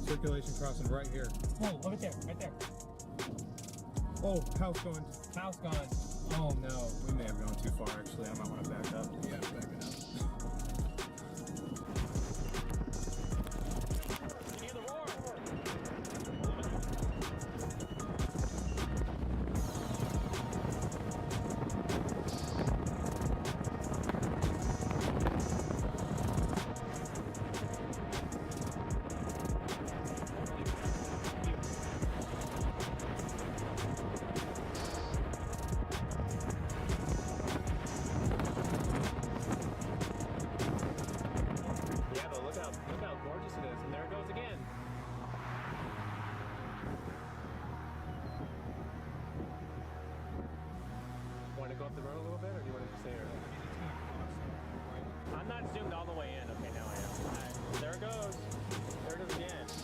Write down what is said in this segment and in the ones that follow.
Circulation crossing right here. Oh, look at there, right there. Oh, house going. House gone. Oh no, we may have gone too far actually. I might want to back up. Yeah, back it up. You hear the roar? Want to go up the road a little bit, or do you want to just stay here? I'm not zoomed all the way in. Okay, now I am. All right. There it goes. There it is again. Gosh.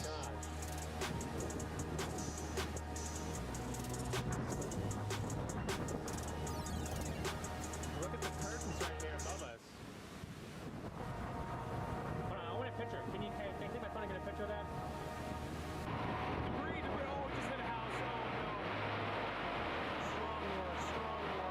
Look at the curtains right here above us. Hold on, I want a picture. Can you take my phone and get a picture of that? Debris, debris. Oh, it just hit a house. Oh, no. Strong roar, strong roar.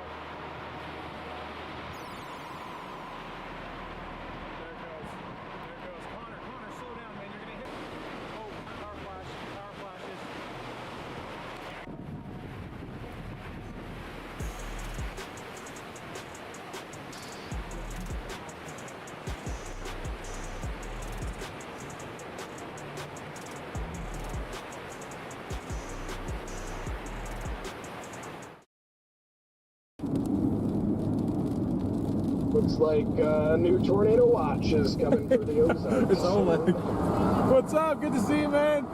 Looks like a new tornado watch is coming for the Ozark. It's Oleg. What's up? Good to see you, man.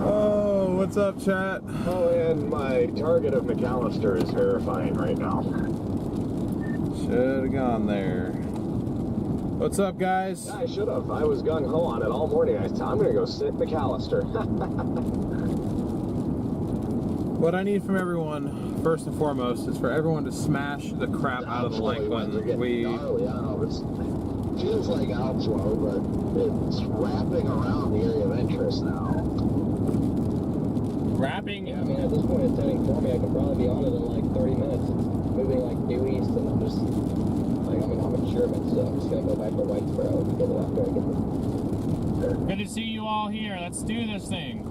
Oh, what's up, chat? Oh, and my target of McAllister is verifying right now. Should have gone there. What's up, guys? Yeah, I should have. I was gung-ho on it all morning. I'm going to go sit McAllister. What I need from everyone, first and foremost, is for everyone to smash the crap out of the like button. It feels like Outflow, but it's wrapping around the area of interest now. Wrapping? Yeah, I mean, at this point, it's heading for me. I could probably be on it in like 30 minutes. It's moving like due east, and I'm just, like, I'm in Sherman, so I'm just going to go back to Whitesboro and get it out there and get it. Good to see you all here. Let's do this thing.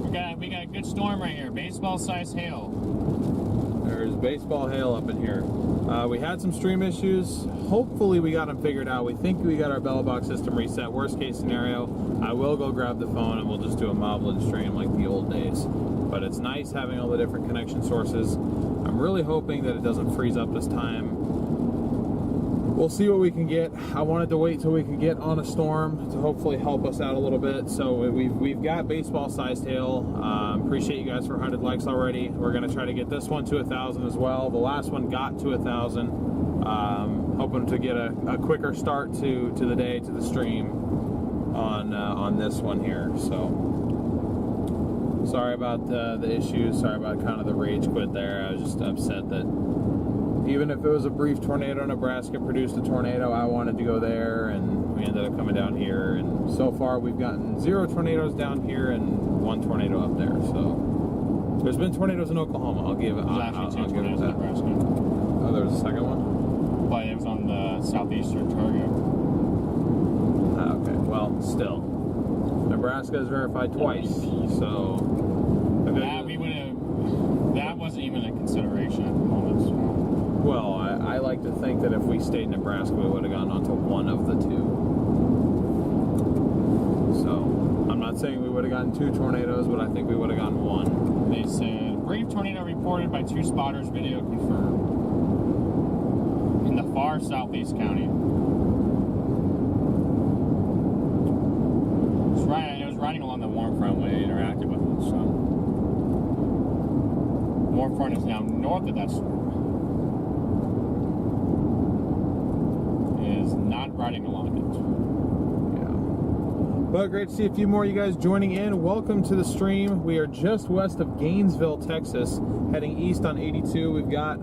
We got a good storm right here. Baseball-sized hail. There's baseball hail up in here. We had some stream issues. Hopefully we got them figured out. We think we got our bell box system reset. Worst case scenario, I will go grab the phone and we'll just do a moblin stream like the old days. But it's nice having all the different connection sources. I'm really hoping that it doesn't freeze up this time. We'll see what we can get. I wanted to wait till we could get on a storm to hopefully help us out a little bit. So we've got baseball-sized hail. Appreciate you guys for 100 likes already. We're going to try to get this one to 1,000 as well. The last one got to 1,000. Hoping to get a quicker start to the day, to the stream on this one here. So sorry about the issues. Sorry about kind of the rage quit there. I was just upset that even if it was a brief tornado, Nebraska produced a tornado, I wanted to go there, and we ended up coming down here. And so far, we've gotten 0 tornadoes down here and 1 tornado up there. So there's been tornadoes in Oklahoma. I'll give it. I'll give it that. Nebraska. Oh, there was a second one. But it was on the southeastern target. Okay. Well, still, Nebraska is verified twice. So that wasn't even a consideration at the moment. So. Well, I like to think that if we stayed in Nebraska, we would have gone on to one of the 2. So, I'm not saying we would have gotten 2 tornadoes, but I think we would have gotten 1. They said, brief tornado reported by 2 spotters, video confirmed. In the far southeast county. It was riding along the warm front when it interacted with it, so. Warm front is now north of that storm. Not riding along it. Yeah. But great to see a few more of you guys joining in. Welcome to the stream. We are just west of Gainesville, Texas, heading east on 82. We've got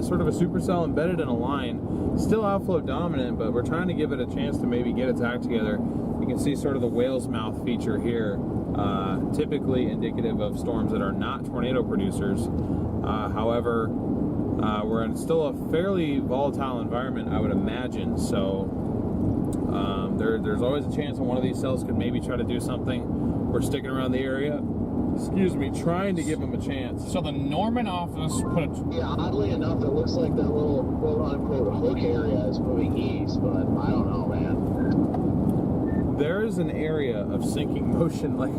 sort of a supercell embedded in a line. Still outflow dominant, but we're trying to give it a chance to maybe get its act together. We can see sort of the Walesmouth feature here, typically indicative of storms that are not tornado producers. However, we're in still a fairly volatile environment, I would imagine, so there's always a chance that one of these cells could maybe try to do something. We're sticking around the area, excuse me, trying to give them a chance. So the Norman office put a... Yeah, oddly enough, it looks like that little quote-unquote hook area is moving east, but I don't know, man. There is an area of sinking motion, like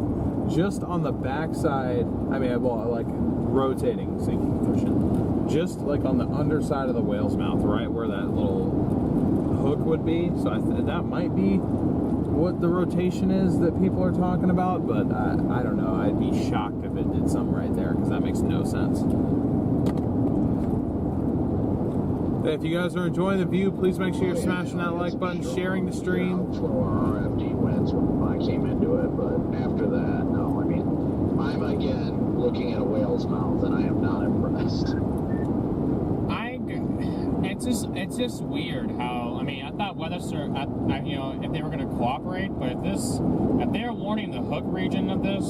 just on the backside. I mean, well, like rotating sinking motion, just like on the underside of the whale's mouth, right where that little hook would be. So that might be what the rotation is that people are talking about, but I don't know. I'd be shocked if it did something right there, because that makes no sense. If you guys are enjoying the view, please make sure you're smashing that like button, sharing the stream. Outflow RFD wins when I came into it, but after that, no. I mean, I'm again looking at a whale's mouth, and I am not impressed. It's just weird how, I mean, I thought weather, you know, if they were going to cooperate, but if they're warning the Hook region of this,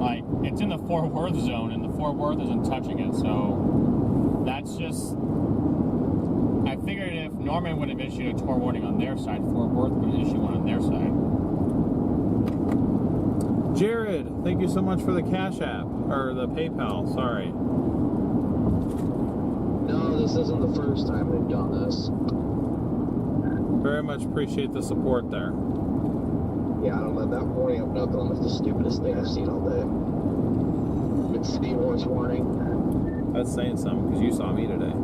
like, it's in the Fort Worth zone, and the Fort Worth isn't touching it, so that's just, I figured if Norman would have issued a tornado warning on their side, Fort Worth would issue one on their side. Jared, thank you so much for the Cash App, or the PayPal, sorry. No, this isn't the first time they've done this. Very much appreciate the support there. Yeah, I don't let that warning up nothing. That's the stupidest thing I've seen all day. Mid-city voice warning. That's saying something, because you saw me today.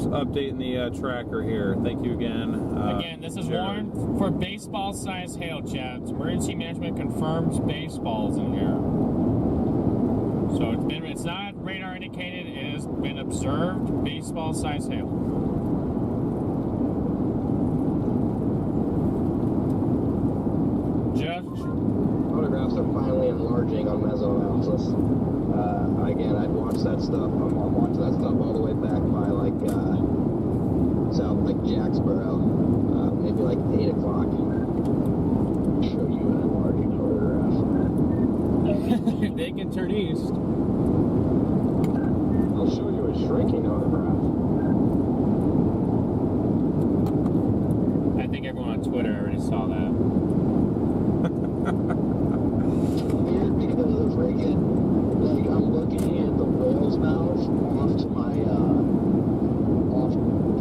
Updating the tracker here. Thank you again. Again, this is Warren for baseball-sized hail, chat. Emergency management confirms baseballs in here. So it's not radar indicated. It has been observed baseball-sized hail. Judge. Photographs are finally enlarging on mesoanalysis. Again, I'd watch that stuff. I'm watching that stuff all the way back by like south, like Jacksboro, maybe like 8 o'clock. Show you an enlarging photograph. They can turn east. I'll show you a shrinking photograph. I think everyone on Twitter already saw that. Weird because of freaking, like, I'm looking at the whale's mouth off to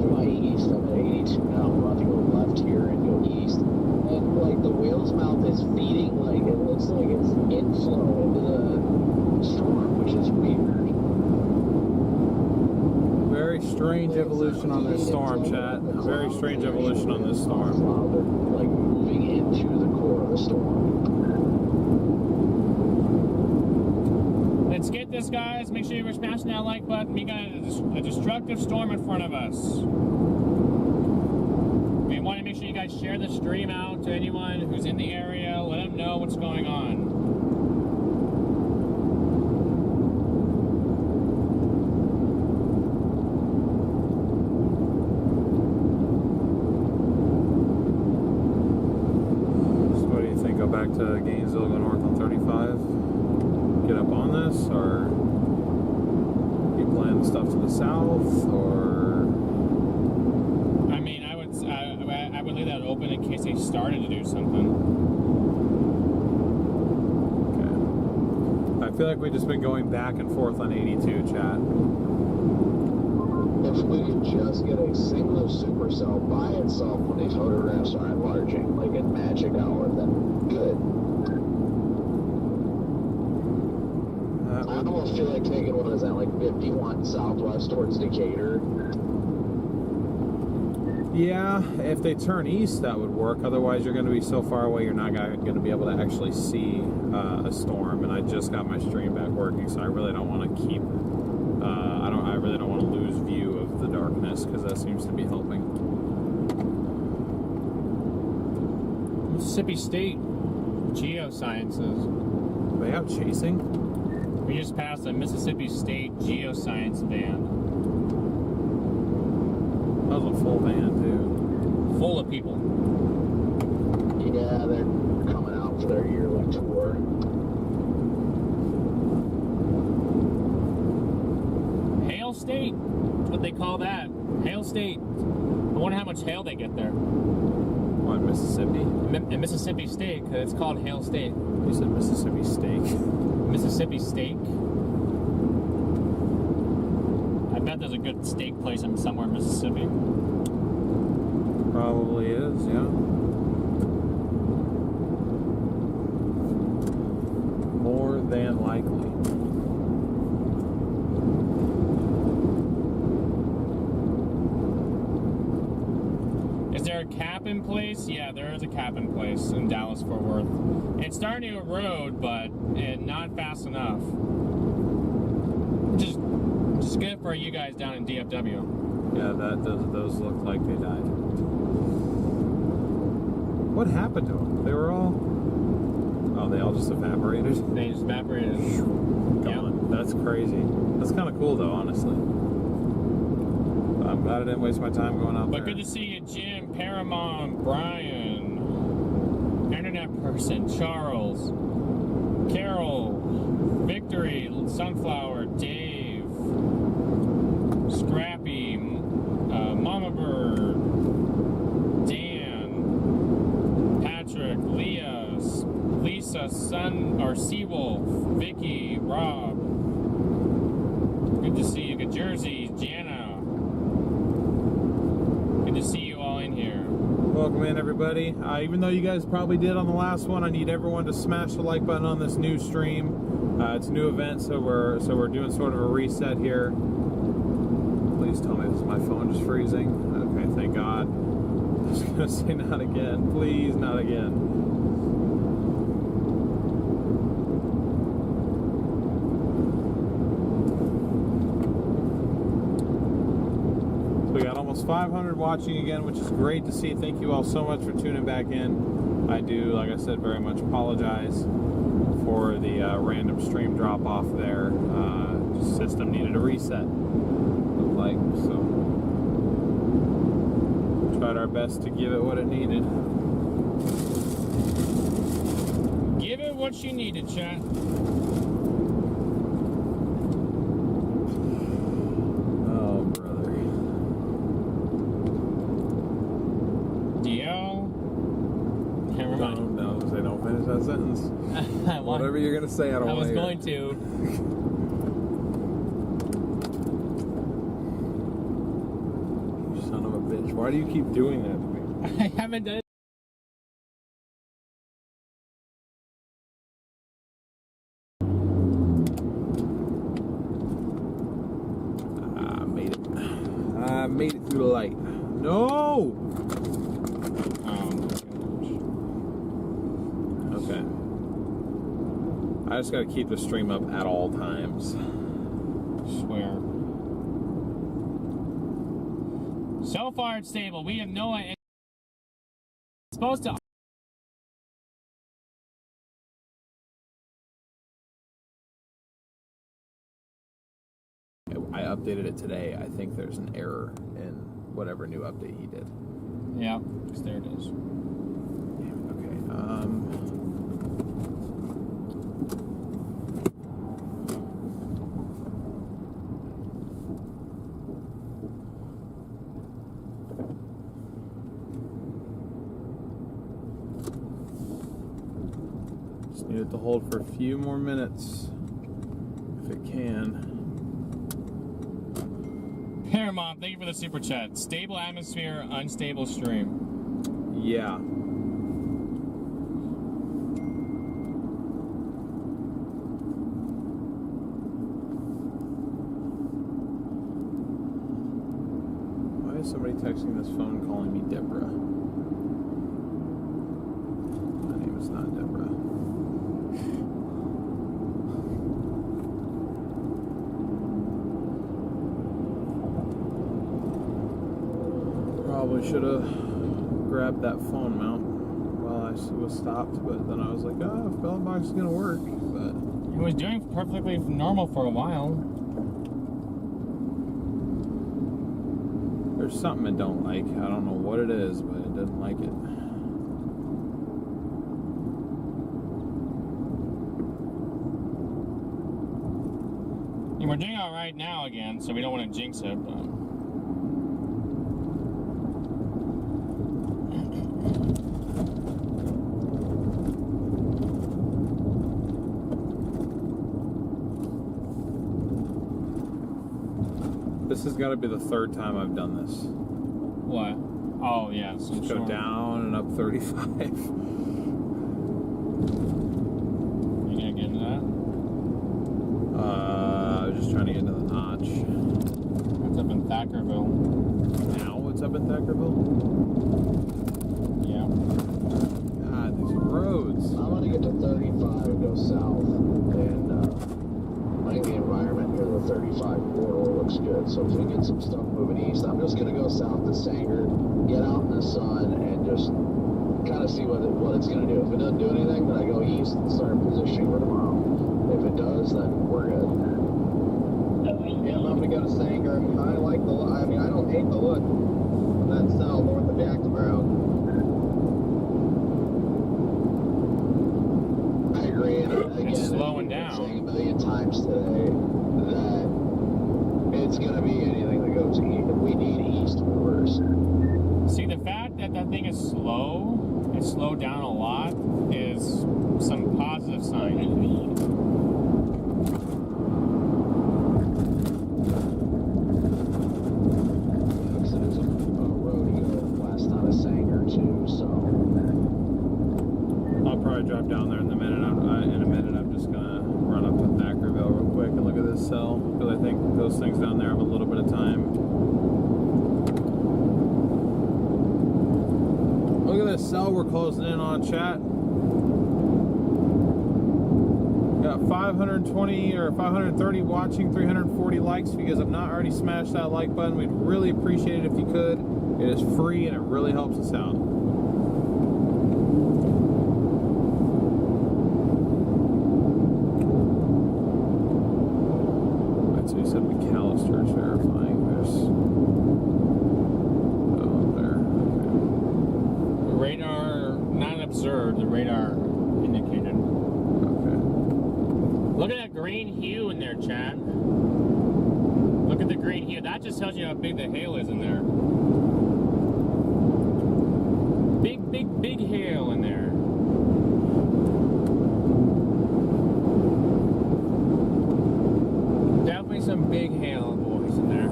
my east. I'm at 82 now. I'm about to go left here and go east. And, like, the whale's mouth is feeding, like, it looks like it's inflow into the storm, which is weird. Very strange evolution on this storm, chat. Very strange evolution on this storm. They're, like, moving into the core of the storm. Let's get this, guys. Make sure you're smashing that like button. We got a destructive storm in front of us. We want to make sure you guys share the stream out to anyone who's in the area. Let them know what's going on. So what do you think? Go back to Gainesville, go north on 35? Get up on this, or you plan stuff to the south, or? I mean, I would leave that open in case they started to do something. Okay. I feel like we've just been going back and forth on 82, chat. If we could just get a single supercell by itself when these photographs are enlarging, like at magic hour, then good. I almost feel like taking one is at like 51 southwest towards Decatur. Yeah, if they turn east, that would work. Otherwise, you're going to be so far away, you're not going to be able to actually see a storm. And I just got my stream back working, so I really don't want to keep. I really don't want to lose view of the darkness, because that seems to be helping. Mississippi State Geosciences. Are they out chasing? We just passed a Mississippi State Geoscience van. That was a full van, too. Full of people. Yeah, they're coming out for their yearly tour. Hail State. That's what they call that. Hail State. I wonder how much hail they get there. What, Mississippi? In Mississippi State, because it's called Hail State. You said Mississippi Steak. Mississippi Steak. I bet there's a good steak place in somewhere in Mississippi. Probably is, yeah. More than likely. Is there a cap in place? Yeah, there is a cap in place in Dallas-Fort Worth. It's starting to erode, but not fast enough. Just good for you guys down in DFW. Yeah, those look like they died. What happened to them? They were all... Oh, they all just evaporated? They just evaporated. Gone. That's crazy. That's kind of cool, though, honestly. I'm glad I didn't waste my time going out there. But good to see you, Jim, Paramount, Brian, Internet Person, Charles, Carol, Victory, Sunflower, Dave, Scrappy, Mama Bird, Dan, Patrick, Leah, Lisa, Seawolf, Vicky, Rob. Good to see you, Good Jersey, Jana. Good to see you all in here. Welcome in, everybody. Even though you guys probably did on the last one, I need everyone to smash the like button on this new stream. It's a new event, so we're doing sort of a reset here. Please tell me this is my phone just freezing. Okay, thank God. I was gonna say not again. Please, not again. We got almost 500 watching again, which is great to see. Thank you all so much for tuning back in. I do, like I said, very much apologize for the random stream drop off there. System needed a reset. Like, so tried our best to give it what it needed. Give it what you needed, chat. Oh, brother. DL. Never mind. No, say don't finish that sentence. Whatever you're gonna say, I don't want to. I was going to. Son of a bitch. Why do you keep doing that to me? I haven't done it. I made it through the light. No! Okay. I just gotta keep the stream up at all times. Swear. So far it's stable. We have no idea. It's supposed to. I updated it today. I think there's an error in whatever new update he did. Yeah, there it is. Okay. Just need it to hold for a few more minutes, if it can. Paramount, thank you for the super chat. Stable atmosphere, unstable stream. Yeah. Why is somebody texting this phone calling me Deborah? My name is not Deborah. Probably should have grabbed that phone mount while while I was stopped, but then I was like, oh, if bell box is gonna work, but It was doing perfectly normal for a while. there's something it don't like. I don't know what it is, but it doesn't like it. And we're doing all right now again, so we don't want to jinx it, but... This has got to be the third time I've done this. What? Oh, yeah. So Just go down and up 35. You gonna get into that? I was just trying to get into the notch. It's up in Thackerville. Now it's up in Thackerville? Yeah. God, these roads. I'm gonna get to 35 and go south, and I think the environment near the 35 corridor looks good. So if we get some stuff moving east, I'm just gonna go south to Sanger, get out in the sun, and just kind of see what it's gonna do. If it doesn't do anything, then I go east and start positioning for tomorrow. If it does, then we're good. Yeah, I'm gonna go to Sanger. I like the. I mean, I don't hate the look of that cell north of Jacksboro. I agree. And again, It's slowing I've been down. saying a million times today that it's gonna be anything that goes east. We need east first. See, the fact that that thing is slow, it's slowed down a lot, is some positive sign. Because it was a rodeo last time of Sanger too, so. I'll probably drop down there in a minute. I'm just gonna run up to Thackerville real quick and look at this cell, because I think those things down there have a little bit of time. Look at this cell we're closing in on, chat. Got 520 or 530 watching, 340 likes. If you guys have not already smashed that like button, we'd really appreciate it if you could. It is free and it really helps us out. So you said McAllister is verifying this. Oh, there. The radar, not observed, the radar indicated. Okay. Look at that green hue in there, Chad. Look at the green hue. That just tells you how big the hail is in there. Big, big, big hail in there. Definitely some big hail boys in there.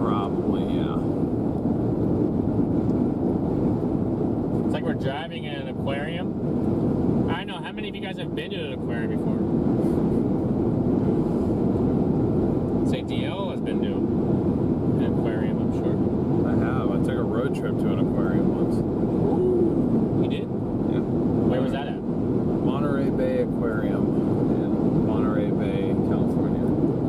Probably, yeah. It's like we're driving in an aquarium. I don't know, how many of you guys have been to an aquarium before? Say DL has been to an aquarium, I'm sure. I have. I took a road trip to an aquarium once. You did? Yeah. Where was that at? Monterey Bay Aquarium in Monterey Bay, California.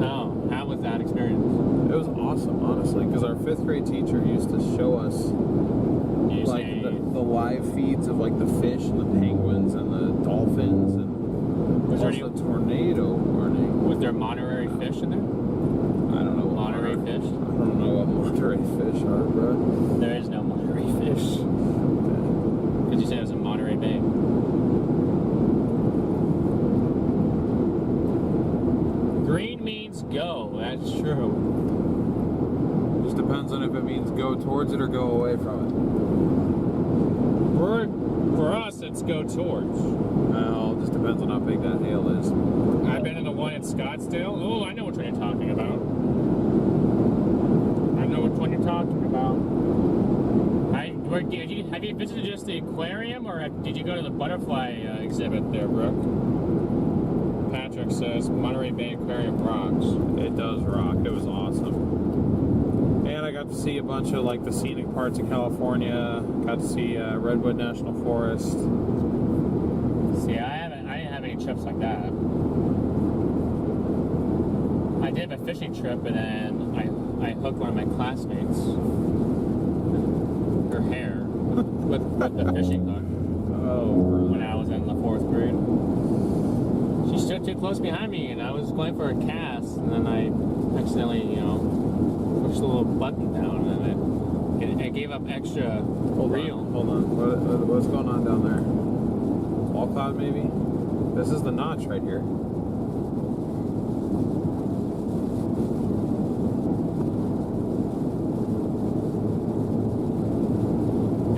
Oh, how was that experience? It was awesome, honestly, because our 5th grade teacher used to show us Did you like say, the live feeds of like the fish and the penguins and the dolphins and Was there also any- tornado warning. was there Monterey fish in there? I don't know what Monterey fish? I don't know what Monterey fish are, bro. There is no Monterey fish. Because you said it was in Monterey Bay. Green means go, that's true. Just depends on if it means go towards it or go away from it. For us, it's go towards. Well, it just depends on how big that hail is. I've been in the one in Scottsdale. Oh, I know which one you're talking about. I know which one you're talking about. Have you visited just the aquarium, or did you go to the butterfly exhibit there, Brooke? Patrick says Monterey Bay Aquarium rocks. It does rock. It was awesome. And I got to see a bunch of like the scenic parts of California. Got to see Redwood National Forest. See, I didn't have any trips like that. I did a fishing trip, and then I hooked one of my classmates. Her hair. with the fishing hook Oh, when I was in the 4th grade. She stood too close behind me, and I was going for a cast, and then I accidentally, pushed the little button down, and it gave up extra reel. Hold on. What's going on down there? Wall cloud, maybe? This is the notch right here.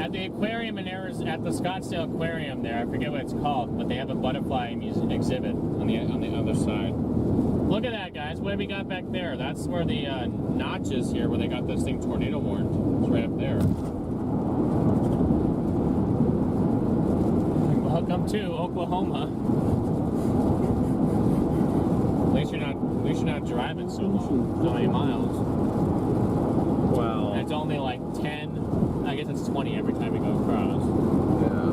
At the aquarium in Arizona, at the Scottsdale Aquarium there, I forget what it's called, but they have a butterfly exhibit on the other side. Look at that, guys. What have we got back there? That's where the notch is here, where they got this thing tornado warned. It's right up there. Welcome to Oklahoma. At least you're not driving so long, so many miles. Well, And it's only like 10. I guess it's 20 every time you go across. yeah.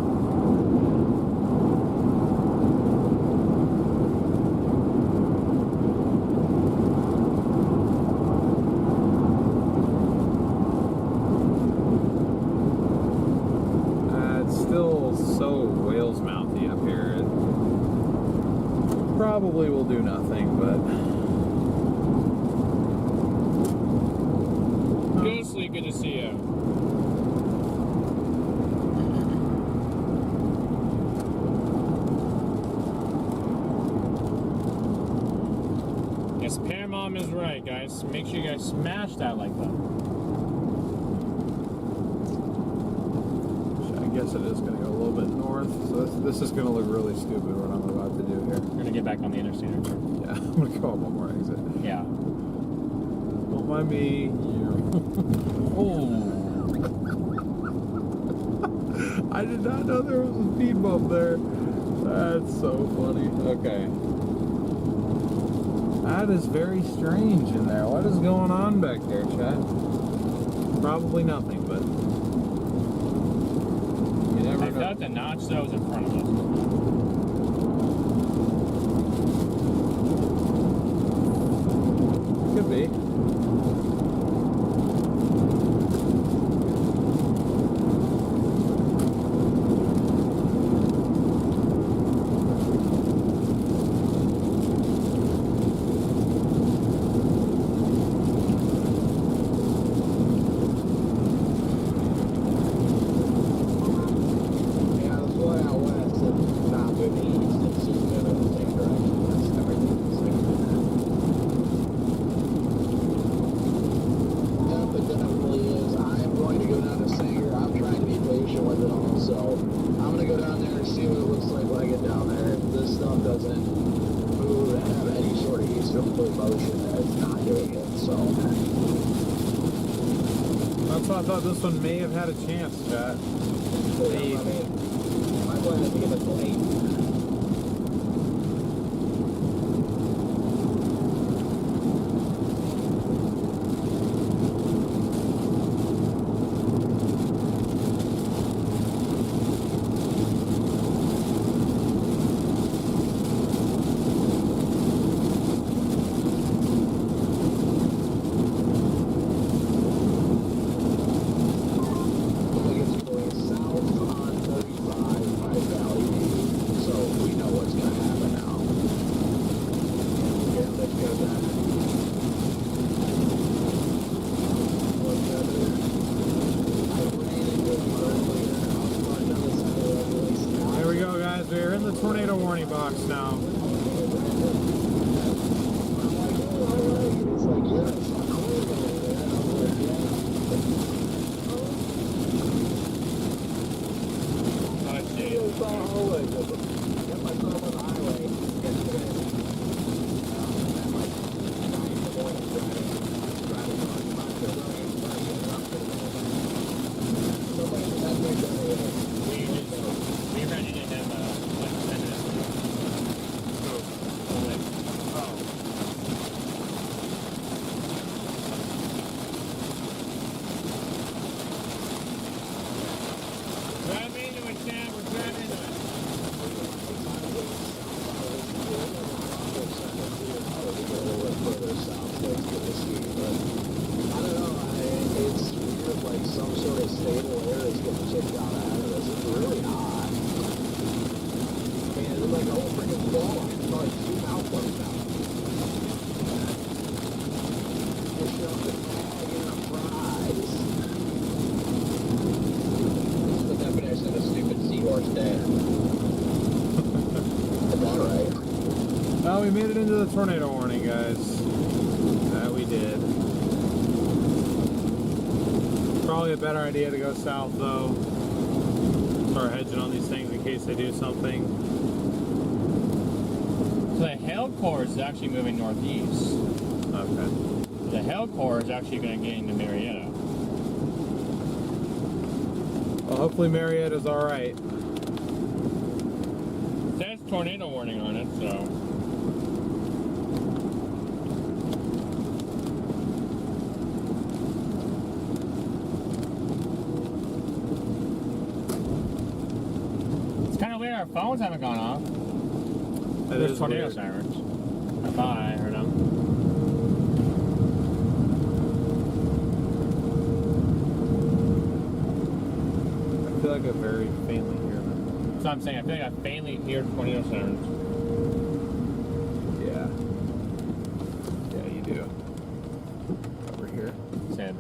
It's still so Walesmouthy up here. It probably will do nothing, but Ghostly, good to see you. Yes, Pear Mom is right, guys. Make sure you guys smash that like button. I guess it is going to go a little bit north. So this is going to look really stupid what I'm about to do here. We're gonna get back on the interstate. Yeah, I'm going to go up one more exit. Yeah. Don't mind me. Oh. I did not know there was a speed bump there. That's so funny. Okay. That is very strange in there. What is going on back there, chat? Probably nothing, but you never I know. felt the notch that was in front of us. Could be. Yeah, it's way out west. It's not moving east. It's just moving in the same direction. It's everything's the same. Yeah, but definitely is. I'm going to go down to Sanger. I'm trying to be patient with it all. So I'm going to go down there and see what it looks like when I get down there. If this stuff doesn't move and have any sort of easterly motion, it's not doing it. So That's why I thought this one may have had a chance, chat. I mean, my plan is to get it till 8. It's going south on 35 by Valley, so we know what's going to happen now. Yeah, let's go back. What's that there? I ran into a bird later. I was parked on the side of the road really slow. There we go, guys. We're in the tornado warning box now. I'm like, oh, all right. It's like, yeah, it's not cool over there. I was like, yeah. Oh, shit. It's all highway. Get myself on the highway yesterday. At like 9 in the morning driving on 5 to 9. Nobody in that big area. We ran into him like 10 minutes ago. So, like, first day. Is that right? Well, we made it into the tornado warning, guys. That we did. Probably a better idea to go south, though. Start hedging on these things in case they do something. So the hail core is actually moving northeast. Okay. The hail core is actually going to get into Marietta. Well, hopefully Marietta's all right. It says tornado warning on it, so. It's kind of weird our phones haven't gone off. There's tornado sirens. I thought I heard them. I feel like I very faintly hear them. That's what I'm saying. I feel like I faintly hear tornado sirens. Yeah. Yeah, you do. Over here. Sad.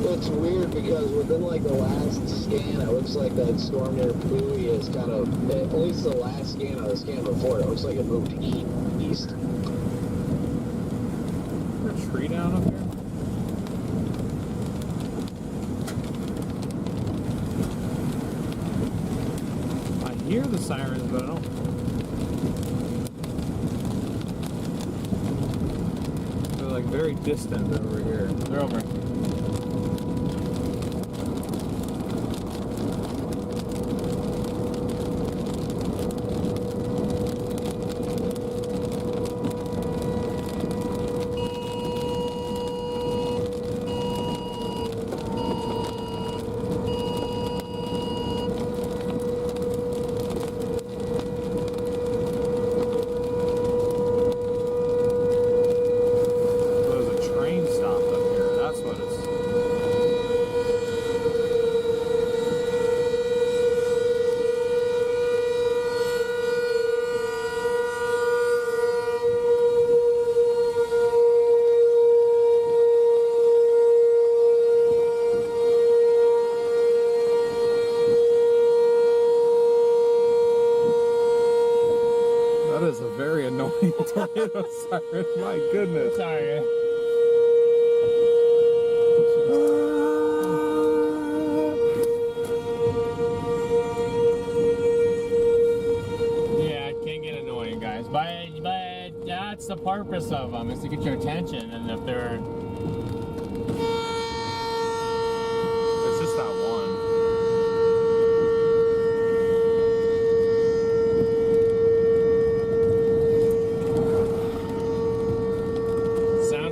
It's weird because within like the last scan, it looks like that storm near Bowie is kind of, at least the last scan of the scan before, it looks like it moved east. Is there a tree down up here? I hear the sirens, but I don't. They're like very distant over here. They're over. There's a train stopped up here. That's what it's. That is a very annoying tornado siren. My goodness. Sorry. Yeah, it can get annoying, guys. But that's the purpose of them, is to get your attention. And if they're It's just that one.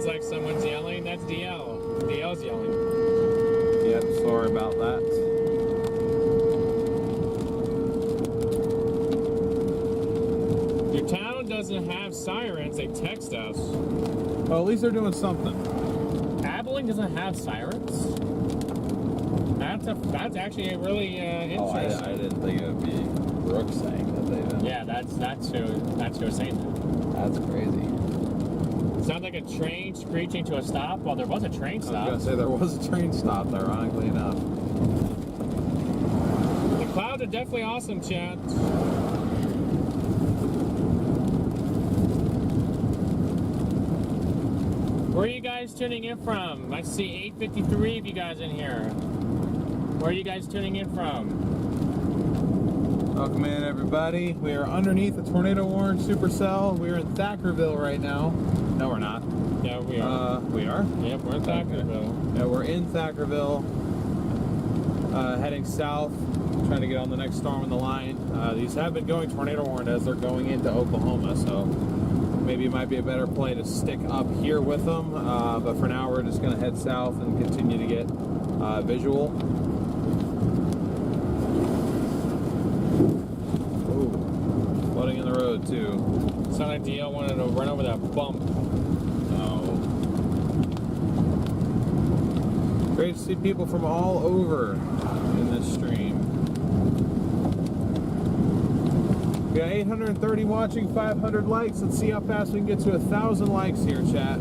sounds like someone's yelling, that's DL. DL's yelling. Yep, sorry about that. Your town doesn't have sirens, they text us. Well, at least they're doing something. Abilene doesn't have sirens? That's actually really interesting. I didn't think it would be Brooke saying that they didn't. Yeah, that's who was saying that. That's crazy. Sounds like a train screeching to a stop. Well, there was a train I was stop. gonna say there was a train stop, ironically enough. The clouds are definitely awesome, chat. Where are you guys tuning in from? I see 853 of you guys in here. Where are you guys tuning in from? Welcome in, everybody. We are underneath the tornado warning supercell. We're in Thackerville right now. No, we're not. Yeah, we are. We are? Yep, we're in Thackerville. Yeah, we're in Thackerville, heading south, trying to get on the next storm in the line. These have been going tornado warned as they're going into Oklahoma, so maybe it might be a better play to stick up here with them. But for now, we're just going to head south and continue to get visual. Ooh, flooding in the road too. Sounded like DL wanted to run over that bump. Great to see people from all over in this stream. We got 830 watching, 500 likes. Let's see how fast we can get to 1,000 likes here, chat.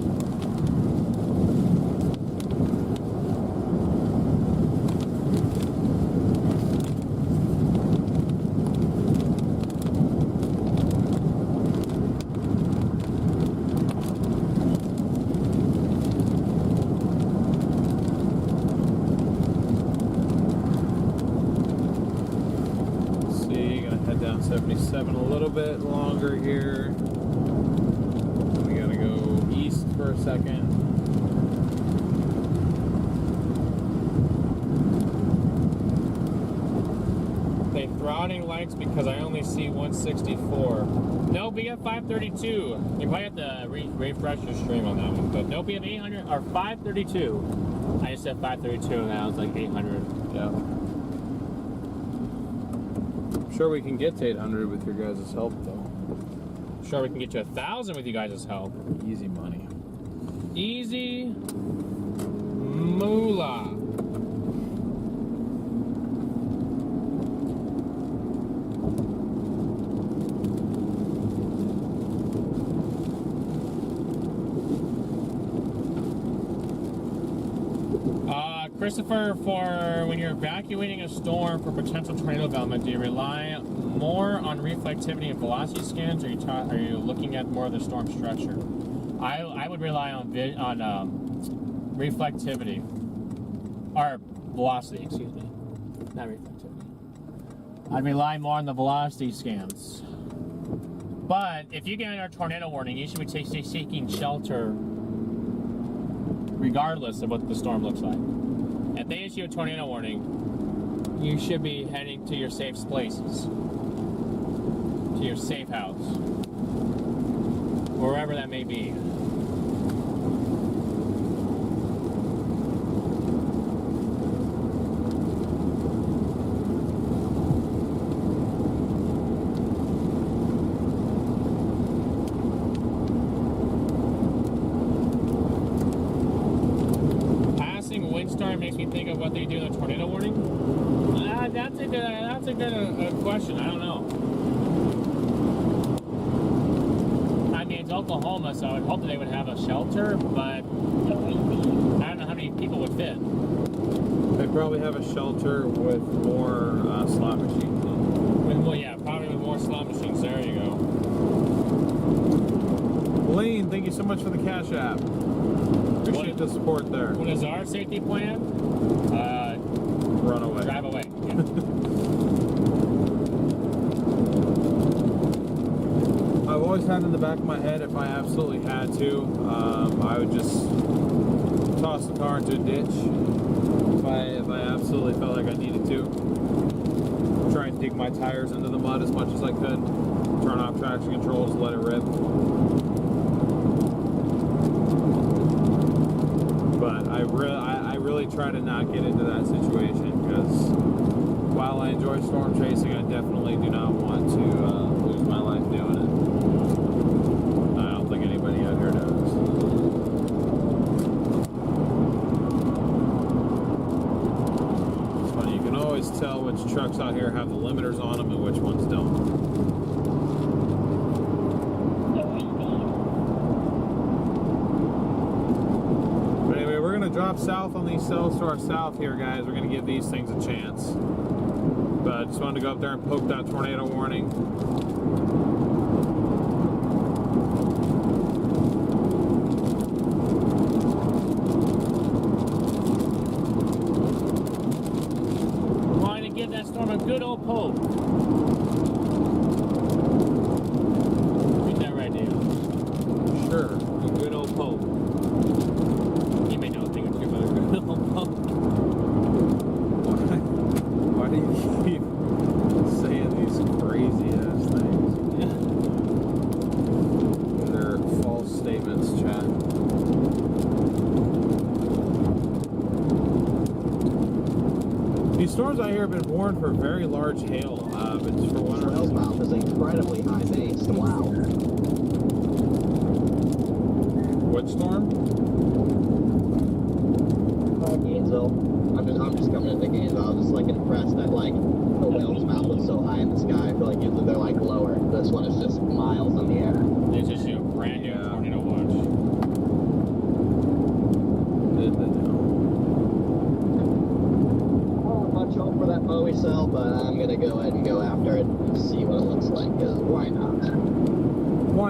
Head down 77 a little bit longer here. We gotta go east for a second. They throttling likes because I only see 164. Nope, we got 532. You probably have to refresh your stream on that one. But nope, we have 800 or 532. I just said 532 and now it's like 800. Yeah. Sure we can get to 800 with your guys' help though. Sure we can get to 1,000 with you guys' help. Easy money. Easy moolah. Christopher, for when you're evacuating a storm for potential tornado development, do you rely more on reflectivity and velocity scans, or are you looking at more of the storm structure? I would rely on reflectivity, or velocity, excuse me, not reflectivity. I'd rely more on the velocity scans. But if you get a tornado warning, you should be seeking shelter regardless of what the storm looks like. If they issue a tornado warning, you should be heading to your safe places, to your safe house, wherever that may be. Makes me think of what they do in a tornado warning. That's a good question. I don't know. I mean, it's Oklahoma, so I would hope that they would have a shelter, but I don't know how many people would fit. They'd probably have a shelter with more slot machines. Well, yeah, probably with more slot machines. There you go. Blaine, thank you so much for the Cash App. Appreciate the support there. What is our safety plan? Run away. Drive away. Yeah. I've always had in the back of my head, if I absolutely had to, I would just toss the car into a ditch. If I absolutely felt like I needed to. Try and dig my tires into the mud as much as I could. Turn off traction control, just let it rip. But I really try to not get into that situation, because while I enjoy storm chasing, I definitely do not want to lose my life doing it. I don't think anybody out here does. It's funny, you can always tell which trucks out here have the limiters on them and which ones don't. Drop south on these cells to our south here, guys. We're going to give these things a chance. But I just wanted to go up there and poke that tornado warning. We're trying to give that storm a good old poke. Read that right now. Sure. A good old poke. Why do you keep saying these crazy ass things? Yeah. They're false statements, chat. These storms out here have been warned for very large hail. It's for one reason. Walesmouth is incredibly high based. Wow. What storm? Gainesville. I'm just coming into Gainesville. I was just like impressed that like the Walesmouth was so high in the sky. I feel like usually they're like lower.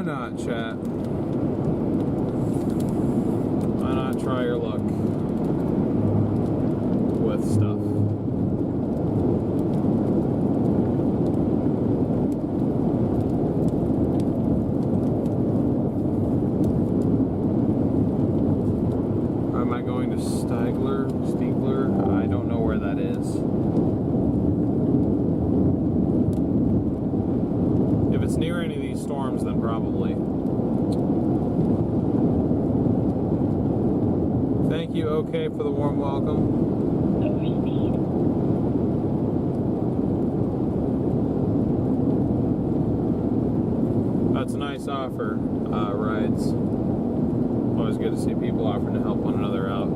Why not, chat? Why not try your luck with stuff? Am I going to Stiegler? I don't know where that is. If it's near any of these storms, then probably. Thank you, OK, for the warm welcome. That's a nice offer, Rides. Always good to see people offering to help one another out.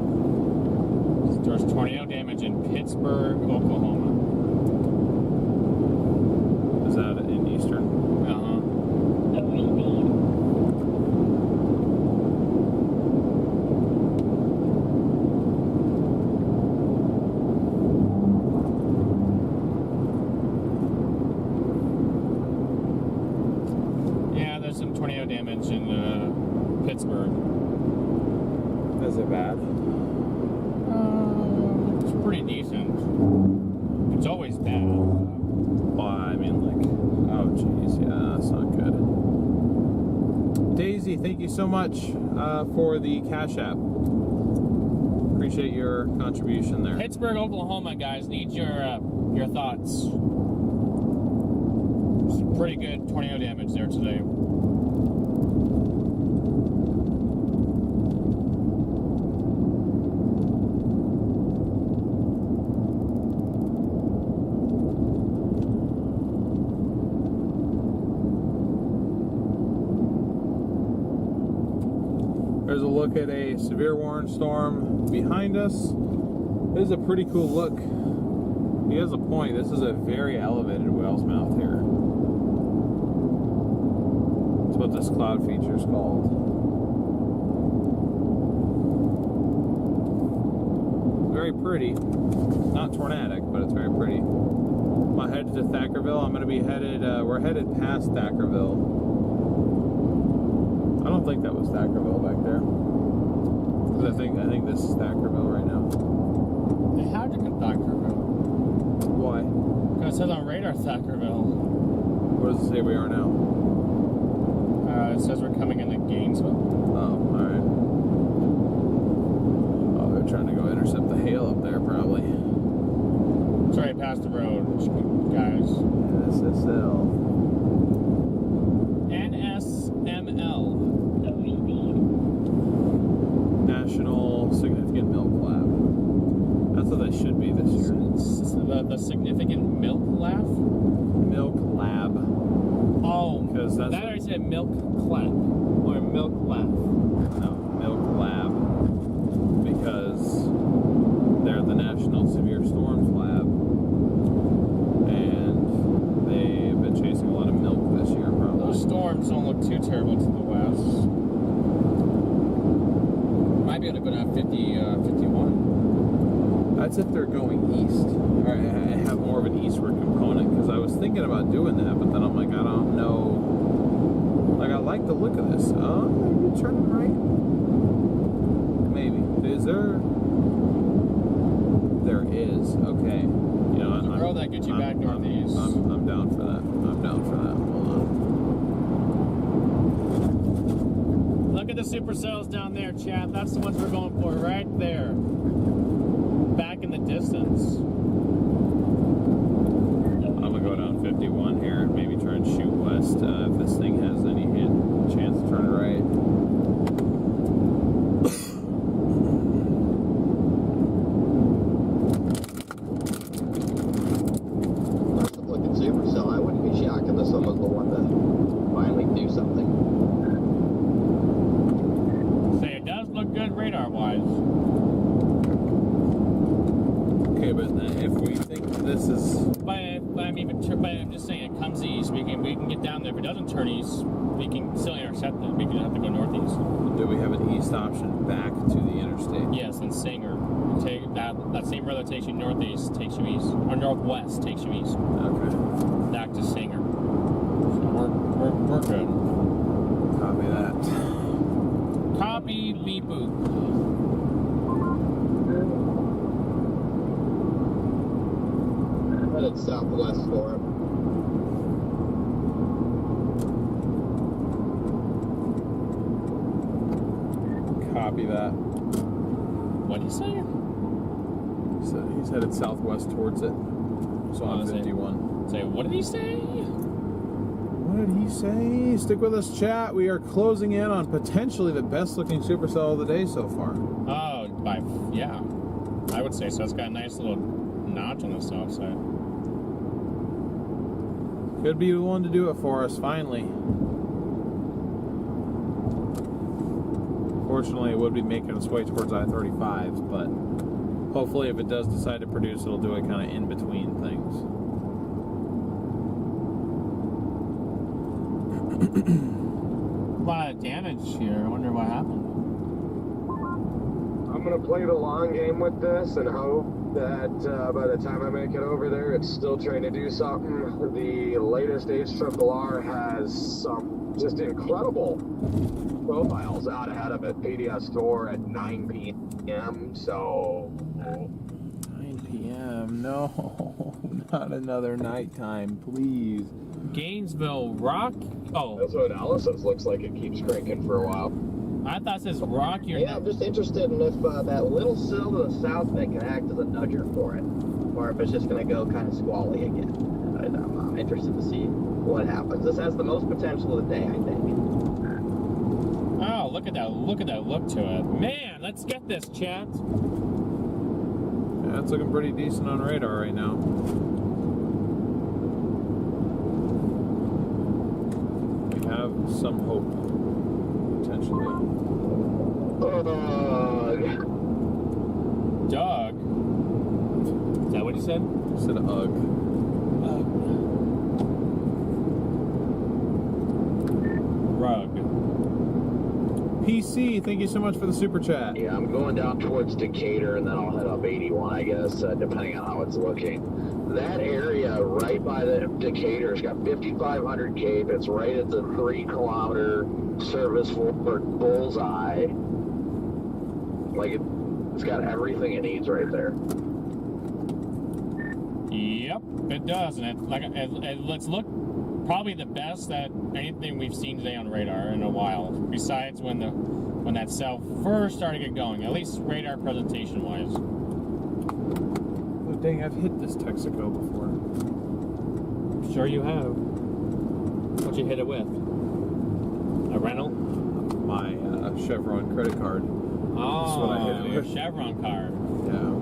There's tornado damage in Pittsburgh, Oklahoma. Is that in Eastern? Uh-huh. Yeah, there's some tornado damage in Pittsburgh. Is it bad? It's pretty decent. It's always bad. Well, I mean, like, oh, jeez, yeah, that's not good. Daisy, thank you so much for the Cash App. Appreciate your contribution there. Pittsburgh, Oklahoma, guys, need your thoughts. Some pretty good tornado damage there today. There's a look at a severe warning storm behind us. This is a pretty cool look. He has a point. This is a very elevated Walesmouth here. That's what this cloud feature is called. Very pretty. Not tornadic, but it's very pretty. I'm headed to Thackerville. I'm going to be headed, we're headed past Thackerville. I don't think that was Thackerville back there. Because I think this is Thackerville right now. They had to get Thackerville. Why? Because it says on radar Thackerville. Where does it say we are now? It says we're coming into Gainesville. Oh, alright. Oh, they're trying to go intercept the hail up there, probably. It's right past the road, guys. SSL. NSML. National Significant Milk Lab. That's what they should be this year. The Significant Milk Laugh? Milk Lab. Oh, because that's that I said Milk Clap or Milk Laugh. No, Milk Lab. Because they're the National Severe Storms Lab. And they've been chasing a lot of milk this year, probably. Those storms don't look too terrible to the west. Might be able to go down 51. That's if they're going east. Or I have more of an eastward component, because I was thinking about doing that, but then I'm like, I don't know. Like, I like the look of this. Oh, maybe turning right? Maybe. Is there? There is. Okay. You know, The road that gets you back northeast. I'm down for that. I'm down for that. Hold on. Look at the supercells down there, chat. That's the ones we're going for right there. Back in the distance. I'm gonna go down 51 here and maybe try and shoot west if this thing has any chance to turn right. That's a looking supercell. I wouldn't be shocked if this one was the one to finally do something. Say it does look good radar-wise. Okay, but if we think this is... But I'm just saying it comes east. We can get down there. If it doesn't turn east, we can still intercept it. We can have to go northeast. Do we have an east option back to the interstate? Yes, and Singer. Take that same road that takes you northeast takes you east, or northwest takes you east. Okay. Back to Singer. So we're good. beep beep boop. I'm headed southwest for it. Copy that. What did he say? He's headed southwest towards it. So on 51. Say, what did he say? What did he say? Stick with us, chat. We are closing in on potentially the best looking supercell of the day so far. Oh, yeah. I would say so. It's got a nice little notch on the south side. Could be the one to do it for us, finally. Fortunately, it would be making its way towards I-35, but hopefully if it does decide to produce, it'll do it kind of in between things. A lot of damage here. I wonder what happened. I'm going to play the long game with this and hope that by the time I make it over there, it's still trying to do something. The latest HRRR has some just incredible profiles out ahead of it. PDS store at 9 p.m. So 9 p.m. No, not another nighttime, please. Gainesville Rock. Oh, that's what analysis looks like. It keeps cranking for a while. I thought it says Rock. Yeah, I'm just interested in if that little sill to the south of it can act as a nudger for it, or if it's just going to go kind of squally again. I'm interested to see what happens. This has the most potential of the day, I think. Oh, look at that look to it. Man, let's get this, chat. Yeah, it's looking pretty decent on radar right now. We have some hope, potentially. Doug. Is that what he said? He said ugh. Rug. PC, thank you so much for the super chat. Yeah, I'm going down towards Decatur, and then I'll head up 81, I guess, depending on how it's looking. That area right by the Decatur's got 5,500 Cape. It's right at the 3-kilometer service for bullseye. Like, it's got everything it needs right there. Yep, it does, and let's look probably the best at anything we've seen today on radar in a while. Besides when that cell first started to get going, at least radar presentation wise. Oh dang, I've hit this Texaco before. Sure you have. What'd you hit it with? A rental? My Chevron credit card. Oh, That's what I hit it your with. Chevron card. Yeah.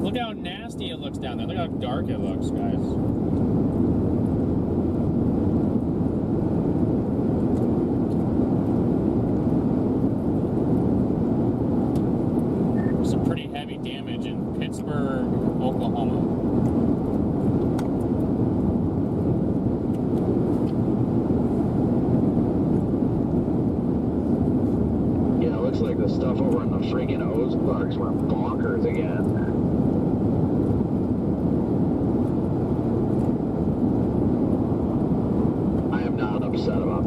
Look how nasty it looks down there. Look how dark it looks, guys. Some pretty heavy damage in Pittsburgh, Oklahoma. Yeah, it looks like the stuff over in the freaking Ozarks went bonkers again. Upset about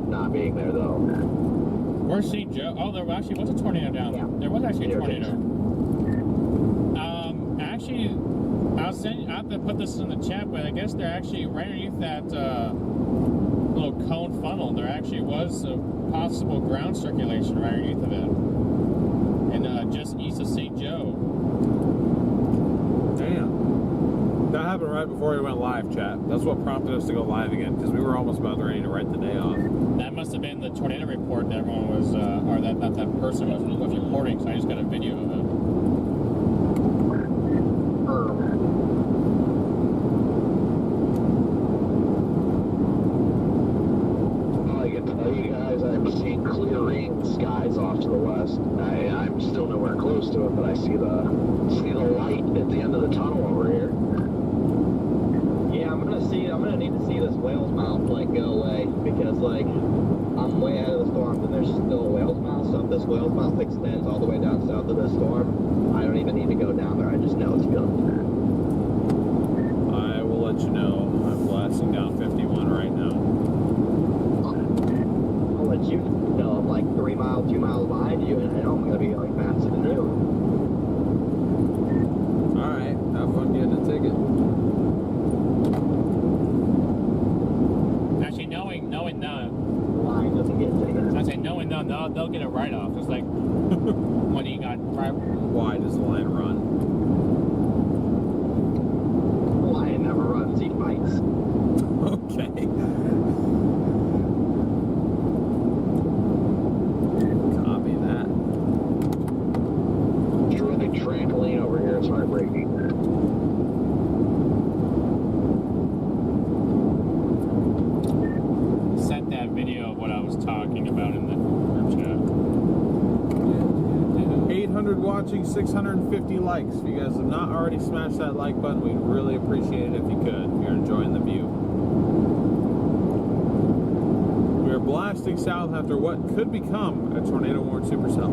not being there though. Where's St. Joe? Oh, there actually was a tornado down there. There was actually a tornado. Actually, I have to put this in the chat, but I guess they're actually right underneath that little cone funnel. There actually was a possible ground circulation right underneath of it, and just east of St. Joe. Damn. That happened right before we went live, chat. That's what prompted us to go live again, because we were almost about ready to write the day off. That must have been the tornado report that everyone was, or that person was reporting, so I just got a video of it. I can tell you guys, I'm seeing clearing skies off to the west. I'm still nowhere close to it, but I see the light at the end of the tunnel over here. I'm gonna need to see this Walesmouth go away, because I'm way out of the storm and there's still a Walesmouth. So if this Walesmouth extends all the way down south of the storm, I don't even need to go down there. I just know it's going. I will let you know. I'm blasting down 51 right now. I'll let no, they'll get a write-off. It's like when you got Why does the lion run? The lion never runs, he fights. Okay. Copy that. Terrific trampoline over here, it's heartbreaking. sent that video of what I was talking about in the group chat. 800 watching, 650 likes. If you guys have not already smashed that like button, we'd really appreciate it if you could, if you're enjoying the view. We are blasting south after what could become a tornado-warned supercell.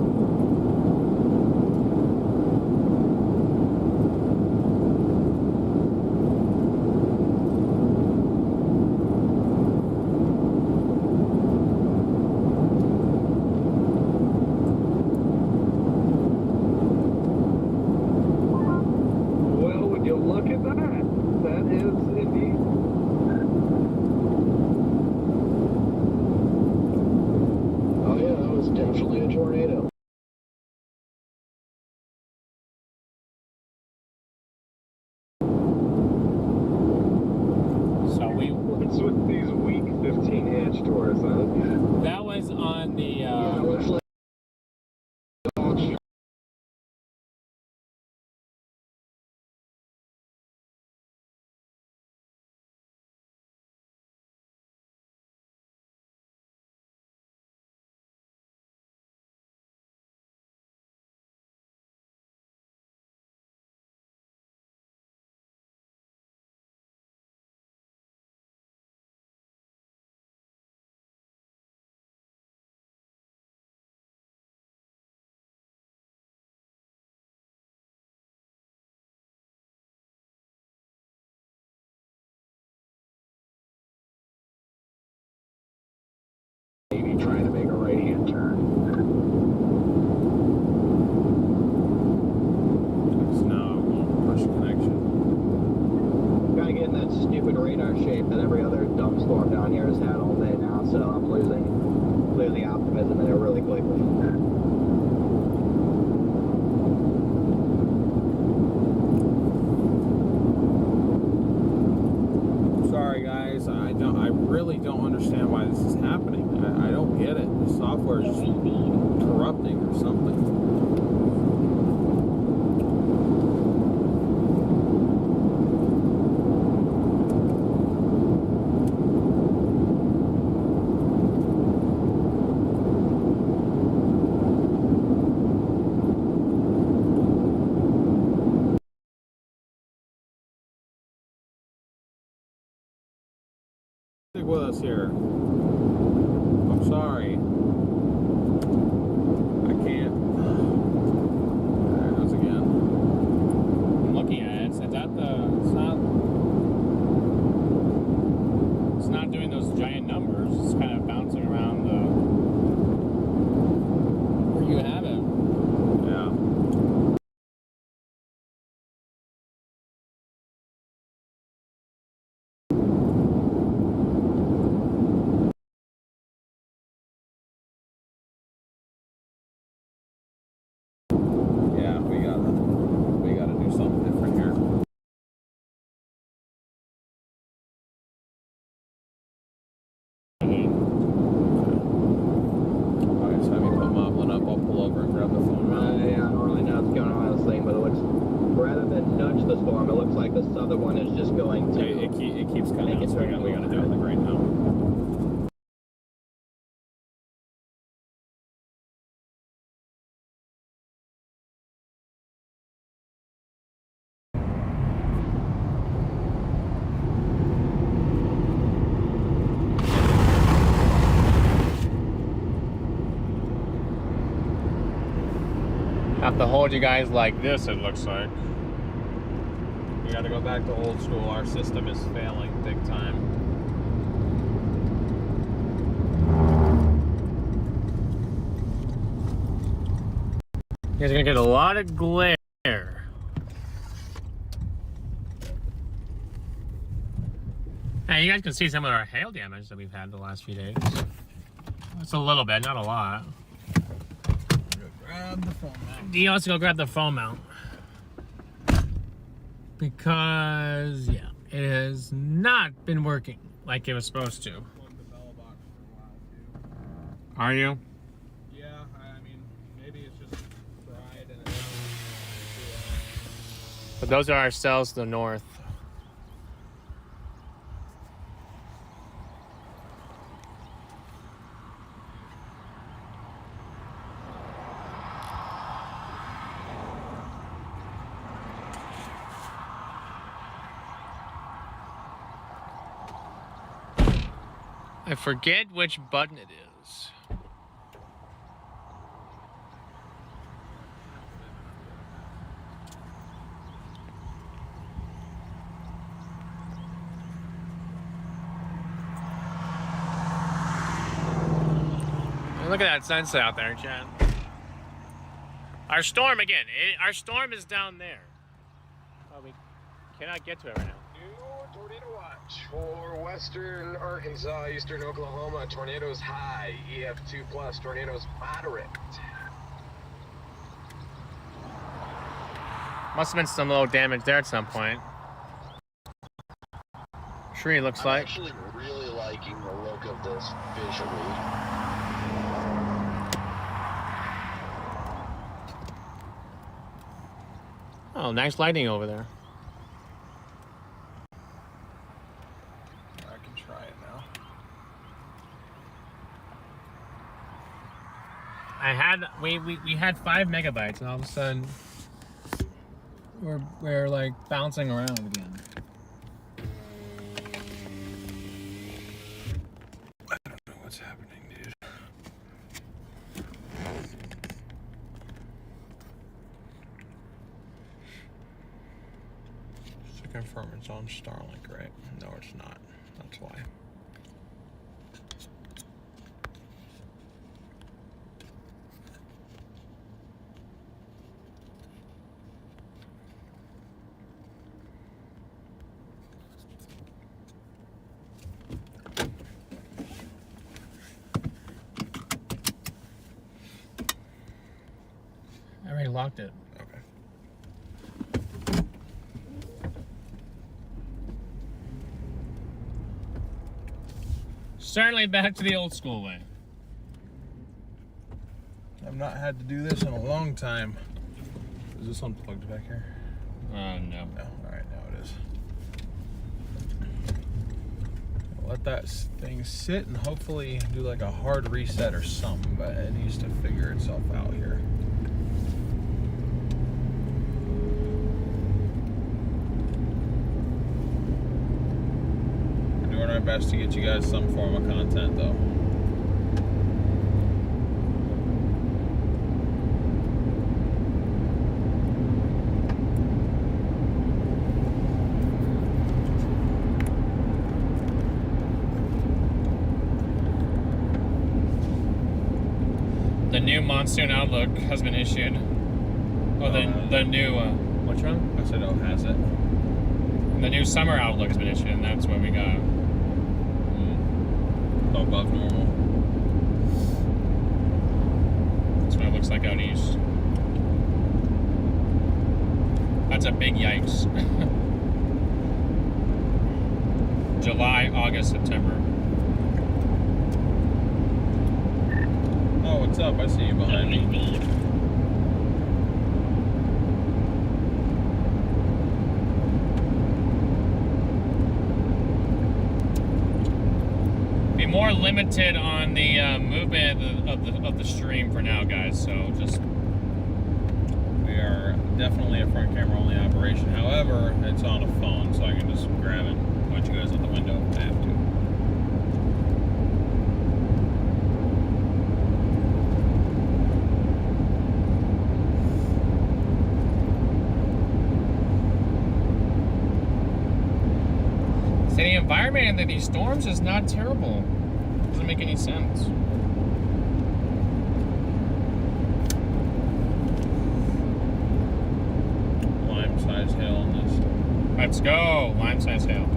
That was on the trying to make a right-hand turn. It's now push connection. Gotta get in that stupid radar shape that every other dumb storm down here has had all day now, so I'm losing optimism in it really quickly. Sorry guys, I really don't understand why this is happening. I don't get it. The software is just corrupting or something. Stick with us here. I'm sorry. I can't. There it goes again. I'm looking at it. It's not doing those giant numbers. It's kind of bouncing around where you have it. Yeah. We gotta do something different here. Alright, just have me put Moblin up. I'll pull over and grab the phone. Yeah, I don't really know what's going on with this thing, but it looks, rather than nudge the storm, it looks like the southern one is just going to... It keeps coming Make out, it so we gotta do it like right now. Have to hold you guys like this, it looks like. We gotta go back to old school. Our system is failing big time. You guys are gonna get a lot of glare. Hey, you guys can see some of our hail damage that we've had the last few days. It's a little bit, not a lot. Grab the phone mount. Do you also go grab the phone mount? Because, yeah, it has not been working like it was supposed to. Plugged the bell box for a while too. Are you? Yeah, I mean, maybe it's just fried and it's But those are our cells to the north. I forget which button it is. Look at that sunset out there, Chad. Our storm again. Our storm is down there. Oh, we cannot get to it right now. New tornado watch for western Arkansas, eastern Oklahoma. Tornadoes high, EF2 plus. Tornadoes moderate. Must have been some little damage there at some point. Tree looks I'm like. actually really liking the look of this visually. Oh, nice lighting over there. I can try it now. We had 5 megabytes and all of a sudden we're like bouncing around again. I don't know what's happening, dude. Just to confirm it's on Starlink, right? No, it's not. That's why. I already locked it. Okay. Certainly back to the old school way. I've not had to do this in a long time. Is this unplugged back here? No. No. All right, now it is. I'll let that thing sit and hopefully do like a hard reset or something, but it needs to figure itself out here. We're doing our best to get you guys some form of content, though. The new monsoon outlook has been issued. Oh, the new what's wrong? I said, oh, has it? The new summer outlook has been issued, and that's what we got. Above normal. That's what it looks like out east. That's a big yikes. July, August, September. Oh, what's up? I see you behind me. Be more limited on the movement of the stream for now, guys. So just We are definitely a front camera only operation. However, it's on a phone, so I can just grab it and point you guys out the window if I have to. see, the environment under these storms is not terrible. Doesn't make any sense. Lime-sized hail on this. Let's go, lime-sized hail.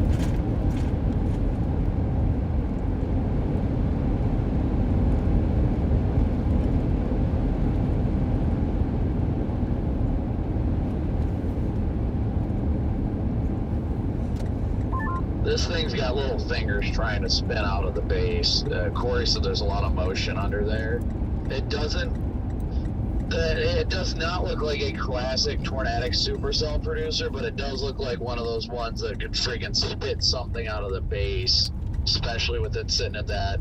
This thing's got little fingers trying to spin out of the base. Corey said there's a lot of motion under there. It does not look like a classic tornadic supercell producer, but it does look like one of those ones that could friggin' spit something out of the base, especially with it sitting at that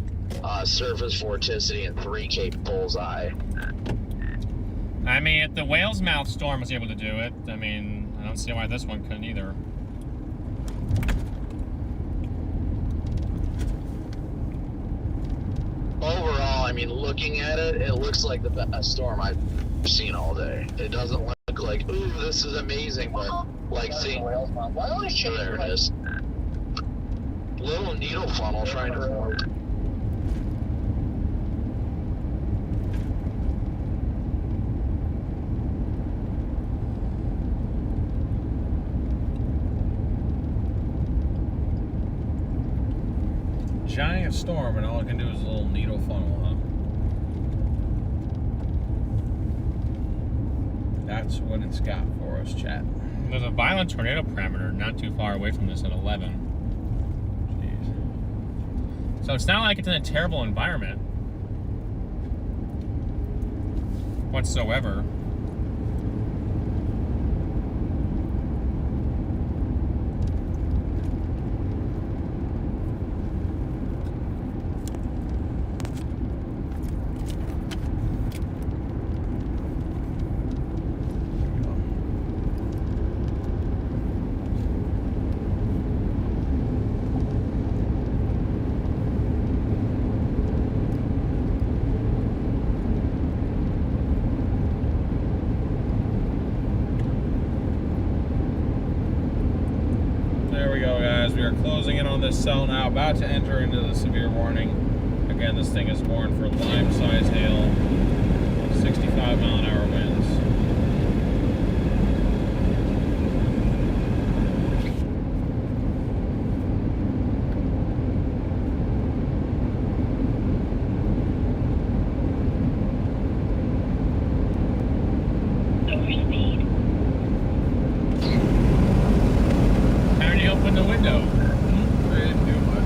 surface vorticity and 3K bullseye. I mean, if the Walesmouth storm was able to do it, I mean, I don't see why this one couldn't either. Overall, I mean, looking at it, it looks like the best storm I've seen all day. It doesn't look like, ooh, this is amazing, but like seeing, there it is. Little needle funnel trying to form. Giant storm, and all it can do is a little needle funnel, huh? That's what it's got for us, chat. There's a violent tornado parameter not too far away from this at 11. Jeez. So it's not like it's in a terrible environment whatsoever. Closing in on this cell now, about to enter into the severe warning. Again, this thing is warned for lime-sized hail, 65-mile-an-hour winds. Apparently open the window. They didn't do much.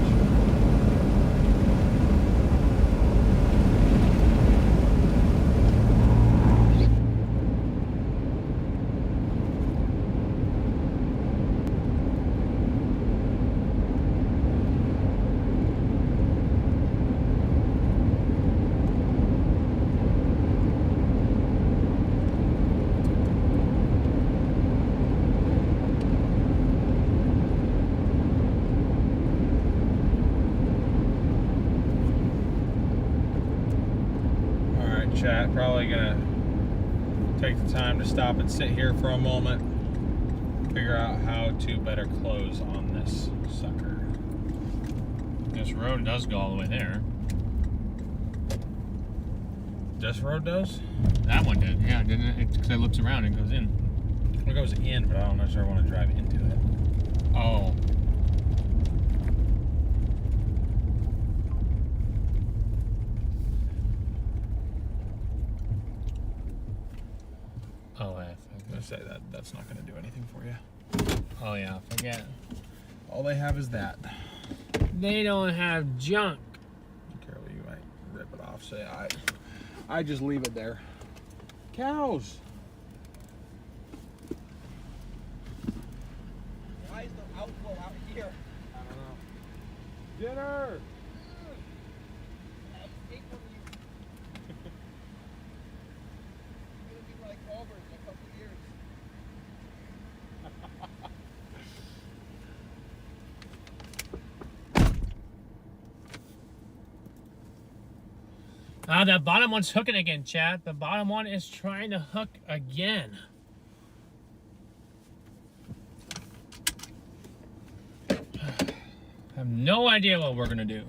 Chat, probably gonna take the time to stop and sit here for a moment, figure out how to better close on this sucker. This road does go all the way there. This road does? That one did, yeah, didn't it? Because it looks around and goes in. It goes in, but I don't necessarily want to drive into it. Oh. Oh, I I'm gonna say that's not gonna do anything for you. Oh yeah, forget. All they have is that. They don't have junk. Careful, you might rip it off. Say I just leave it there. Cows. Why is the outflow out here? I don't know. Dinner. Ah, that bottom one's hooking again, Chad. The bottom one is trying to hook again. I have no idea what we're gonna do.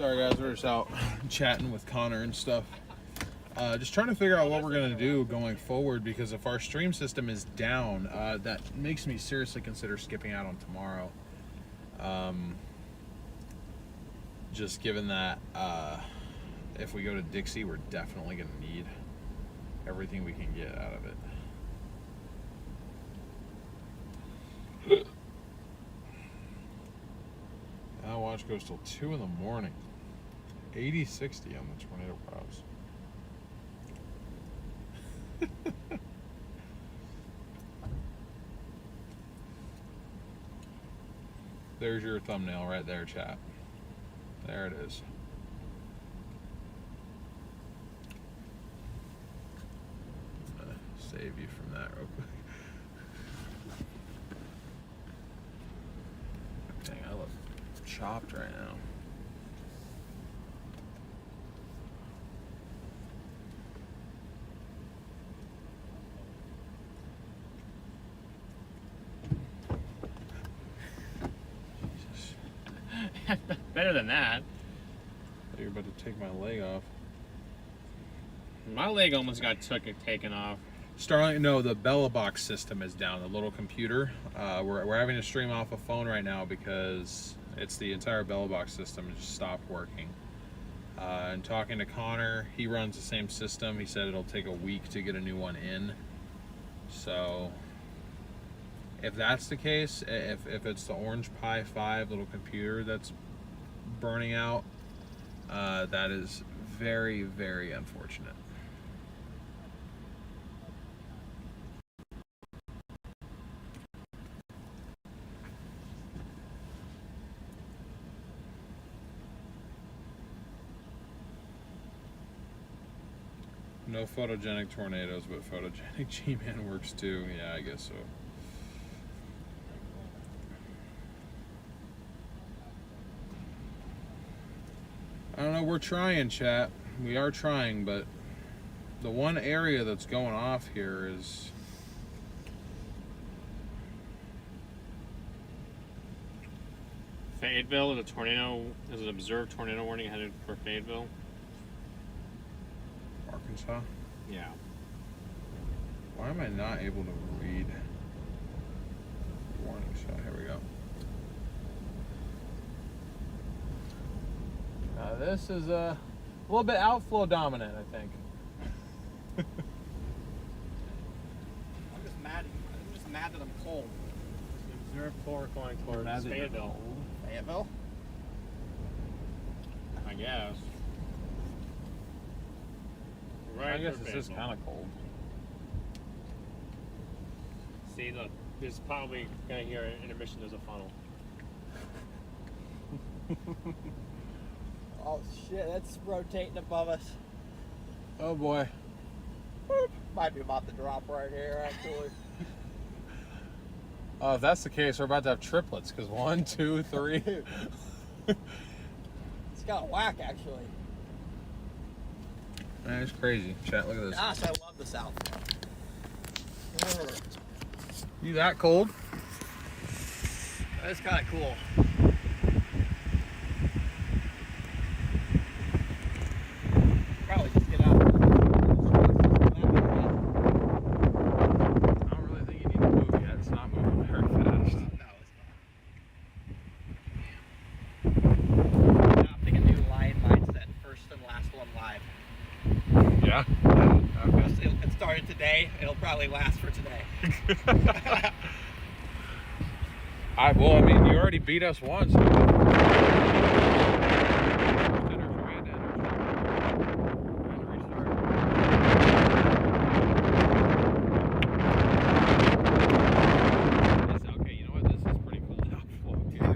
Sorry guys, we're just out chatting with Connor and stuff. Just trying to figure out what we're gonna do going forward, because if our stream system is down, that makes me seriously consider skipping out on tomorrow. Just given that if we go to Dixie, we're definitely gonna need everything we can get out of it. Now watch goes till 2 in the morning. 80-60 on the tornado props. There's your thumbnail right there, chat. There it is. Save you from that real quick. Dang, I look chopped right now. Better than that. You're about to take my leg off. My leg almost got taken off. Starlink, no, the Bella Box system is down, the little computer. We're having to stream off a phone right now because it's the entire Bella Box system just stopped working. And talking to Connor, he runs the same system. He said it'll take a week to get a new one in. So if that's the case, if it's the Orange Pi 5 little computer that's burning out, that is very, very unfortunate. No photogenic tornadoes, but photogenic G-Man works too. Yeah, I guess so. I don't know, we're trying, chat. We are trying, but the one area that's going off here is... Fayetteville is a tornado, is an observed tornado warning headed for Fayetteville. Arkansas? Yeah. Why am I not able to read the warning shot? Here we go. This is a little bit outflow dominant, I think. I'm just mad that I'm cold. Observed floor going towards Fayetteville. Fayetteville? I guess. I guess for this is Fayetteville. kind of cold. See, look, there's probably gonna hear an intermission. There's a funnel. Oh shit, that's rotating above us. Oh boy. Might be about to drop right here, actually. Oh, if that's the case, we're about to have triplets, because 1, 2, 3. It's got a whack, actually. Man, it's crazy. Chat, look at this. Gosh, I love the South. You that cold? That's kind of cool. Probably just get out. I don't really think you need to move yet. It's not moving very fast. No, it's not. Adopting a new lion mindset. First and last one live. Yeah? Okay. It started today. It'll probably last for today. Well, I mean, you already beat us once. Okay, you know what? This is pretty cool outflow here.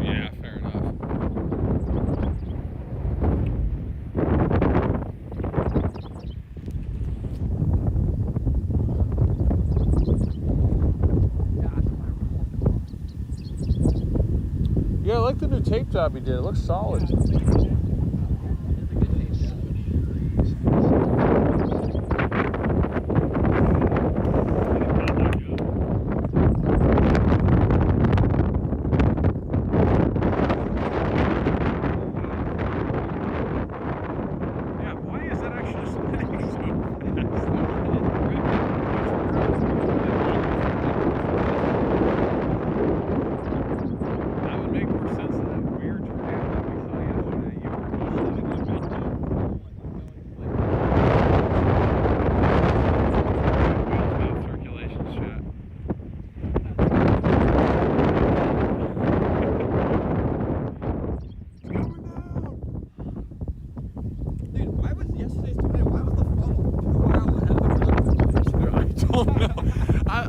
Yeah, tape job he did. It looks solid.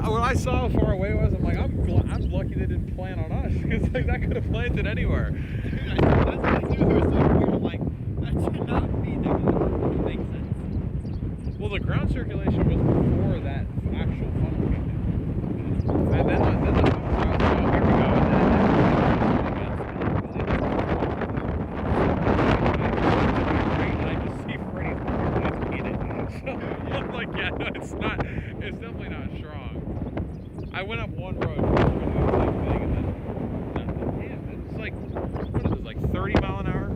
When I saw how far away it was, I'm like, I'm lucky they didn't plan on us, because like that could have planted anywhere. Dude, that's what I knew there was something weird. I'm like, that should not be there. It makes sense. Well, the ground circulation was before that actual funnel came in. And then the funnel started, oh, here we go. And then I just see Freddie's just eat it. So I'm like, yeah, no, it's definitely not strong. I went up one road and the same thing, and then damn, it's like, what is this, like 30 mile an hour?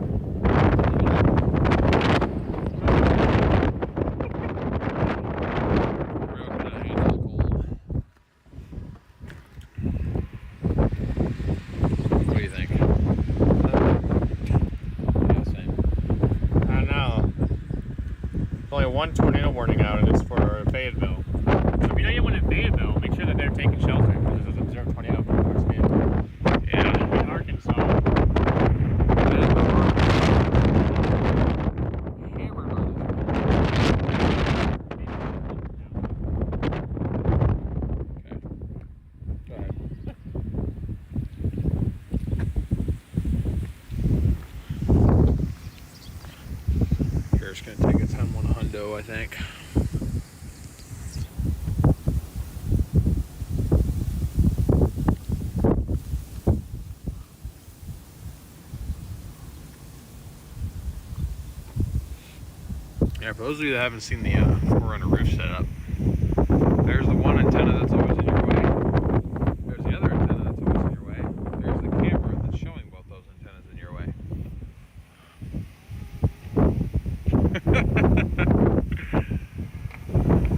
What do you think? Yeah, same. I don't know. There's only one tornado warning out, and it's for Fayetteville. So if you know anyone in Fayetteville, make sure that they're taking shelter because there's a observed tornado towards Fayetteville. Yeah, in Arkansas. Here's gonna take its M1 hundo, I think. Yeah, for those of you that haven't seen the 4Runner roof setup, there's the one antenna that's always in your way. There's the other antenna that's always in your way. There's the camera that's showing both those antennas in your way.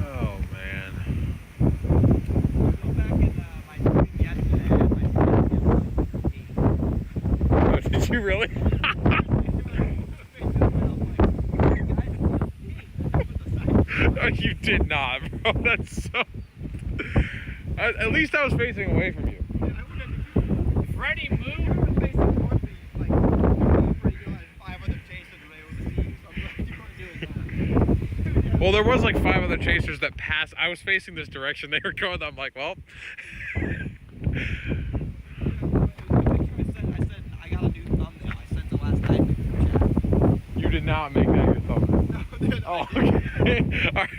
Oh man. Go back in my tweet yesterday. Oh, did you really? Oh, you did not, bro. That's so. At least I was facing away from you. Freddie, move! Facing towards me, like, I'm pretty good at 5 other chasers were able to see, so I'm glad you weren't doing that. Well, there was like 5 other chasers that passed. I was facing this direction. They were going. I'm like, well. I said I got a new thumbnail. I sent it last night in the chat. You did not make that your thumbnail. No, dude, Oh, okay. All right.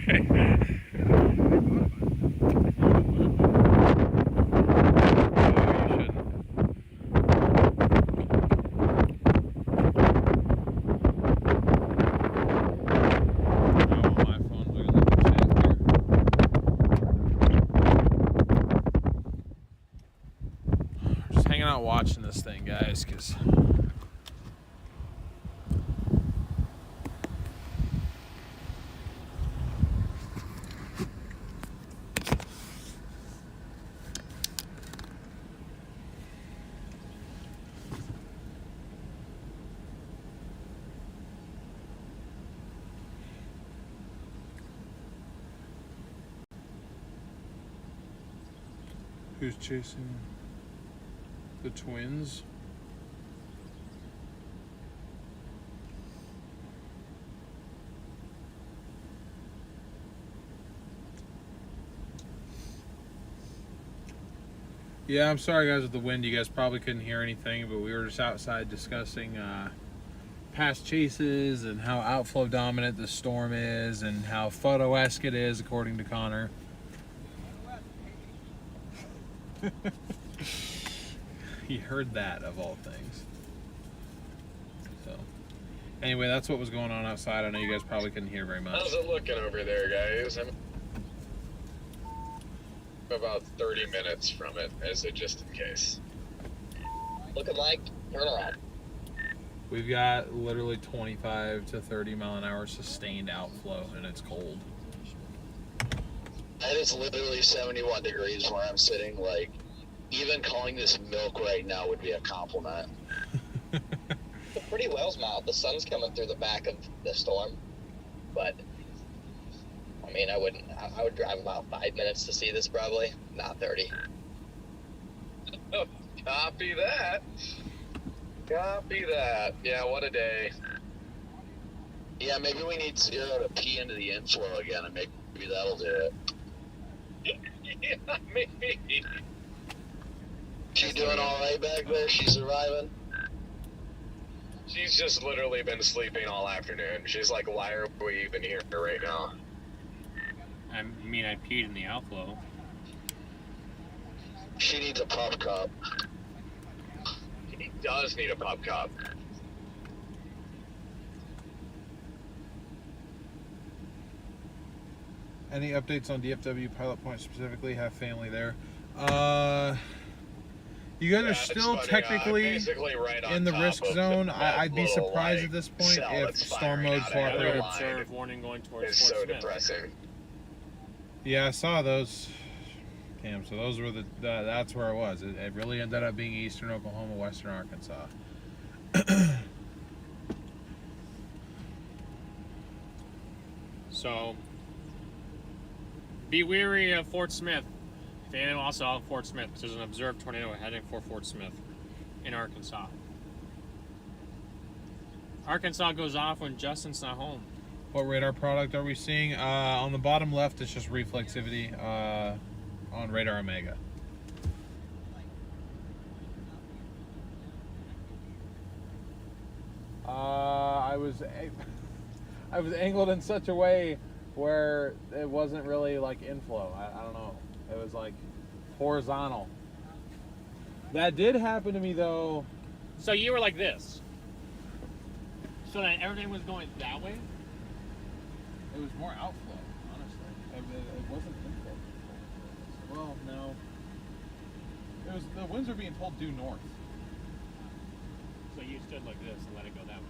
Watching this thing, guys, because who's chasing the twins? Yeah, I'm sorry guys with the wind. You guys probably couldn't hear anything, but we were just outside discussing past chases and how outflow dominant the storm is and how photo-esque it is, according to Connor. He heard that, of all things. Anyway, that's what was going on outside. I know you guys probably couldn't hear very much. How's it looking over there, guys? I'm about 30 minutes from it, as it just in case. Looking like turnaround. We've got literally 25 to 30 mile an hour sustained outflow, and it's cold. And it's literally 71 degrees where I'm sitting. Like, even calling this milk right now would be a compliment. It's pretty Walesmouth. The sun's coming through the back of the storm, but I mean, I would drive about 5 minutes to see this probably, not 30. Copy that. Copy that. Yeah, what a day. Yeah, maybe we need Zero to pee into the inflow again, and maybe that'll do it. Yeah, maybe. She doing all right back there? She surviving? She's just literally been sleeping all afternoon. She's like, why are we even here right now? I mean, I peed in the outflow. She needs a pup cup. He does need a pup cup. Any updates on DFW Pilot Point specifically? Have family there. You guys are still technically basically right on in the top risk of zone. that I'd be little, surprised like, at this point cell if that's storm firing mode out ahead of cooperated. the line. Observe warning going towards It's Fort so Smith. depressing. Yeah, I saw those, Cam. So those were that's where it was. It really ended up being eastern Oklahoma, western Arkansas. So, be wary of Fort Smith. And also out Fort Smith, because there's an observed tornado heading for Fort Smith in Arkansas. Arkansas goes off when Justin's not home. What radar product are we seeing? On the bottom left, it's just reflexivity on radar Omega. I was angled in such a way where it wasn't really like inflow. I don't know. It was like horizontal. That did happen to me though. So you were like this. So then everything was going that way? It was more outflow, honestly. It wasn't inflow. Well, no. It was the winds were being told due north. So you stood like this and let it go that way?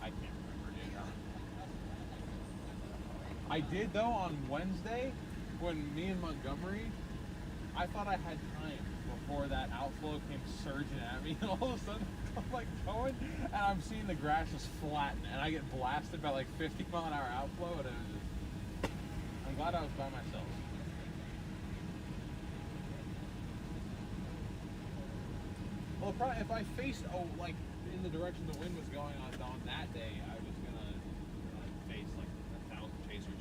I can't remember, dude. I did though on Wednesday when me and Montgomery, I thought I had time before that outflow came surging at me, and all of a sudden I'm like going, and I'm seeing the grass just flatten, and I get blasted by like 50 mile an hour outflow, and it was just, I'm glad I was by myself. Well, probably if I faced like in the direction the wind was going on that day, I was gonna face like 1,000 chasers.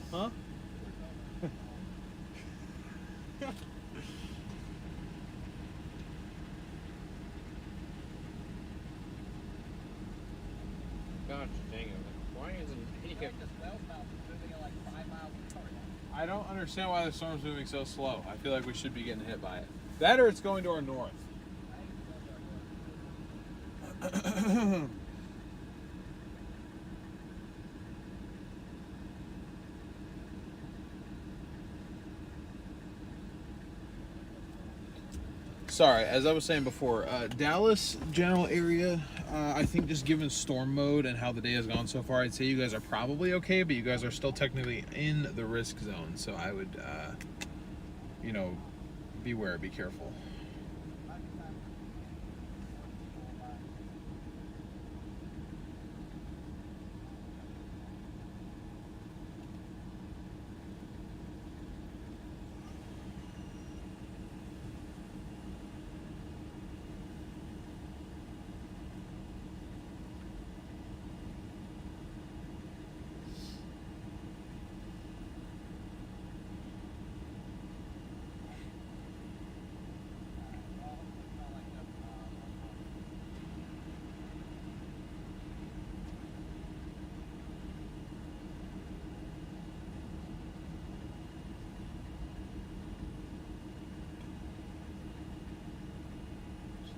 Huh? Gosh dang it. Why isn't he I don't understand why the storm's moving so slow. I feel like we should be getting hit by it. That or it's going to our north. Sorry, as I was saying before, Dallas general area, I think just given storm mode and how the day has gone so far, I'd say you guys are probably okay, but you guys are still technically in the risk zone. So I would, you know, beware, be careful.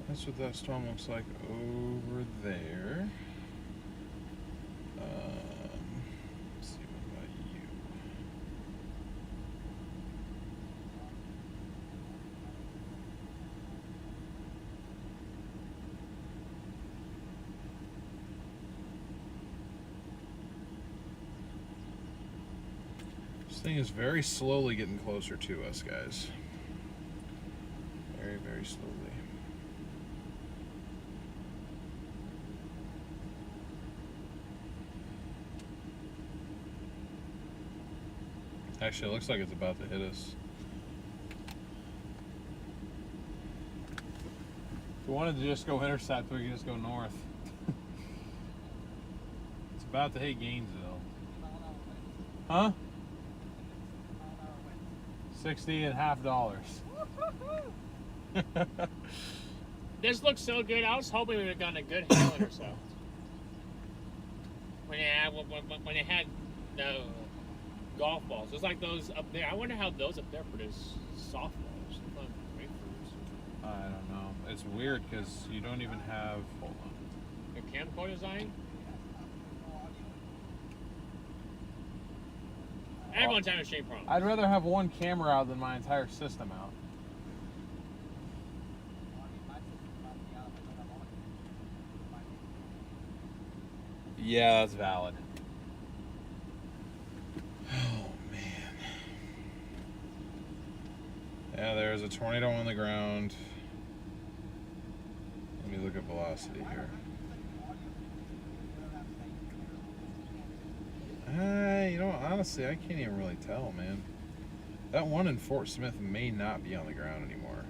That's what that storm looks like over there. Let's see, what about you? This thing is very slowly getting closer to us, guys. Very, very slowly. Actually, it looks like it's about to hit us. If we wanted to just go intercept, we could just go north. It's about to hit Gainesville. Huh? $60.50. This looks so good. I was hoping we would have gotten a good hail intercept. When they had the golf balls. It's like those up there. I wonder how those up there produce softballs. I don't know. It's weird because you don't even have. Hold on. Your camcorder design? Everyone's having a shape problem. I'd rather have one camera out than my entire system out. Yeah, that's valid. Oh, man. Yeah, there's a tornado on the ground. Let me look at velocity here. You know, honestly, I can't even really tell, man. That one in Fort Smith may not be on the ground anymore.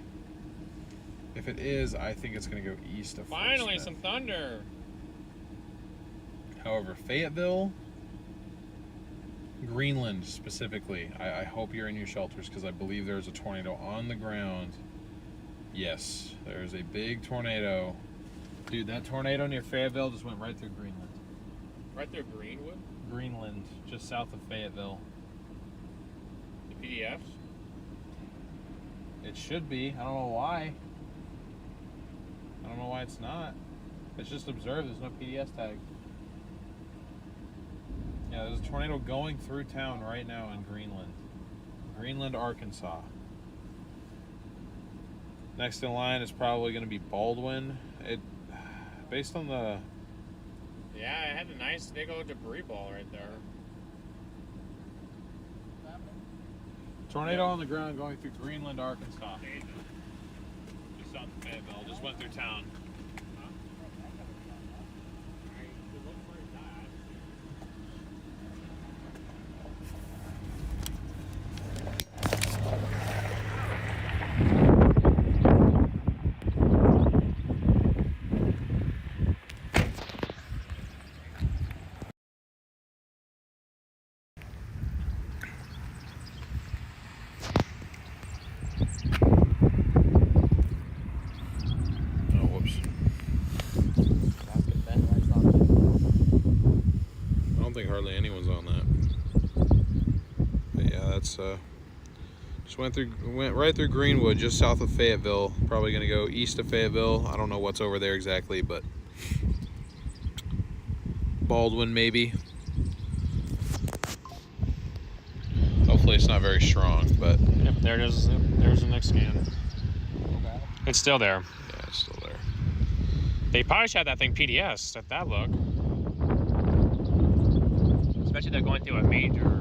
If it is, I think it's going to go east of Fort Finally, Smith. some thunder. However, Fayetteville, Greenland specifically, I hope you're in your shelters because I believe there's a tornado on the ground. Yes, there's a big tornado. Dude, that tornado near Fayetteville just went right through Greenland. Right there, Greenwood? Greenland, just south of Fayetteville. The PDFs? It should be. I don't know why. I don't know why it's not. It's just observed. There's no PDS tag. Yeah, there's a tornado going through town right now in Greenland. Greenland, Arkansas. Next in line is probably going to be Baldwin. Based on the... Yeah, it had a nice big old debris ball right there. Tornado on the ground going through Greenland, Arkansas. Just south of Fayetteville. Just went through town. Hardly anyone's on that. But yeah, that's just went right through Greenwood, just south of Fayetteville. Probably gonna go east of Fayetteville. I don't know what's over there exactly, but Baldwin maybe. Hopefully it's not very strong, but Yep, there it is. There's the next scan. It's still there. Yeah, it's still there. They probably shot that thing PDS at that look. Especially they're going through a major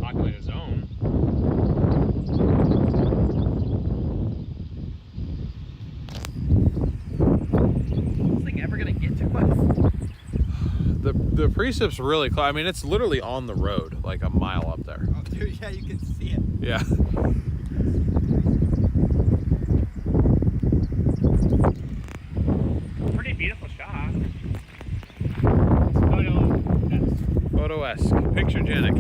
populated zone. Is this thing ever gonna get to us? The precip's really close. I mean, it's literally on the road, like a mile up there. Oh, dude, yeah, you can see it. Yeah. Pretty beautiful shot. Photo-esque, pictogenic.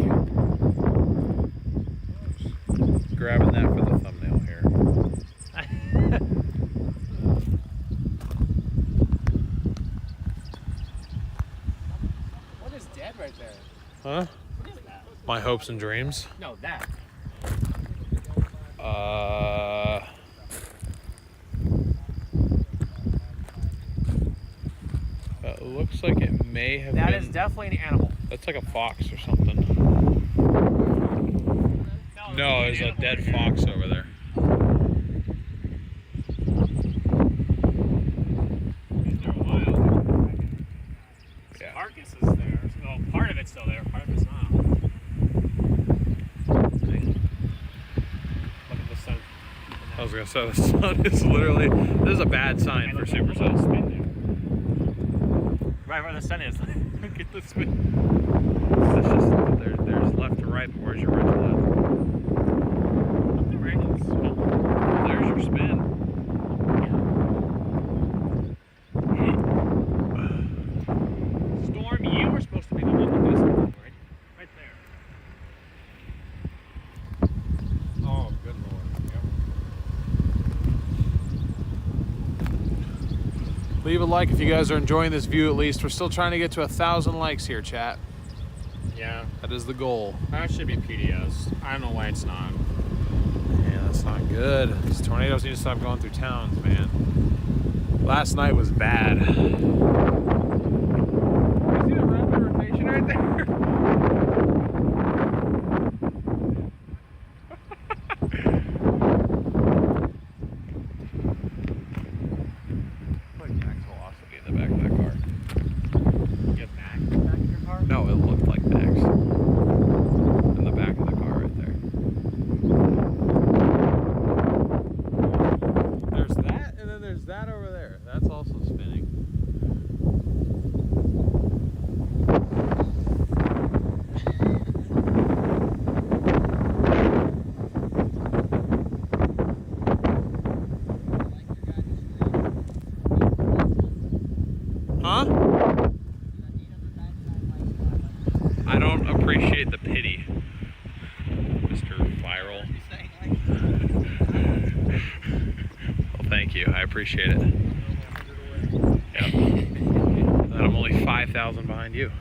Just grabbing that for the thumbnail here. What is dead right there? Huh? What is that? My hopes and dreams. No, that. looks like it may have That been... is definitely an animal. That's like a fox or something. No, there's a dead fox over there. Yeah. Carcass is there. Well, part of it's still there, part of it's not. Look at the sun. I was gonna say the sun is literally... This is a bad sign for supercells. Right where the sun is. Look at the spin. That's just... There's left to right, but where's your right to left? The right is. There's your spin. Storm, you were supposed to be the one that does something, right? Right there. Oh, good lord. Yep. Leave a like if you guys are enjoying this view at least. We're still trying to get to 1,000 likes here, chat. Yeah. That is the goal. That should be PDS. I don't know why it's not. Yeah, that's not good. These tornadoes need to stop going through towns, man. Last night was bad. You see the rapid rotation right there? Like max velocity in the back of that car. You have back in the back of your car? No, it looked like max. In the back of the car right there. There's that, and then there's that over there. That's also spinning. Huh? I don't appreciate the pity, Mr. Viral. Well, thank you. I appreciate it. Yep. And I'm only 5,000 behind you.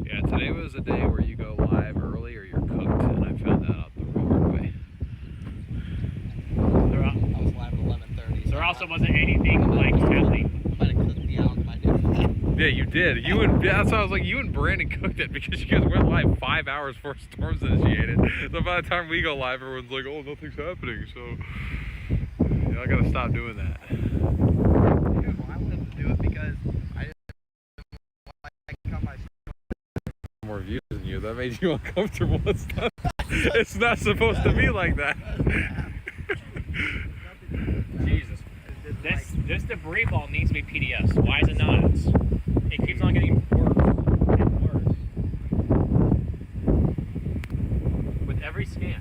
Yeah, today was a day where you go live early or you're cooked, and I found that out the hard way. I was live at 11:30. There also wasn't anything like happening. Might have cooked me out. Might have. Yeah, you did. You and that's why I was like, you and Brandon cooked it because you guys went live 5 hours before storms initiated. So by the time we go live, everyone's like, oh, nothing's happening. So yeah, I gotta stop doing that. Dude, well, I wanted to do it because I didn't want to cut my. More views than you. That made you uncomfortable. It's not supposed to be like that. Jesus. This debris ball needs to be PDS. Why is it not? It keeps on getting worse and worse. With every scan.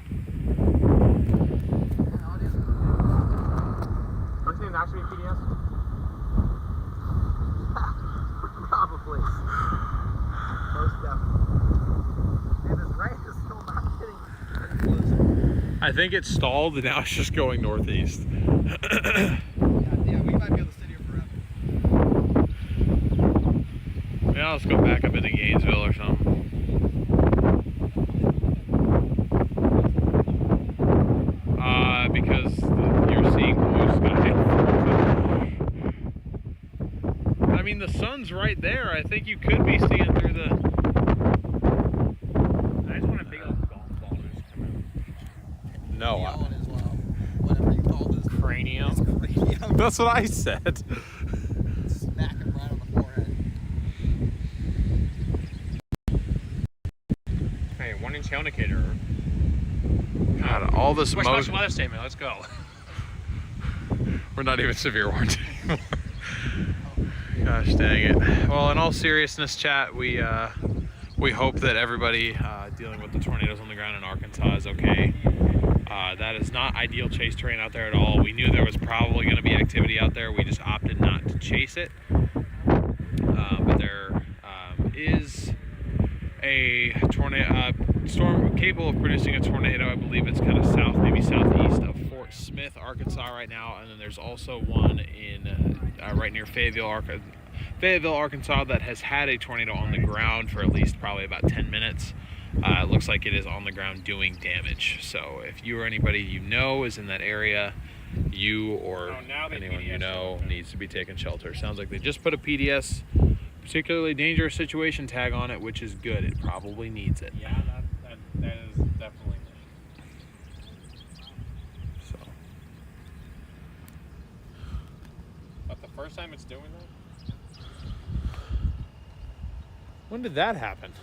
Don't you think that should be PDS? Probably. Most definitely. And this rain is still not getting closer. I think it's stalled and now it's just going northeast. Yeah, we might be able to sit here forever. Yeah, let's go back up into Gainesville or something. Because you're seeing blue sky. I mean, the sun's right there. I think you could be seeing through the... I just want a big old golf ball to just come out. No, Yelling as well. Whatever you call this. Cranium. It's cranium. that's what I said. Smack him right on the forehead. Hey, 1 inch hail indicator. God, all this What's motion. weather statement? Let's go. We're not even severe warned anymore. Gosh dang it. Well, in all seriousness, chat, we hope that everybody dealing with the tornadoes on the ground in Arkansas is okay. That is not ideal chase terrain out there at all. We knew there was probably going to be activity out there. We just opted not to chase it. But there is a tornado storm capable of producing a tornado. I believe it's kind of south, maybe southeast of Fort Smith, Arkansas right now. And then there's also one in right near Fayetteville, Fayetteville, Arkansas that has had a tornado on the ground for at least probably about 10 minutes. It looks like it is on the ground doing damage. So if you or anybody you know is in that area, you or anyone you know needs to be taking shelter. Sounds like they just put a PDS, particularly dangerous situation tag on it, which is good. It probably needs it. Yeah, that is definitely. So. But the first time it's doing that? When did that happen?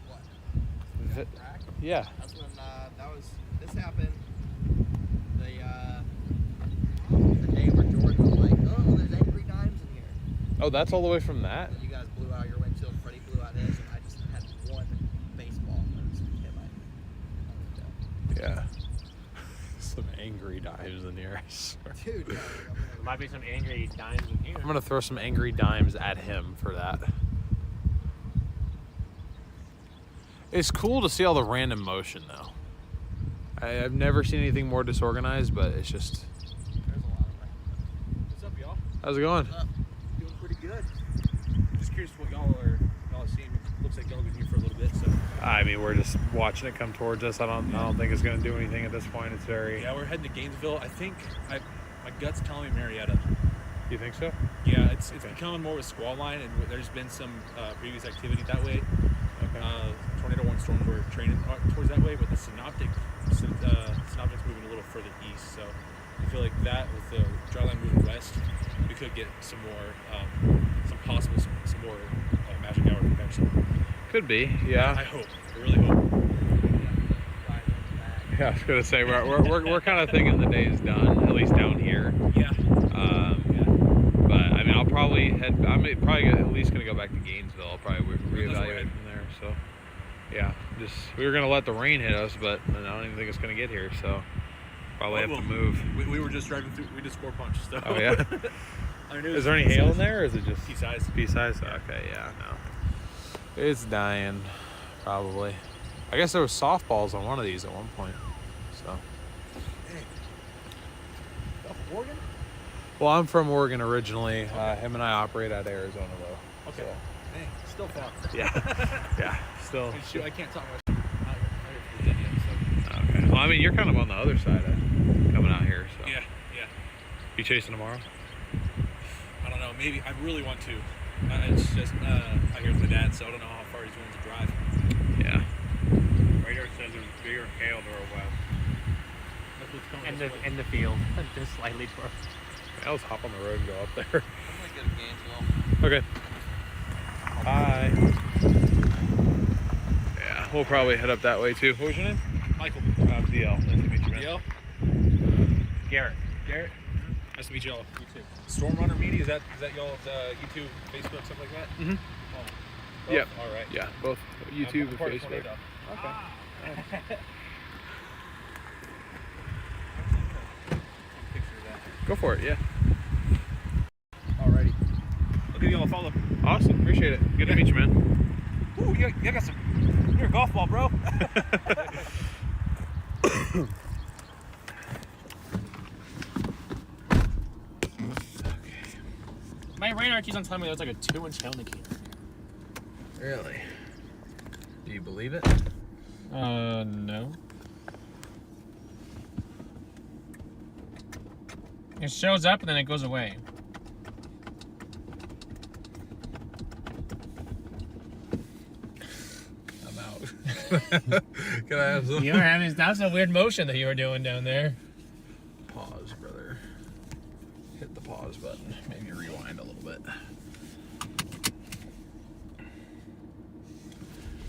What? Crack? Yeah. That's when this happened the day where Jordan was like, oh, there's angry dimes in here. Oh, that's all the way from that? And you guys blew out your windshield, Freddie blew out his, and I just had one baseball that was hit my Yeah. Some angry dimes in here, I swear. Dude, There might be some angry dimes in here. I'm gonna throw some angry dimes at him for that. It's cool to see all the random motion though. I've never seen anything more disorganized, but it's just. there's a lot of rain. What's up, y'all? How's it going? What's up? Doing pretty good. Just curious what y'all are seeing. Looks like y'all have been here for a little bit, so. I mean, we're just watching it come towards us. I don't think it's gonna do anything at this point. It's very. Yeah, we're heading to Gainesville. I think my gut's telling me Marietta. You think so? Yeah, it's becoming more of a squall line, and there's been some previous activity that way. Okay. Tornado warning storms were training towards that way, but the synoptic's moving a little further east. So I feel like that with the dry line moving west, we could get some more, some more magic hour convection. Could be. Yeah. I hope. I really hope. Yeah, I was gonna say we're kind of thinking the day is done, at least down here. Yeah. But I mean, I'm probably at least gonna go back to Gainesville. I'll probably reevaluate from there. So, yeah, we were gonna let the rain hit us, but I don't even think it's gonna get here. So, probably have to move. We were just driving through. We just score punch. So. Oh yeah. I mean, Is there any hail in there, or is it just pea size? Pea size? Okay, yeah, no. It's dying, probably. I guess there was softballs on one of these at one point. So. Oregon? Well, I'm from Oregon originally. Him and I operate out of Arizona, though. Okay. So. Hey, still far. Yeah. Yeah. Still. Shoot, I can't talk much. Out here from Virginia, Okay. Well, I mean, you're kind of on the other side of coming out here, so. so. Yeah. You chasing tomorrow? I don't know. Maybe I really want to. It's just out here with my dad, so I don't know how far he's willing to drive. Yeah. Radar says there's bigger hail to our west. That's what's coming this way. In the field, just slightly to our. I'll just hop on the road and go up there. I'm gonna go to Gainesville. Okay. Bye. Yeah, we'll probably head up that way too. What was your name? Michael. DL. Nice to meet you, man. DL? Garrett. Garrett? Nice to meet y'all. You too. StormRunner Media, is that y'all's YouTube, Facebook, stuff like that? Mhm. Oh. Both? Yep. All right. Yeah, both YouTube I'm and part of Facebook. Tornado. Okay. Picture of that. Go for it, yeah. Alrighty. I'll give y'all a follow. Awesome, appreciate it. Good to meet you, man. Ooh, you got some. You're a golf ball, bro. My radar keeps on telling me there's like a 2-inch hail indicator. Really? Do you believe it? No. It shows up and then it goes away. I'm out. Can I have some? You were having that's a weird motion that you were doing down there. Pause, brother. Hit the pause button. Maybe rewind a little bit.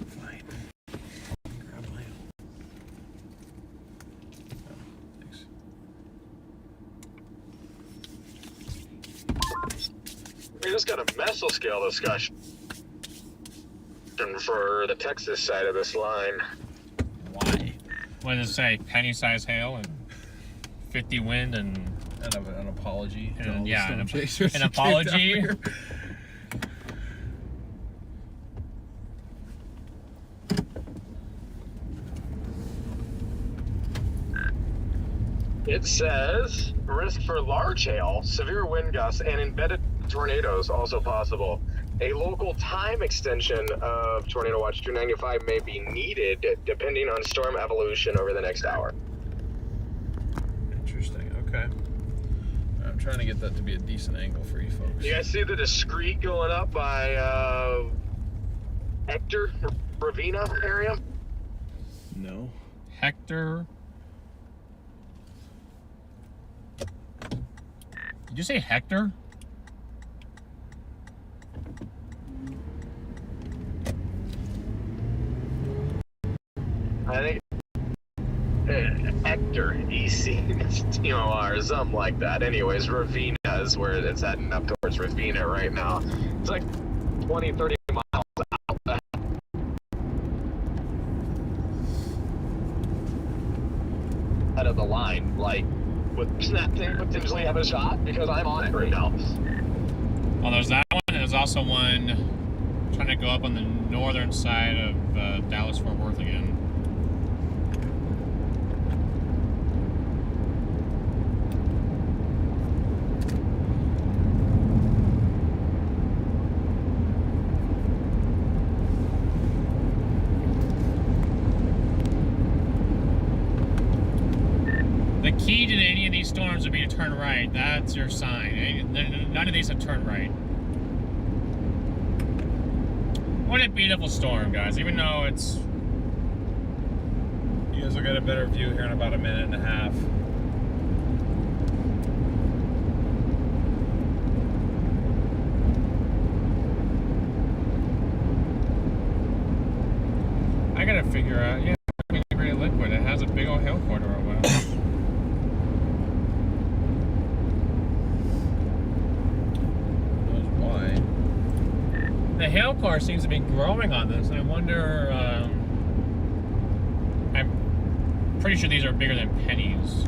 Fine. Grab my own. Oh, thanks. We just got a mesoscale discussion for the Texas side of this line. Why? What does it say? Penny size hail and 50 wind and An apology. to And, all the yeah, storm an chasers an who came down apology? here. It says risk for large hail, severe wind gusts, and embedded tornadoes also possible. A local time extension of Tornado Watch 295 may be needed depending on storm evolution over the next hour. Interesting. Okay. I'm trying to get that to be a decent angle for you folks. You guys see the discrete going up by Hector Ravina area? No. Hector. Did you say Hector? I think Hector, ECTOR, something like that. Anyways, Ravina is where it's heading up towards Ravina right now. It's like 20, 30 miles out. Out of the line, like, would that thing potentially have a shot? Because I'm on it right now. Well, there's that one, and there's also one trying to go up on the northern side of Dallas-Fort Worth again. The key to any of these storms would be to turn right. That's your sign. None of these have turned right. What a beautiful storm, guys. Even though it's... You guys will get a better view here in about a minute and a half. I gotta figure out, yeah, it's pretty liquid. It has a big old hail corridor or whatever. The hail core seems to be growing on this. I wonder, I'm pretty sure these are bigger than pennies. I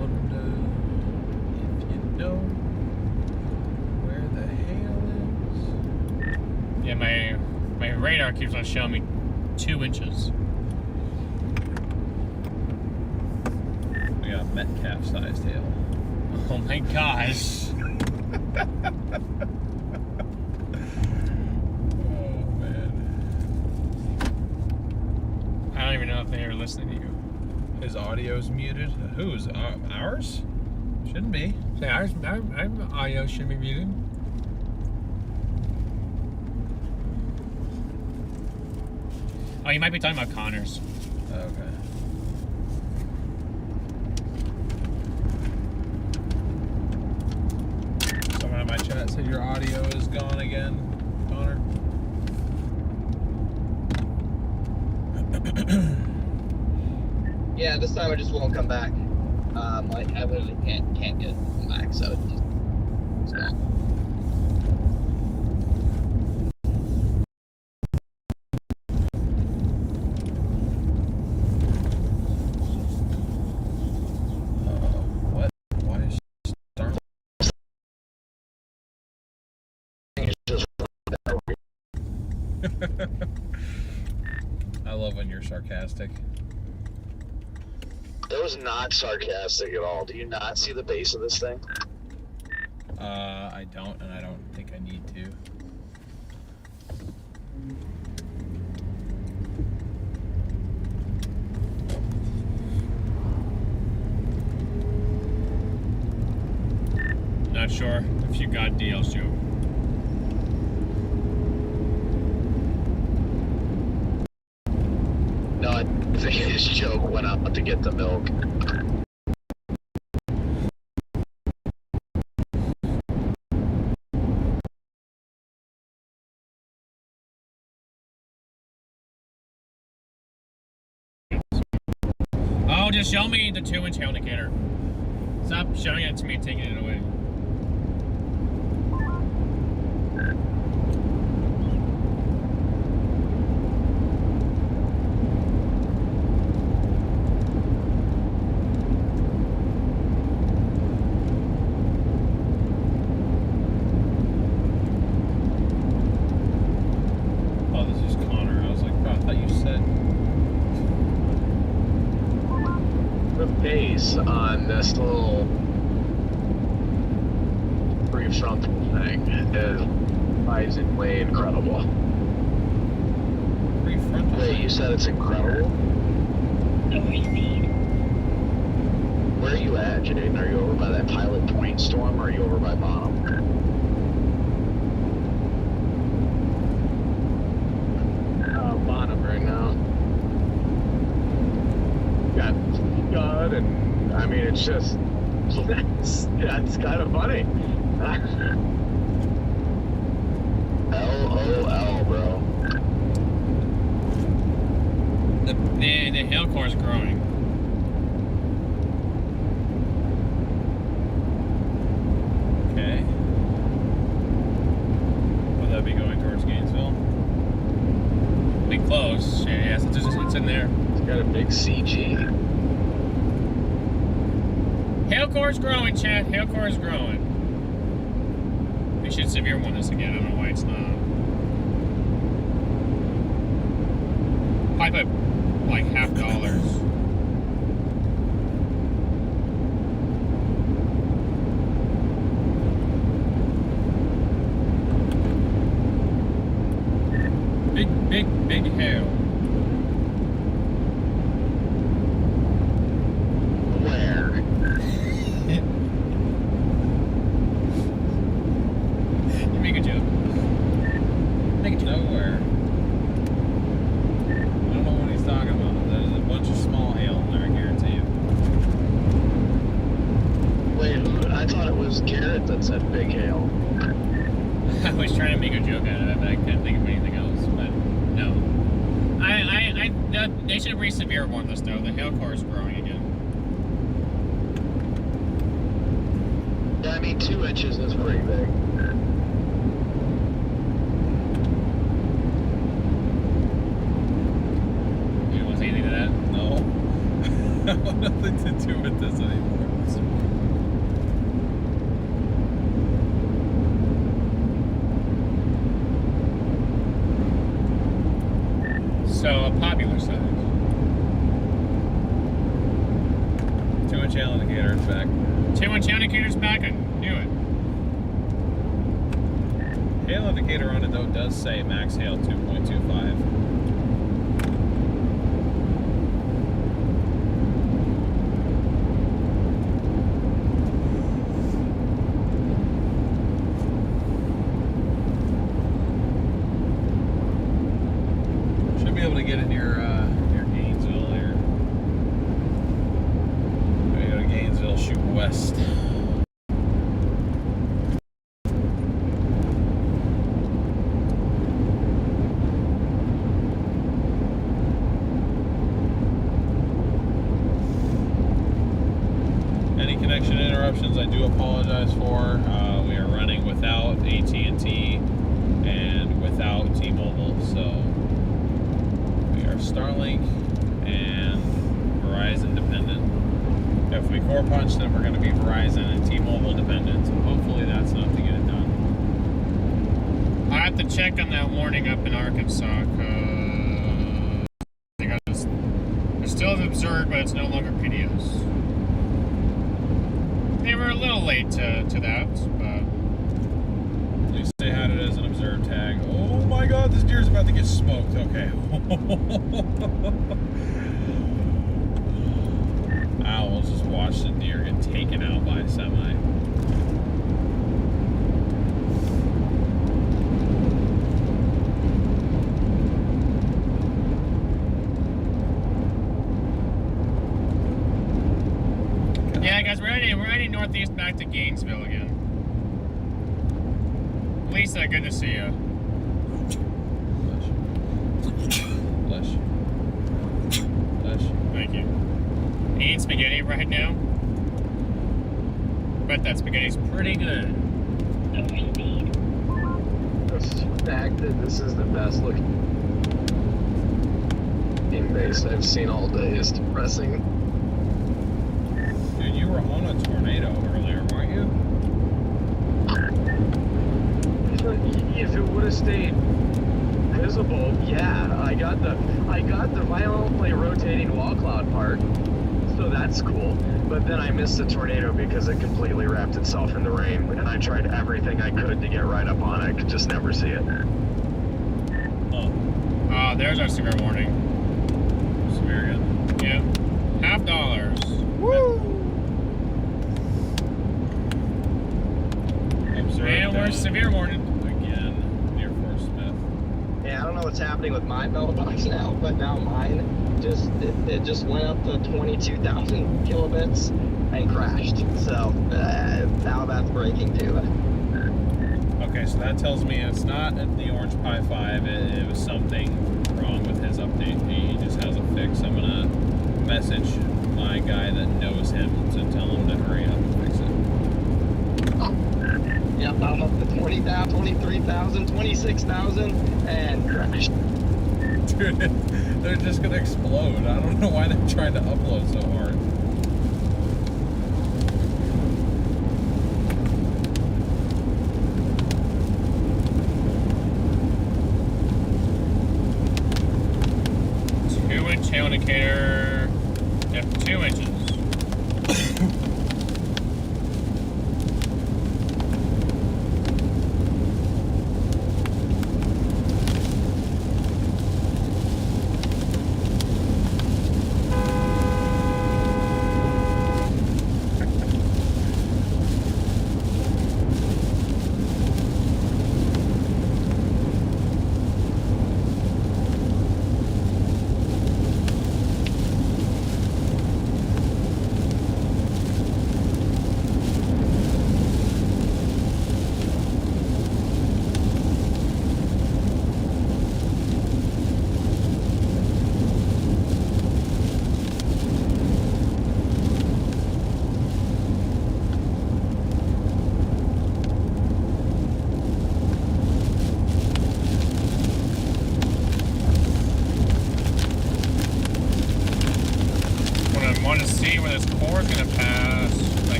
wonder if you know where the hail is. Yeah, my radar keeps on showing me 2 inches. We got Metcalf-sized hail. Oh my gosh. Oh man. I don't even know if they are listening to you. His audio's muted. Whose? Ours? Shouldn't be. Say, our audio should be muted. Oh, you might be talking about Connor's. Okay. Someone in my chat said your audio is gone again, Connor. Yeah, this time it just won't come back. Like I literally can't get it back, so it just it's not. What? Why is Storm? I love when you're sarcastic. That was not sarcastic at all. Do you not see the base of this thing? I don't, and I don't think I need to. Not sure if you got deals, Joe. No, I think his joke went out to get the milk. Oh, just show me the 2-inch hail indicator. Stop showing it to me and taking it away. Oh, this is Connor. I was like, bro, I thought you said. The pace on this little prefrontal thing is surprisingly incredible. Prefrontal. Wait, you said it's incredible? Where are you at, Jaden? Are you over by that Pilot Point storm, or are you over by Bottom? Bottom right now. Got God, and I mean, it's just, that's kind of funny. LOL, bro. The hail core is growing. Okay. Would that be going towards Gainesville? Be close. Yes, it's in there. It's got a big CG. Hail core is growing, Chad. Hail core is growing. We should severe warn this again. I don't know why it's not. Probably put like $50. Big hail. Where? You make a joke. Make a joke. Nowhere. I don't know what he's talking about. There's a bunch of small hail in there, I guarantee you. Wait, I thought it was Garrett that said big hail. I was trying to make a joke out of it, but I couldn't think of anything else. But no, they should re-severe warn this though. The hail core is growing again. Yeah, I mean, 2 inches is pretty big. You want to say anything to that? No. I want nothing to do with this anymore. So a popular side. 2-inch hail indicator is back. 2-inch indicator's back. I knew it. Hail indicator on it though does say max hail 2.25. Should be able to get it near Gainesville here. We go to Gainesville, shoot west. Any connection interruptions, I do apologize for. We are running without AT&T and without T-Mobile, so we are Starlink and Verizon dependent. If we core punch, then we're going to be Verizon and T-Mobile dependent, so hopefully that's enough to get it done. I have to check on that warning up in Arkansas because it's still observed, but it's no longer PDS. They were a little late to that, but At least they had it as an observed tag. Oh my god, this deer's about to get smoked. Okay. We'll just watch the deer get taken out by a semi. yeah, guys, we're heading northeast back to Gainesville again. Lisa, good to see you. Bless you. Bless you. Thank you. Eating spaghetti right now. Bet that spaghetti's pretty good. The fact that this is the best looking base I've seen all day is depressing. Dude, you were on a tornado earlier, weren't you? If it would have stayed visible, yeah. I got the violently rotating wall cloud part, so that's cool. But then I missed the tornado because it completely wrapped itself in the rain, and I tried everything I could to get right up on it. I could just never see it. Oh, there's our severe warning. Severe again. Yeah. $50. Woo! And we're severe warning. Again, near Fort Smith. Yeah, I don't know what's happening with my bell box now, but now mine it just went up to 22,000 kilobits and crashed. So now that's breaking too. Okay, so that tells me it's not the Orange Pi 5. It was something wrong with his update. He just has a fix. I'm gonna message my guy that knows him to tell him to hurry up and fix it. Yep, I'm up to 20,000, 23,000, 26,000, and crashed. Dude, they're just gonna explode. I don't know why they're trying to upload so hard. Tail indicator. Yep, 2 inches.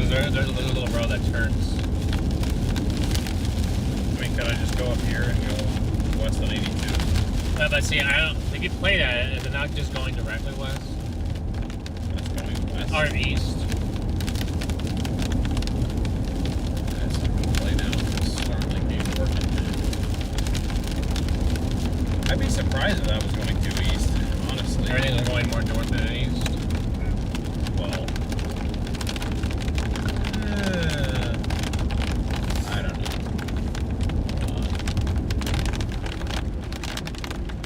There's a little road that turns. I mean, could I just go up here and go west on 82? Let's see, if you play that, is it not just going directly west? That's going west. Or east? That's not going to play now because Starlink ain't working. I'd be surprised if that was going due east, honestly. Everything's going more north than east. Well, I don't know.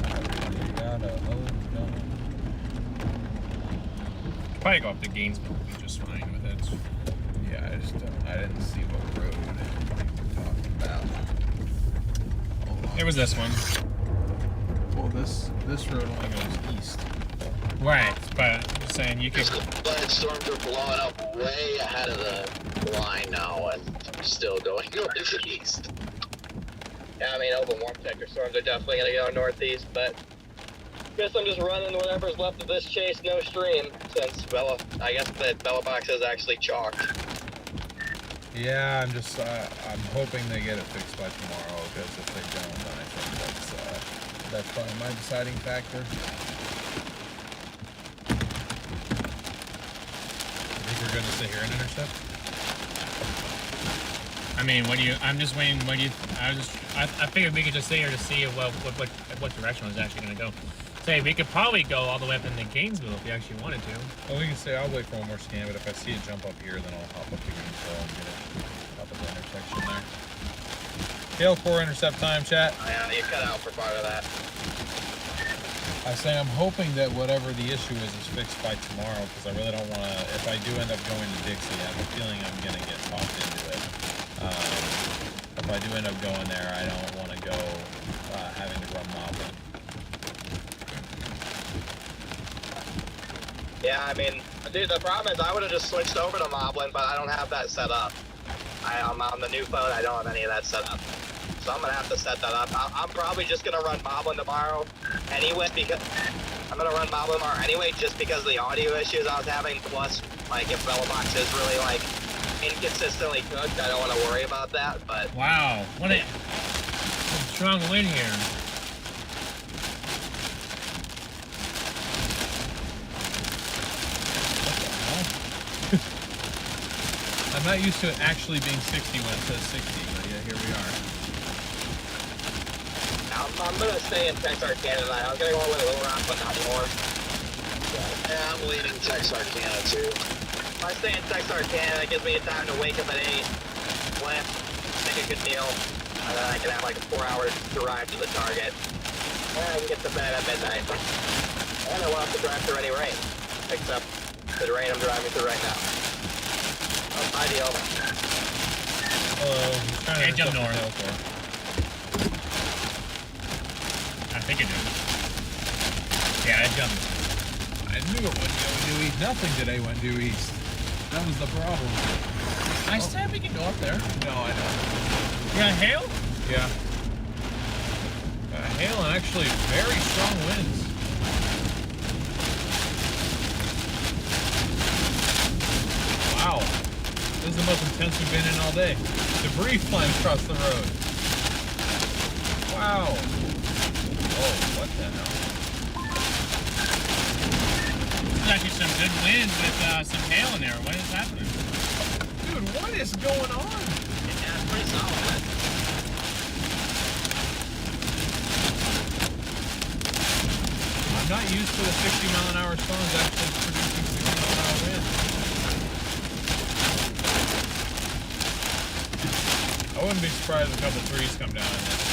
I really gotta hold on. Probably go up to Gainesville and be just fine with it. Yeah, I didn't see what road you were talking about. Hold on. It was this one. Well, this road only goes east. Right, but I'm just saying you could. But storms are blowing up way ahead of the line now and still going northeast. Yeah, I mean, open warm sector storms are definitely going to go northeast, but guess I'm just running whatever's left of this chase, no stream, since I guess the Bella box is actually chalked. Yeah, I'm hoping they get it fixed by tomorrow, because if they don't, then I think that's probably my deciding factor. I think we're good to sit here and intercept. I mean, I'm just waiting. I figured we could just sit here to see what direction it's actually going to go. Say, we could probably go all the way up into Gainesville if we actually wanted to. Well, we can say I'll wait for one more scan, but if I see it jump up here, then I'll hop up to Gainesville and get it up at the intersection there. Gale 4 intercept time, chat. Yeah, you cut out for part of that. I say I'm hoping that whatever the issue is fixed by tomorrow, because I really don't want to, if I do end up going to Dixie, I have a feeling I'm going to get talked into it. If I do end up going there, I don't want to go having to run moblin. Yeah, I mean, dude, the problem is I would have just switched over to Moblin, but I don't have that set up. I'm on the new phone, I don't have any of that set up. So I'm gonna have to set that up. I'm probably just gonna run Moblin tomorrow anyway, because I'm gonna run Moblin tomorrow anyway, just because of the audio issues I was having. Plus, like, if Velobox is really like inconsistently cooked, I don't want to worry about that. But wow, what a strong wind here. I'm not used to it actually being 60 when it says 60, but yeah, here we are. I'm gonna stay in Texarkana tonight. I was gonna go with Little Rock, but not more. Yeah, I'm leaning Texarkana too. If I stay in Texarkana, it gives me time to wake up at 8, lift, make a good meal, and then I can have like a 4-hour drive to the target. And I can get to bed at midnight. And I won't have to drive through any rain, except the rain I'm driving through right now. Ideal. Hey, jump north. I think it did. Yeah, it jumped. I knew it wouldn't go due east. Nothing today went due east. That was the problem. I said we could go up there. No, I don't. You got hail? Yeah. Hail and actually very strong winds. Wow. This is the most intense we've been in all day. Debris flying across the road. Wow. Oh, what the hell? There's actually some good wind with some hail in there. What is happening? Dude, what is going on? Yeah, it's pretty solid. I'm not used to the 60-mile-an-hour storms actually producing 60-mile-an-hour winds. I wouldn't be surprised if a couple trees come down in this guy.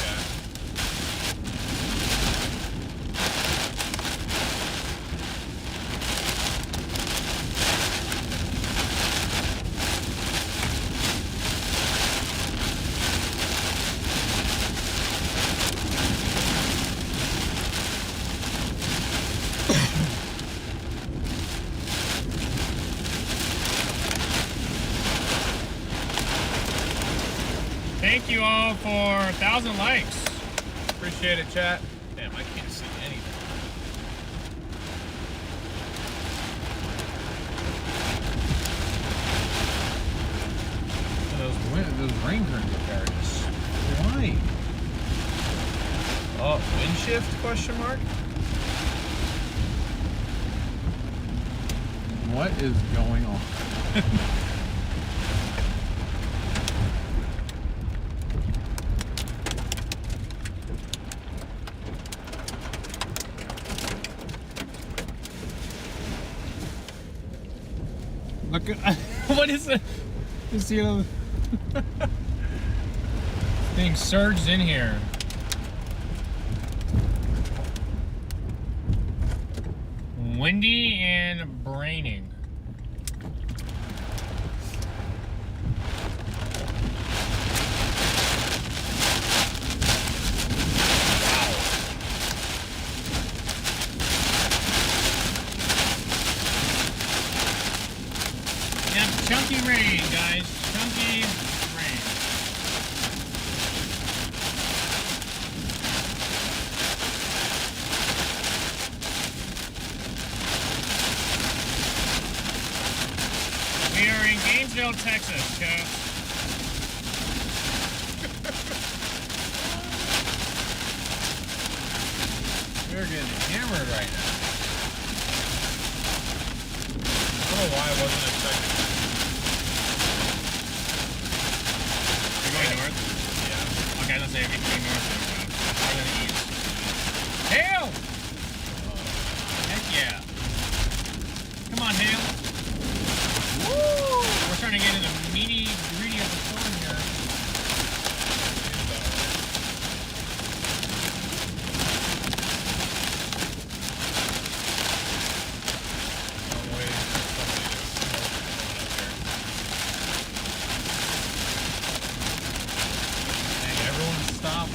Thank you all for 1,000 likes. Appreciate it, chat. Damn, I can't see anything. Those rain currents are carriers. Why? Oh, wind shift? Question mark. What is going on? Look at, what is it? You see those being surged in here. Windy and braining. Chunky rain, guys. Chunky rain. We are in Gainesville, Texas, chat. We're getting hammered right now. I don't know why I wasn't expecting that. Going north? Yeah. Okay, let's say if you're going north, then we're gonna east. Hail! Heck yeah. Come on, Hail. Woo! We're starting to get into the meaty gritty of the storm here. Stop.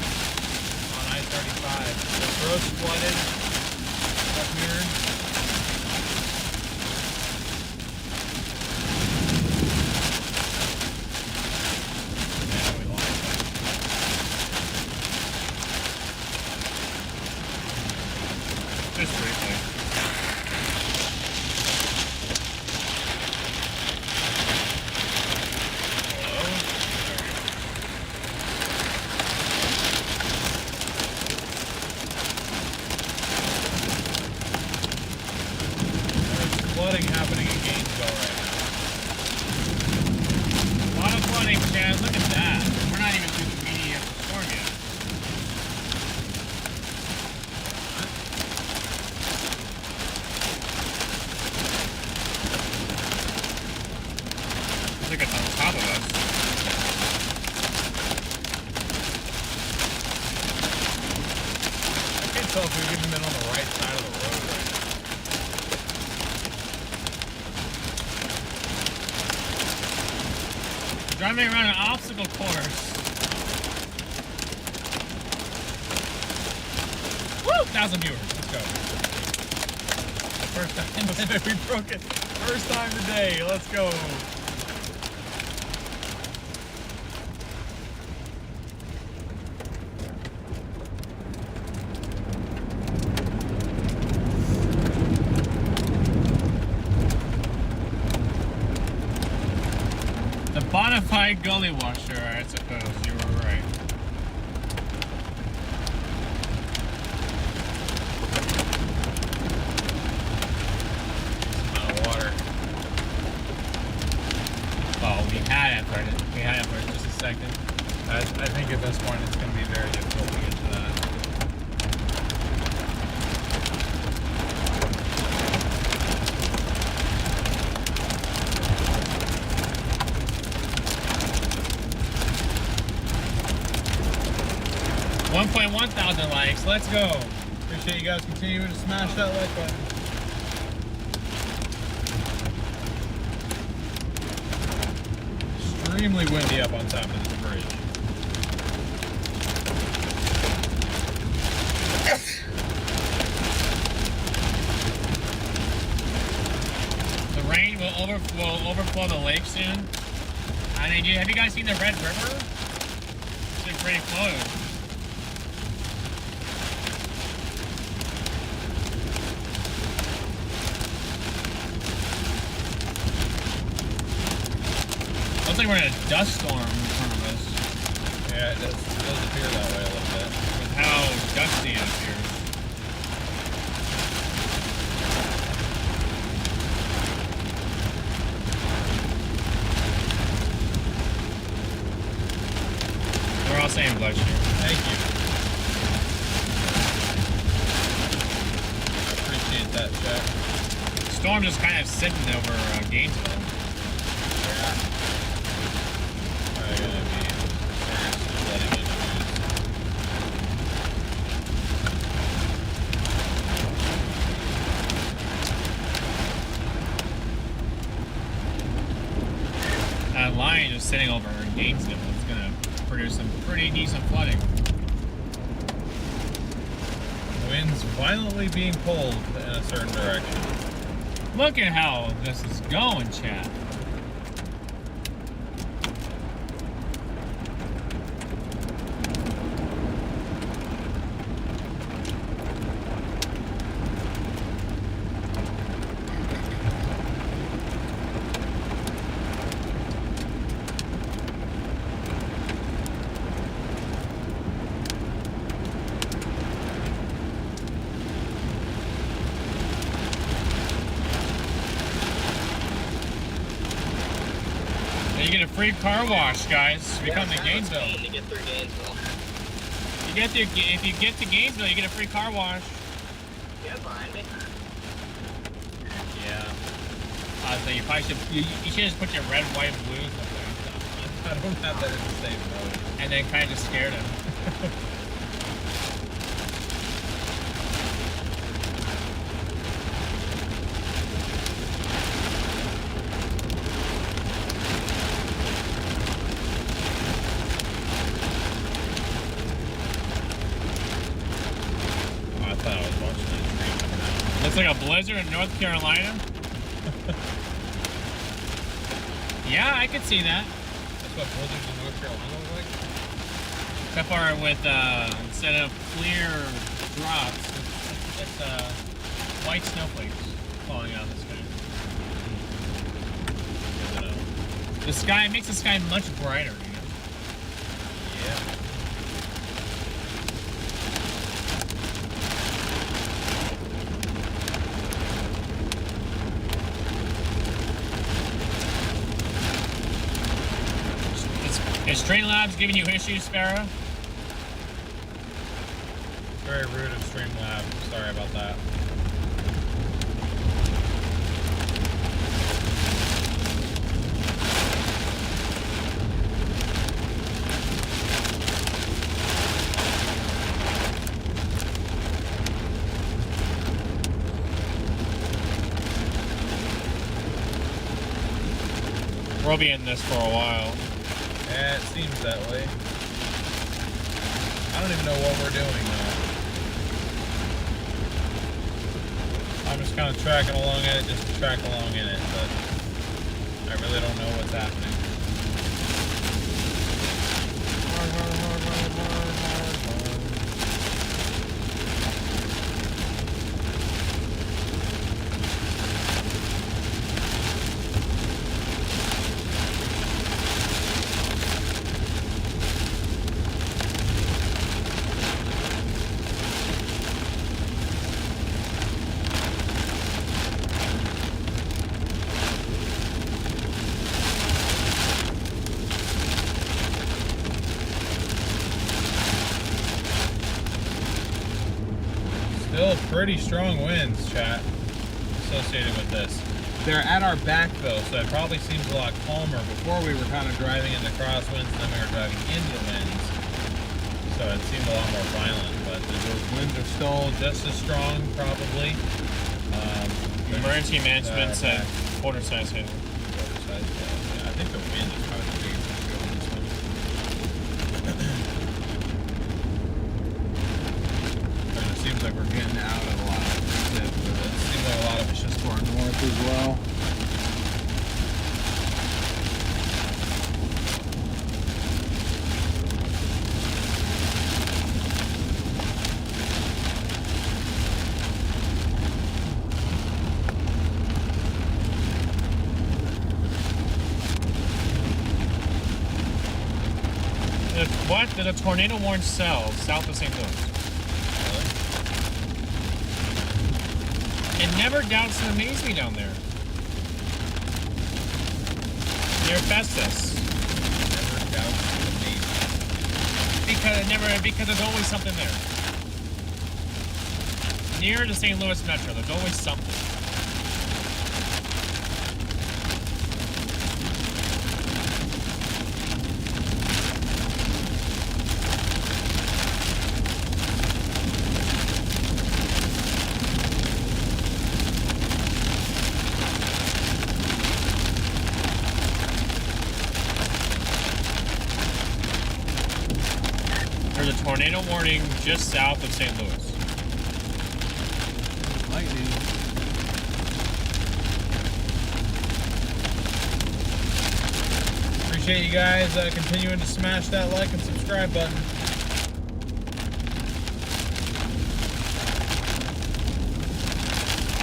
Looks like it's on top of us. I can't tell if we've even been on the right side of the road right now. Driving around an obstacle course. Woo! 1,000 viewers. Let's go. First time today, we broke it. First time today. Let's go. The bonafide gully washer, I suppose. You were right. We had it for just a second. I think at this point it's going to be very difficult to get to that. $1,100 likes. Let's go. Appreciate you guys continuing to smash that like button. Extremely windy up on top of this bridge. The rain will overflow the lake soon. And have you guys seen the Red River? It's been pretty flowing. Looks like we're in a dust storm in front of us. Yeah, it does appear that way a little bit. With how dusty it appears. We're all saying bless you. Thank you. Appreciate that, Jack. Storm just kind of sitting over Gainesville. Yeah. I'm gonna be seriously letting it That line just sitting over Gainesville is going to produce some pretty decent flooding. Winds violently being pulled in a certain direction. Look at how this is going, chat. You get a free car wash, guys. If you come to Gainesville. To get through Gainesville. If you get to Gainesville, you get a free car wash. Yeah, behind me. Yeah. So you probably should. You should just put your red, white, blue. I don't have that in the same mode. And then kind of just scared him. Looks like a blizzard in North Carolina. Yeah, I could see that. That's what blizzards in North Carolina look like? Except for with, instead of clear drops, it's white snowflakes falling out of the sky. The sky makes the sky much brighter, you know? Yeah. Is Streamlabs giving you issues, Sparrow? Very rude of Streamlabs. Sorry about that. We'll be in this for a while. Yeah, it seems that way. I don't even know what we're doing now. I'm just kind of tracking along in it just to track along in it, but I really don't know what's happening. Hard, hard, hard, hard, hard, hard, hard. Still pretty strong winds, chat, associated with this. They're at our back though, so it probably seems a lot calmer. Before we were kind of driving into crosswinds, and then we were driving into the winds. So it seemed a lot more violent, but the winds are still just as strong, probably. Emergency management said quarter size hail. Quarter size hail. Yeah, I think the wind is probably the biggest issue on this one. And it seems like we're getting out of a lot of it. It seems like a lot of it's just going north as well. What? Did a tornado warning cell south of St. Louis? It never doubts and amazes me down there. Near Festus. Never doubts and amazes. Because there's always something there. Near the St. Louis Metro, there's always something. There's a tornado warning just south of St. Louis. Lightning. Appreciate you guys continuing to smash that like and subscribe button.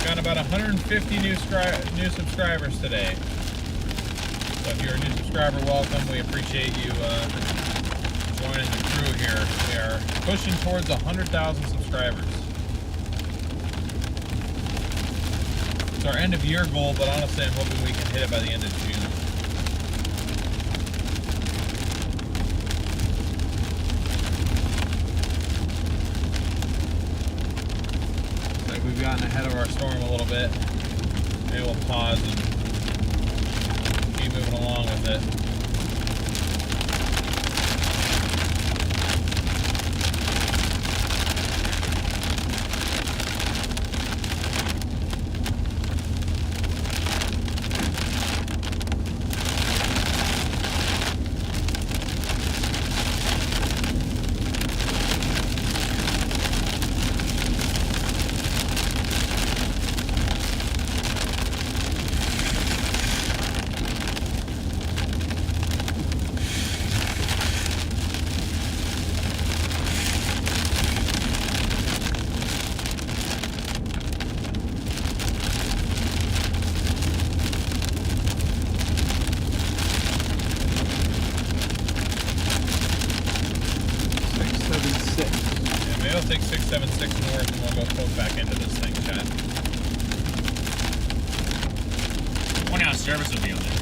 Got about 150 new subscribers today. So if you're a new subscriber, welcome. We appreciate you joining the crew here. We are pushing towards 100,000 subscribers. It's our end of year goal, but honestly I'm hoping we can hit it by the end of June. Looks like we've gotten ahead of our storm a little bit. Maybe we'll pause and keep moving along with it. Take 676 north and we'll go poke back into this thing, chat. 20-ounce service will be on there.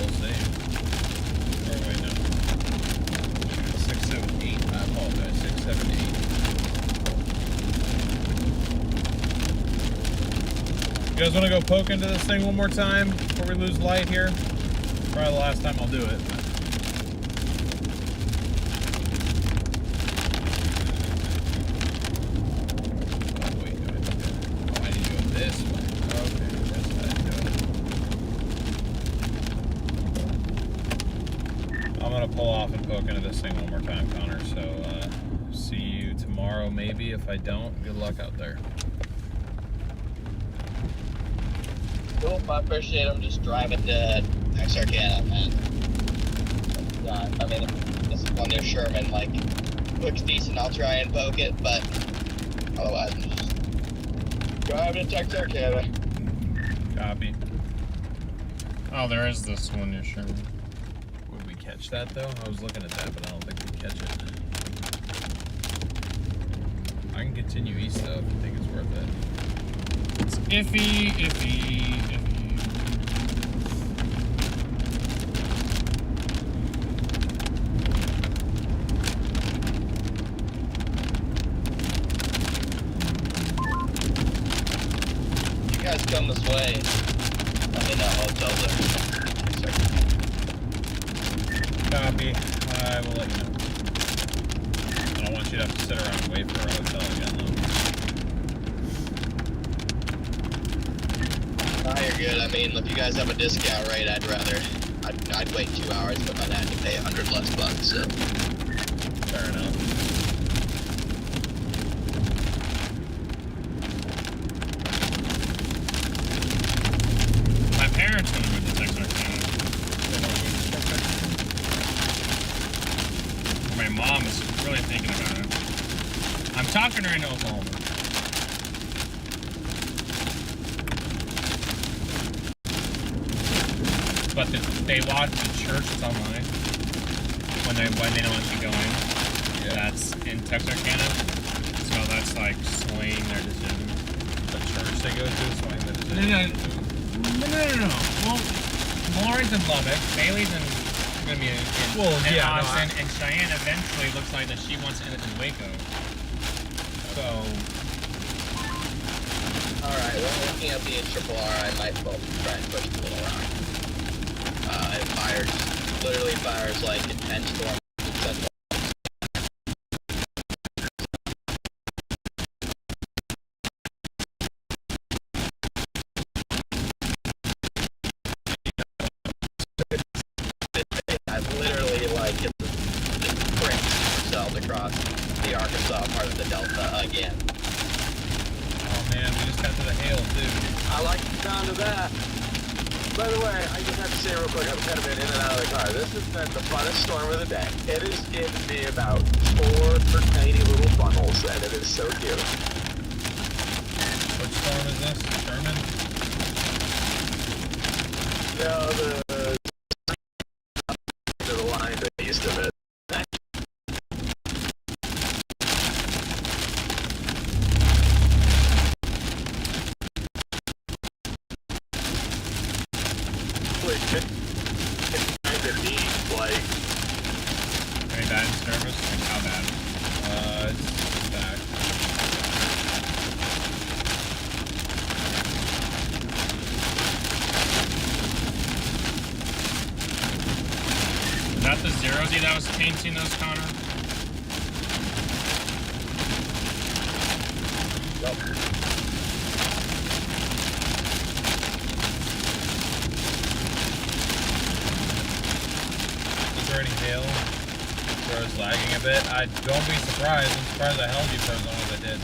We'll see. Or wait, no. 678. I apologize. 678. You guys want to go poke into this thing one more time before we lose light here? Probably the last time I'll do it. But. gotta pull off and poke into this thing one more time, Connor. So see you tomorrow, maybe. If I don't, good luck out there. Cool, I appreciate it. I'm just driving to Texarkana, man. I mean, this is one near Sherman, like, looks decent, I'll try and poke it, but otherwise I'm just driving to Texarkana. Copy. Oh, there is this one near Sherman. Would we catch that though? I was looking at that, but I don't think we'd catch it. I can continue east though if you think it's worth it. It's iffy. You guys come this way. Let me know hotels are. Copy. I will let you know. I don't want you to have to sit around and wait for a hotel again though. Oh, you're good. I mean, if you guys have a discount rate, I'd wait 2 hours, but I'd have to pay $100 less bucks, so. Fair enough. My parents want to move to Texarkana. My mom is really thinking about it. I'm talking her into Oklahoma. But they watch the church that's online when they don't want you going. Yeah. That's in Texarkana. So that's like swaying their decision. The church they go to, so I think that No. Well, Lawrence and Lubbock, Bailey's and gonna be in Austin, and Cheyenne eventually looks like that she wants to end it in Waco. So, Alright, well, looking at the triple R, I might well try and push the little rock. It literally fires like intense storm. I've literally like just sprint cells across the Arkansas part of the Delta again. Oh man, we just got to the hail too. I like the sound of that. By the way, I just have to say real quick, I've kind of been in and out of the car. This has been the funnest storm of the day. It has given me about 4 tiny little funnels, and it is so cute. Which storm is this? Sherman? No, the line to the east of it. It's kind of deep, like. very bad in service. Like how bad? It's back. Is that the zero-Z that was tainting those, Connor? Nope. Is there any hail where it's lagging a bit? Don't be surprised. I'm surprised I held you for as long as I did.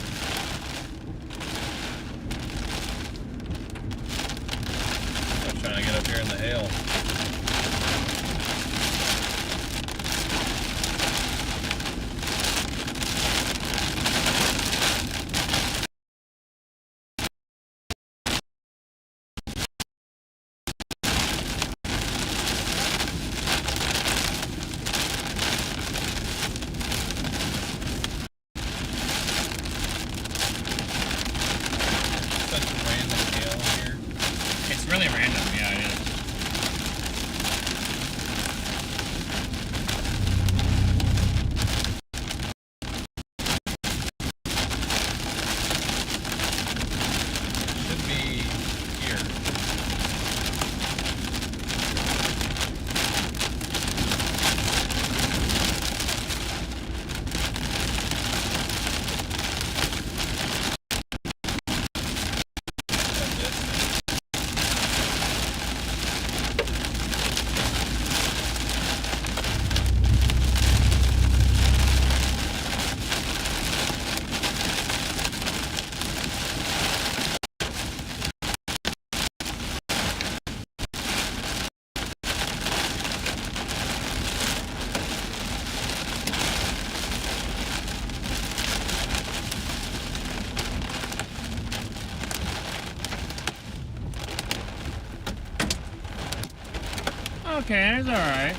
I was trying to get up here in the hail. It's really random, yeah, it is. okay. It's all right.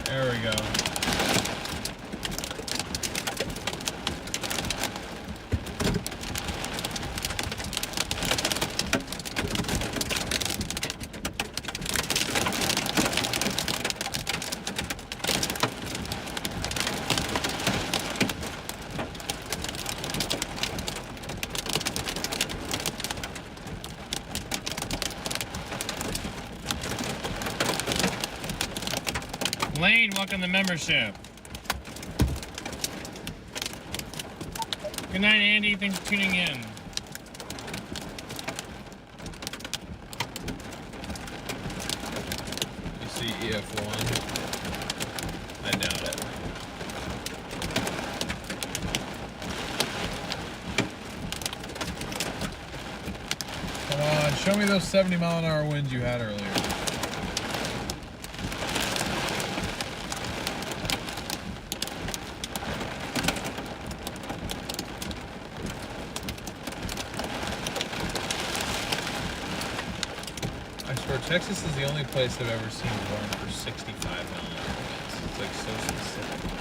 There we go. Lane, welcome to membership. Good night, Andy. Thanks for tuning in. You see EF1? I doubt it. Come on, show me those 70-mile-an-hour winds you had earlier. Texas is the only place I've ever seen warm for 65-mile-an-hour winds. It's like so specific.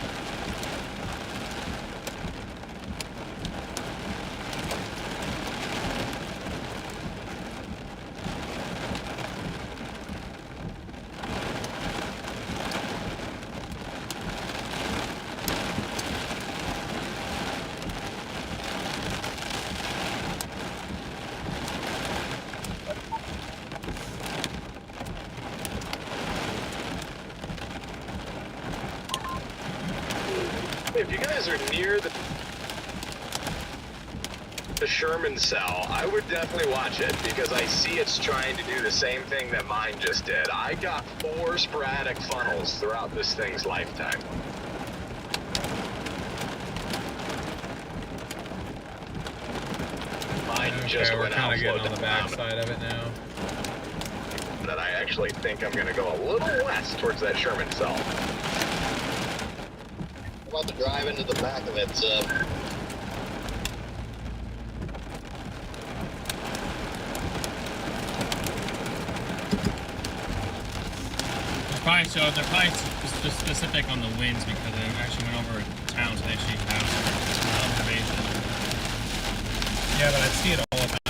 If you guys are near the Sherman cell, I would definitely watch it because I see it's trying to do the same thing that mine just did. I got 4 sporadic funnels throughout this thing's lifetime. Mine just we're went kind of outflow getting on the back side of it now. That I actually think I'm going to go a little west towards that Sherman cell. I'm about to drive into the back of it, They're probably just specific on the winds because they actually went over town, so they actually have some observation. Yeah, but I see it all the time.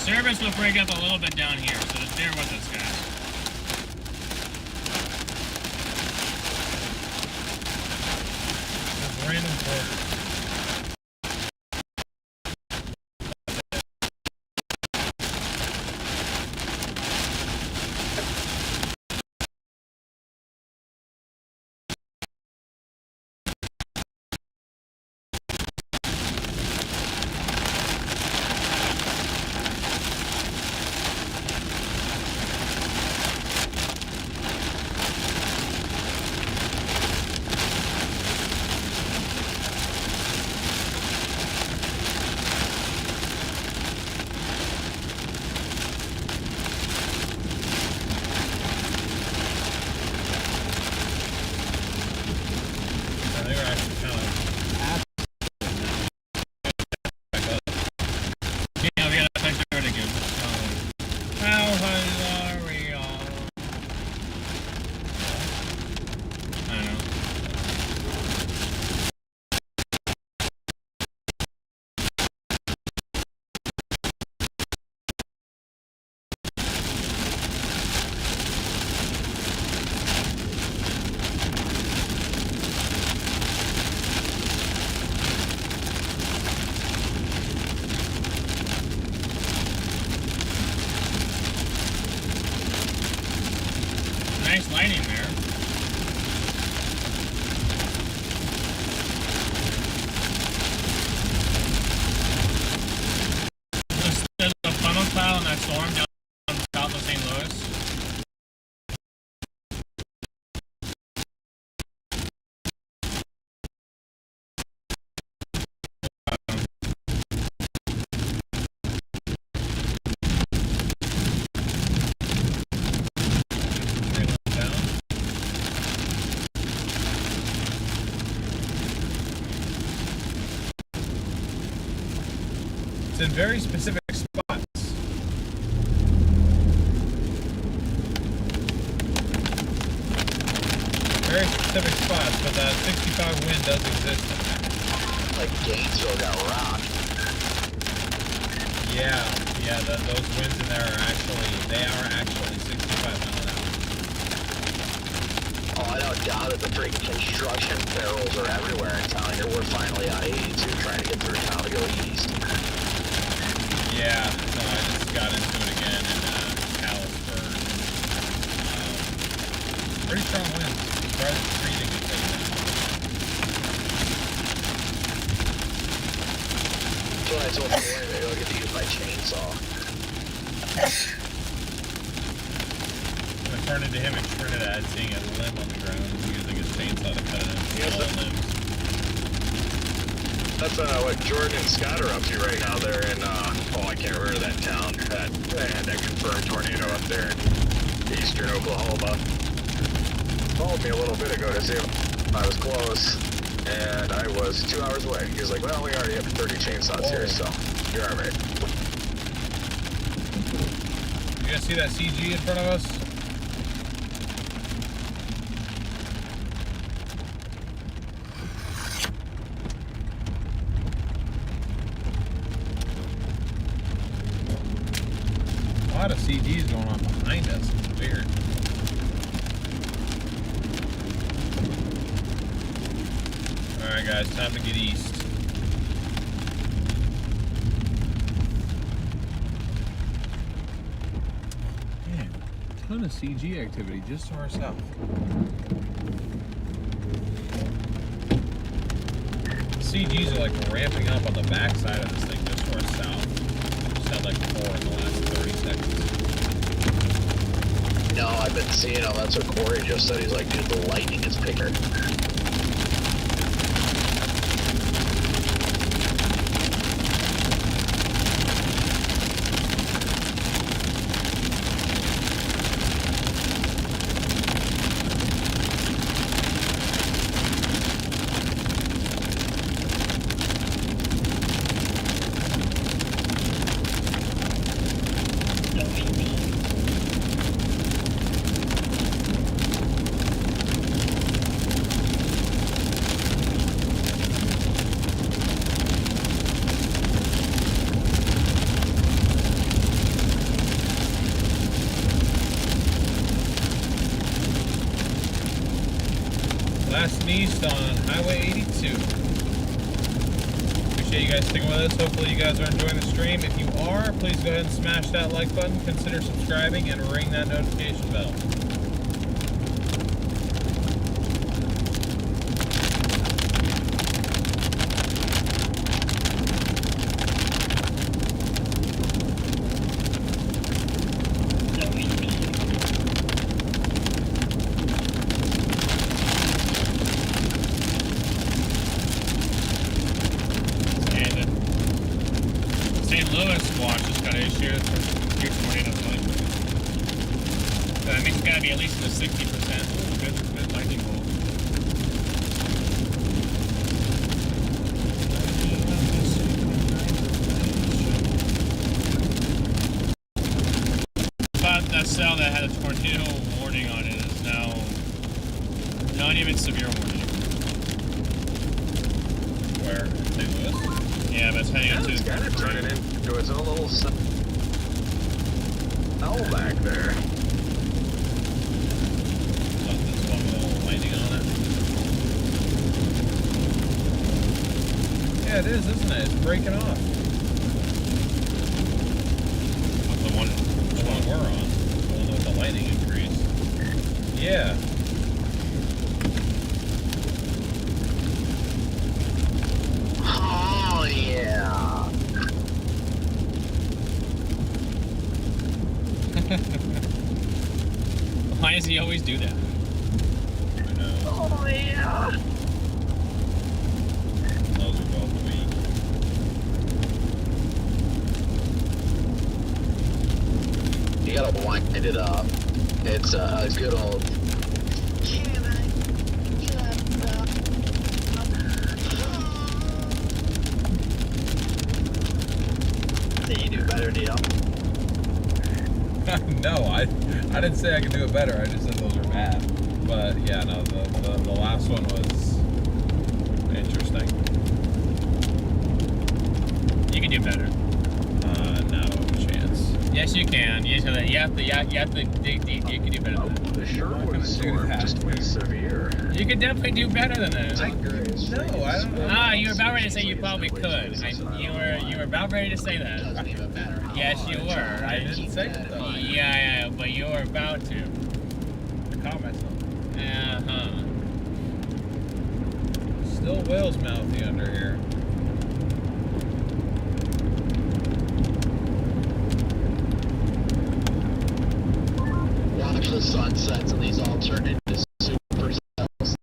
Service will break up a little bit down here, so just bear with us, guys. There's random quarters. storm down south of St. Louis? It's in very specific spots. Very specific spots, but that 65 wind does exist in there. Like Gainesville got rocked. Yeah, those winds in there are actually 65 mile an hour. Oh, I don't doubt it. The freaking construction barrels are everywhere in town. Here we're finally on 82 trying to get through town to go east. Yeah, so I just got into it again in Galesburg. Pretty strong winds. Surprised the tree didn't get taken down. So I told the boy maybe I'll get to use my chainsaw. I turned into him in Trinidad, seeing a limb on the ground, using his chainsaw to cut it into all limbs. That's what Jordan and Scott are up to right now. They're in, I can't remember that town. They had that confirmed tornado up there in eastern Oklahoma. Called me a little bit ago to see if I was close, and I was 2 hours away. He was like, well, we already have 30 chainsaws here, so you're all right. You guys see that CG in front of us? A lot of CGs going on behind us. It's weird. Alright guys, time to get east. Man, a ton of CG activity just to our south. CGs are like ramping up on the backside of this thing just to our south. Just had like 4 in the last 30 seconds. No, I've been seeing them. That's what Corey just said. He's like, dude, the lightning is bigger. Last and east on Highway 82. Appreciate you guys sticking with us. Hopefully you guys are enjoying the stream. If you are, please go ahead and smash that like button, consider subscribing, and ring that notification bell. That had a tornado warning on it is now not even severe warning. Where? St. Louis? Yeah, but it's heading into... It's kind of turning into its own little cell back there. This one with all the lightning on it. Yeah, it is, isn't it? It's breaking off. The one we're on. With the lightning increase. Yeah. Oh, yeah. Why does he always do that? Oh yeah. Those are both weak. You gotta wind it up. It's a good old. Can I get Did you do better, DL? No, I didn't say I could do it better. I just said those are bad. But yeah, no, the last one was interesting. You can do better. No chance. Yes, you can. You have to dig deep. You can do better than that. The Sherman storm just went severe. You could definitely do better than that. No, I don't know. Ah, you were about ready to say you probably could. You were about ready to say that. Doesn't even matter how Yes, long you it's were. been. I didn't say it though. Yeah, but you were about to. I caught myself. Uh-huh. Still Walesmouthy under here. Watch the sunsets and these all turn into supercells.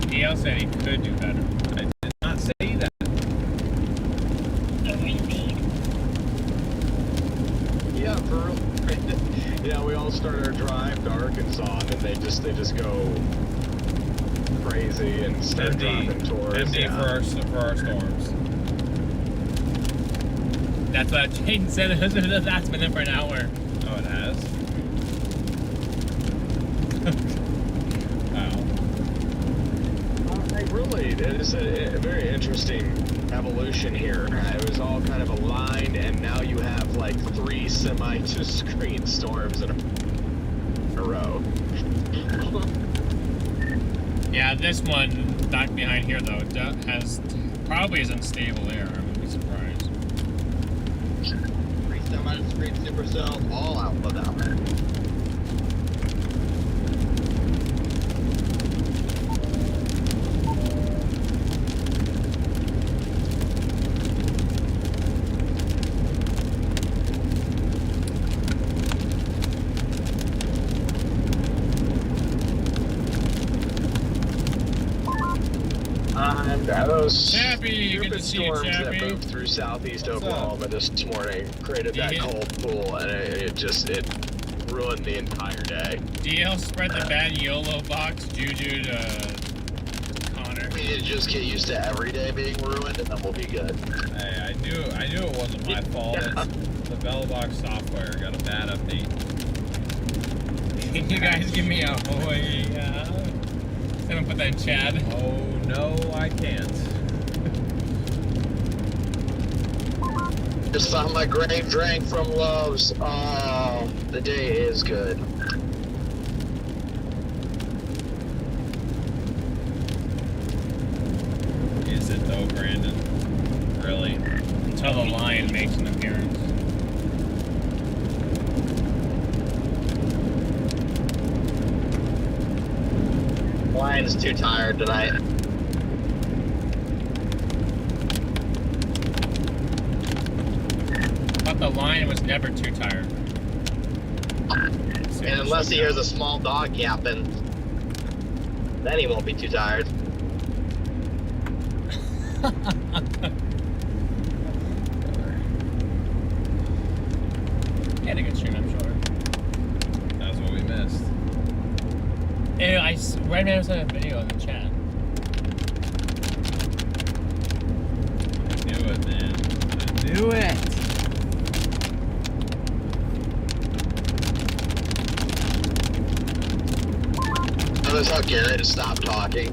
DL said he could do better. I did not say that. Yeah, for real. Yeah, we all start our drive to Arkansas and then they just go crazy and start dropping tours. Empty yeah. for our storms. That's what Jaden said. That's been in for an hour. Oh, it has. Wow. Really, it's a very interesting evolution here. It was all kind of aligned, and now you have like 3 semi-discrete storms in a row. Yeah, this one back behind here though has probably is unstable air. I wouldn't be surprised. 3 semi-discrete supercells, all outflow down there. Those Chappie, good to see you, storms that Chappie. moved through southeast Oklahoma this morning created that Yeah. cold pool, and it ruined the entire day. DL spread the bad YOLO box juju to Connor. I mean, you just get used to every day being ruined, and then we'll be good. Hey, I knew it wasn't my fault. Yeah. The Bellbox software got a bad update. Can you guys give me a hoy? Someone put that in chat. Oh no, I can't. Just saw my grain drank from Lowe's. Oh, the day is good. Is it though, Brandon? Really? Until the lion makes an appearance. Lion's too tired tonight. But the lion was never too tired. And unless he hears a small dog yapping, then he won't be too tired. Had a good stream, I'm sure. That's what we missed. Anyway, Red Man sent a video in the chat. I knew it, man. I knew it. Notice how Garrett has stopped talking.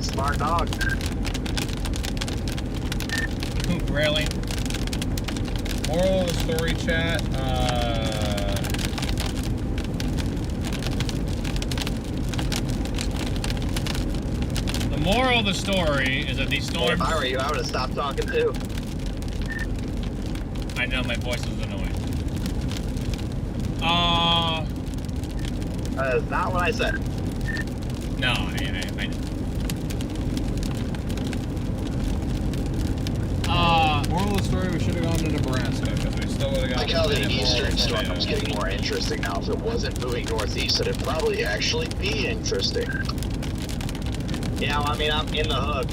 Smart dog. Really? Moral of the story, chat. The moral of the story is that these storms. If I were you, I would have stopped talking too. I know my voice is annoying. That is not what I said. No, I know. Moral the story, we should have gone to Nebraska because we still would have got. Like how the more eastern storm tornado. is getting more interesting now. If it wasn't moving northeast, it'd probably actually be interesting. Yeah, well, I mean, I'm in the hook,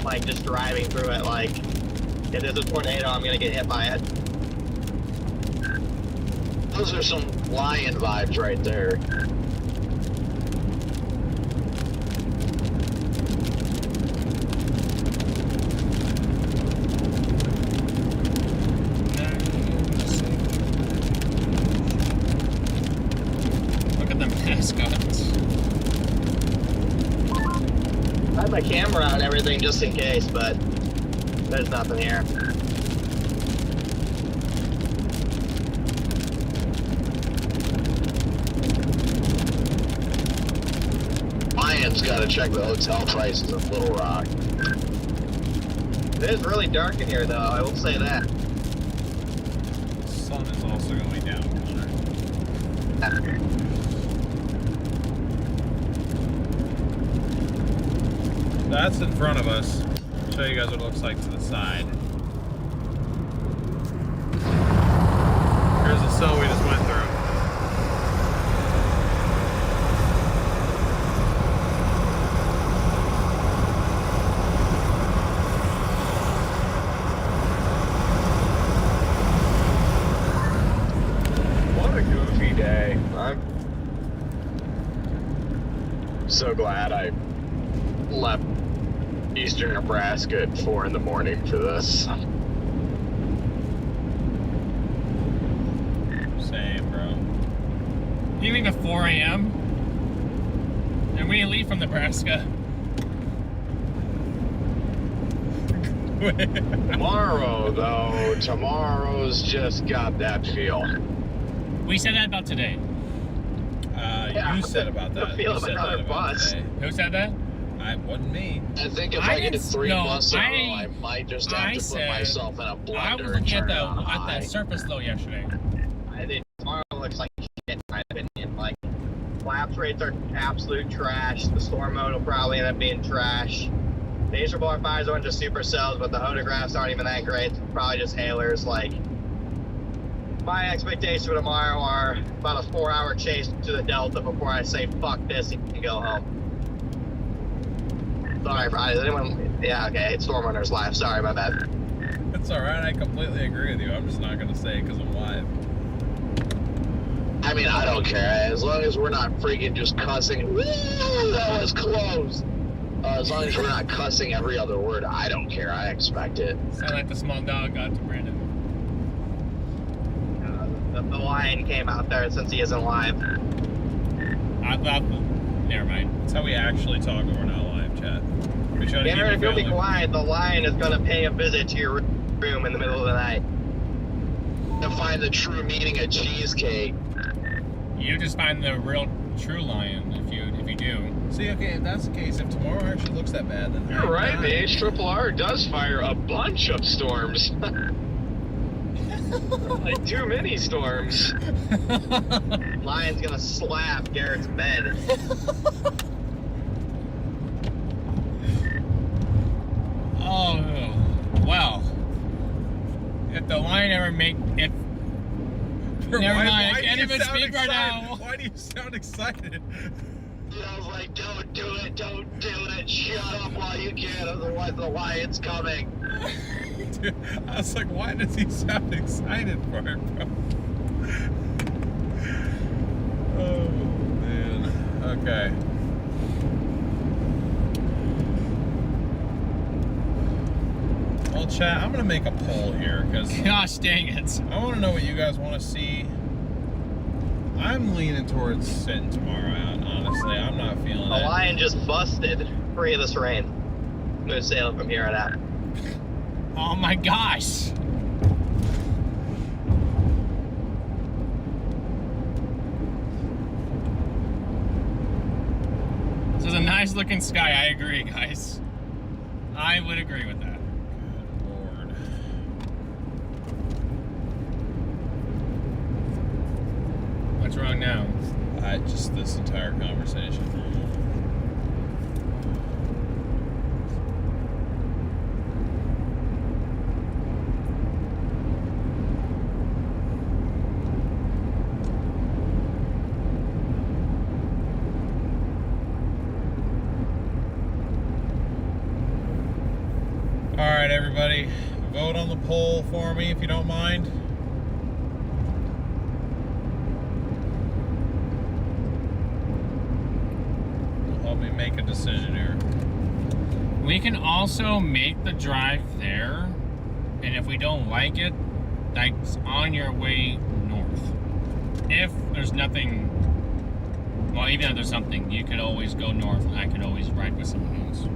like, just driving through it, like, if there's a tornado, I'm gonna get hit by it. Those are some lion vibes right there. Look at them mascots. I have my camera out and everything just in case, but there's nothing here. Lions gotta check the hotel prices of Little Rock. It is really dark in here, though, I will say that. The sun is also going down, Connor. That's in front of us. I'll show you guys what it looks like to the side. Here's the cell we just went through. What a goofy day. I'm so glad I left eastern Nebraska at 4 in the morning for this. Same, bro. You leave at 4 a.m. and we leave from Nebraska. Tomorrow, though, tomorrow's just got that feel. We said that about today. You said about that. Feel You said about that our about bus. today. Who said that? I wasn't me. I think if I I get didn't- 3 no, buses in a row, I- I might just have I to put said- myself in a I was blender and looking turn at it on high. the surface though yesterday. I think tomorrow looks like shit, in my opinion. Like, collapse rates are absolute trash. The storm mode will probably end up being trash. The Acer 5s are just supercells, but the photographs aren't even that great. It's probably just hailers. Like, my expectations for tomorrow are about a 4-hour chase to the Delta before I say fuck this and go home. Sorry, Friday. Is anyone? Yeah, okay. It's StormRunner's live. Sorry, my bad. It's alright, I completely agree with you. I'm just not gonna say it because I'm live. I mean, I don't care. As long as we're not freaking just cussing. Woo, that was close. As long as we're not cussing every other word, I don't care. I expect it. Sound like the small dog got to Brandon. The lion came out there since he isn't live. Never mind. That's how we actually talk when we're not live, chat. We try to keep Garrett, it if you'll be friendly. quiet, the lion is going to pay a visit to your room in the middle of the night. To find the true meaning of cheesecake. You just find the real true lion if you do. See, okay, if that's the case, if tomorrow actually looks that bad, then You're right, the HRRR does fire a bunch of storms. Like too many storms. Lion's going to slap Garrett's bed. Oh, well. If the lion ever if never mind, I can't even speak right now. Why do you sound excited? I was like, don't do it, shut up while you can, otherwise the lion's coming. Dude, I was like, why does he sound excited for it, bro? Oh, man. Okay. Well, chat, I'm going to make a poll here, because Gosh dang it. I want to know what you guys want to see. I'm leaning towards sitting tomorrow out, honestly. I'm not feeling The it. lion just busted free of this rain. Smooth sailing from here on out. Oh my gosh. This is a nice looking sky, I agree, guys. I would agree with that. Good Lord. What's wrong now? Just this entire conversation. everybody. Vote on the poll for me if you don't mind. Help me make a decision here. We can also make the drive there, and if we don't like it, that's on your way north. If there's nothing, well, even if there's something, you could always go north, and I could always ride with someone else.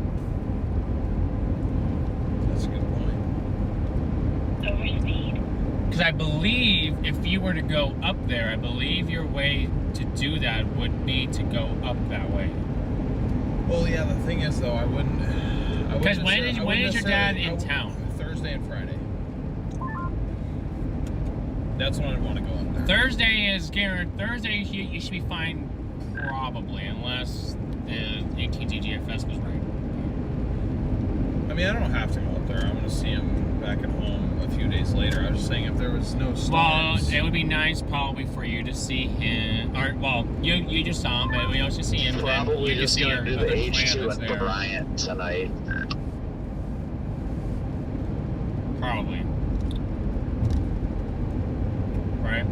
That's a good point. Because I believe if you were to go up there, I believe your way to do that would be to go up that way. Well, yeah, the thing is, though, I wouldn't. Because when is your dad in town? Thursday and Friday. That's when I want to go up there. Thursday is guaranteed. Thursday you should be fine, probably, unless the AT&T GFS was right. I mean, I don't have to go up there. I want to see him back at home a few days later. I was just saying if there was no storms. Well, it would be nice probably for you to see him, or well, you just saw him, but we also see him. Probably then you just see gonna do other the clan H2 that's at there. Bryant tonight. Probably. Right?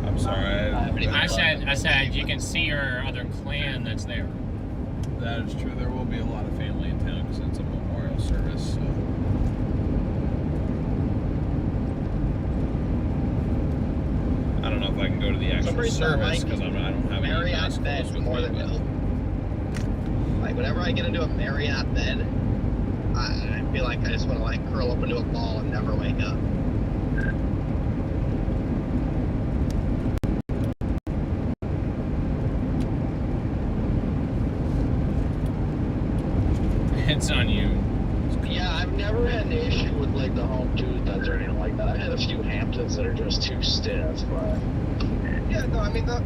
I'm sorry. I said you can see your other clan that's there. That is true. There will be a lot of family in town because it's a memorial service. So. I don't know if I can go to the actual service because I don't have any guys Marriott close bed with more me. than But Bill. Like whenever I get into a Marriott bed, I feel like I just want to like curl up into a ball and never wake up. It's on you. Yeah, I've never had an issue with like the home Tuesdays or anything like that. I've had a few Hamptons that are just too stiff, but Yeah, no, I mean the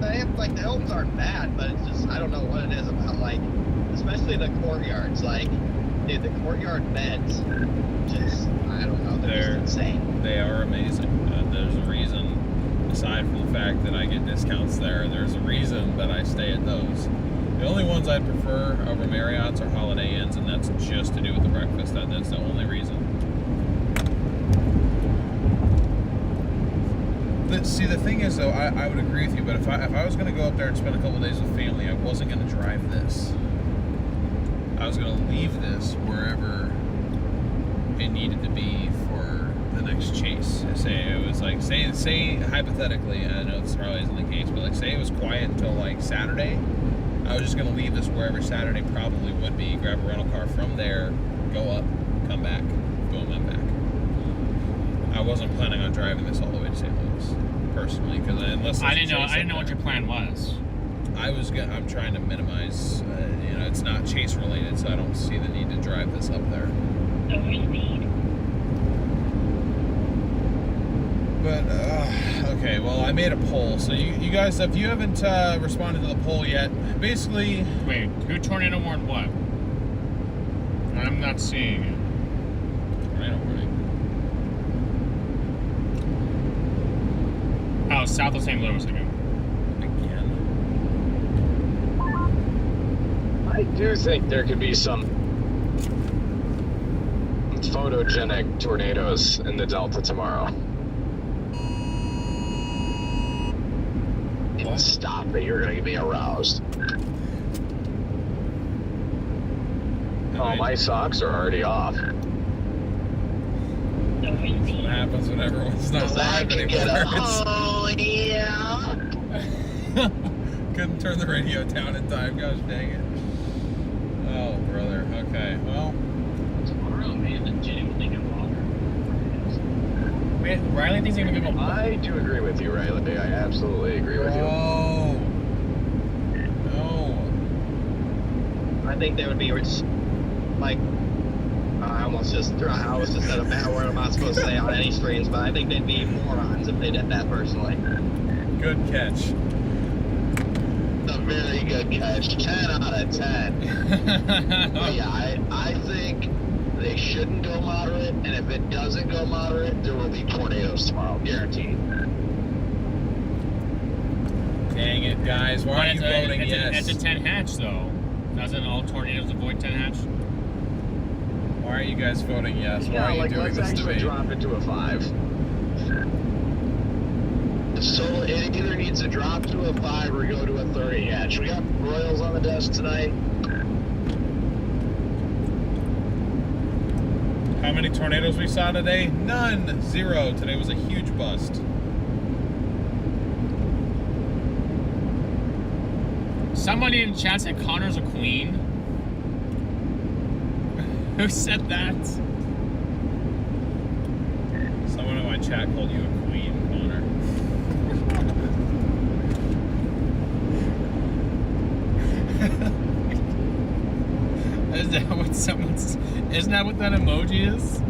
Hiltons aren't bad, but it's just I don't know what it is about like, especially the courtyards. Like, dude, the courtyard beds, just I don't know, they're just insane. they are amazing. There's a reason, aside from the fact that I get discounts there, there's a reason that I stay at those. The only ones I'd prefer over Marriott's are Holiday Inns, and that's just to do with the breakfast. That's the only reason. See, the thing is, though, I would agree with you, but if I was going to go up there and spend a couple days with family, I wasn't going to drive this. I was going to leave this wherever it needed to be for the next chase. Say it was like, say hypothetically, I know this probably isn't the case, but like say it was quiet until like Saturday. I was just going to leave this wherever Saturday probably would be, grab a rental car from there, go up, come back, boom, I'm back. I wasn't planning on driving this all the way to St. Louis, personally, because unless I didn't know what your plan was. I'm trying to minimize, it's not chase related, so I don't see the need to drive this up there. But, okay, well, I made a poll. So you guys, if you haven't responded to the poll yet, basically... Wait, who tornado warned what? I'm not seeing it. Tornado warning. Oh, south of St. Louis again. Again. I do think there could be some photogenic tornadoes in the Delta tomorrow. stop it, you're gonna be aroused. Oh, my socks are already off. What happens when everyone's not live anymore? Oh, yeah. Couldn't turn the radio down in time. Gosh dang it. Oh, brother. Okay, well. Tomorrow may legitimately get longer. Wait, Riley thinks he's gonna go. I do agree with you, Riley. I absolutely agree with you. Oh. No. I think they would be like. I was just at a bad word I'm not supposed to say on any streams, but I think they'd be morons if they did that personally. Good catch. A very good catch. 10 out of 10. But yeah, I think they shouldn't go moderate, and if it doesn't go moderate, there will be tornadoes tomorrow, guaranteed. Dang it, guys. Why aren't you voting yes? It's a 10 hatch, though. Doesn't all tornadoes avoid 10 hatch? Why Why are you guys voting yes? Why Yeah, are you like doing let's this to actually me? drop it to a 5. So it either needs to drop to a 5 or go to a 30 hatch. We got Royals on the desk tonight. How many tornadoes we saw today? None. 0. Today was a huge bust. Somebody in chat said Connor's a queen. Who said that? Someone in my chat called you a queen, Connor. Is that what someone's? Isn't that what that emoji is?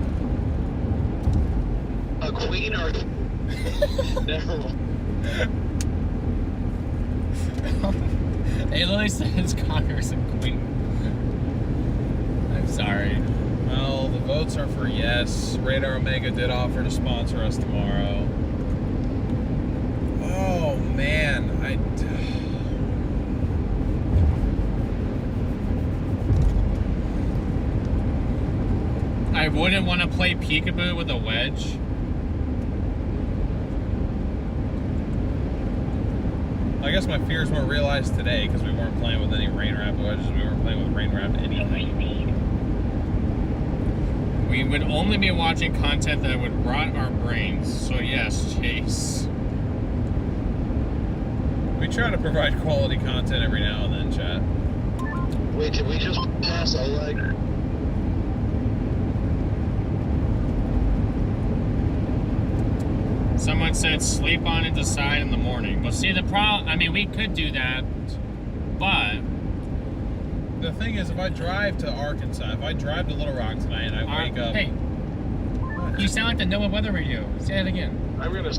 A queen or never mind. It literally says Connor's a queen. I'm sorry. Well, the votes are for yes. Radar Omega did offer to sponsor us tomorrow. Oh man, I wouldn't want to play peekaboo with a wedge. I guess my fears weren't realized today because we weren't playing with any rain wrap wedges. We weren't playing with rain wrap anything. We would only be watching content that would rot our brains. So yes, Chase. We try to provide quality content every now and then, chat. Wait, did we just pass a leg? Someone said sleep on it, decide in the morning. Well, see, the problem, I mean, we could do that, but The thing is, if I drive to Arkansas, if I drive to Little Rock tonight and I wake up... Hey, you sound like the NOAA weather radio. Say that again. I'm gonna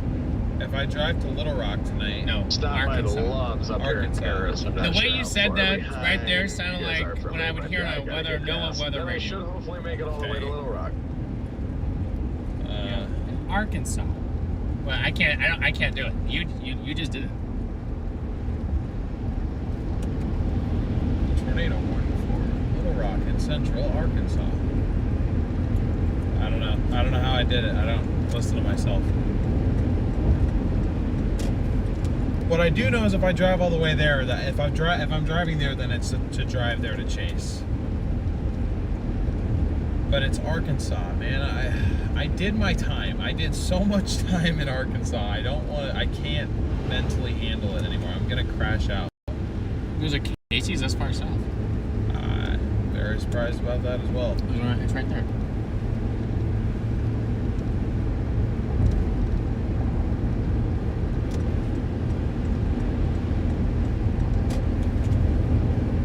If I drive to Little Rock tonight... No, stop by the Arkansas. Loves up here in Arkansas. Paris. I'm The not way sure you how said far that behind right there sounded you guys like are from when me, I would but hear yeah, a I gotta weather, get NOAA past. weather Then I should radio. hopefully make it all the way to Okay. Little Rock. Arkansas. Well, I can't do it. You just did it. Tornado warning for Little Rock in central Arkansas. I don't know how I did it. I don't listen to myself. What I do know is if I drive all the way there, that if I'm driving there, then it's to drive there to chase. But it's Arkansas, man. I did my time. I did so much time in Arkansas. I can't mentally handle it anymore. I'm gonna crash out. There's a Casey's that's far south. Very surprised about that as well. It's right there.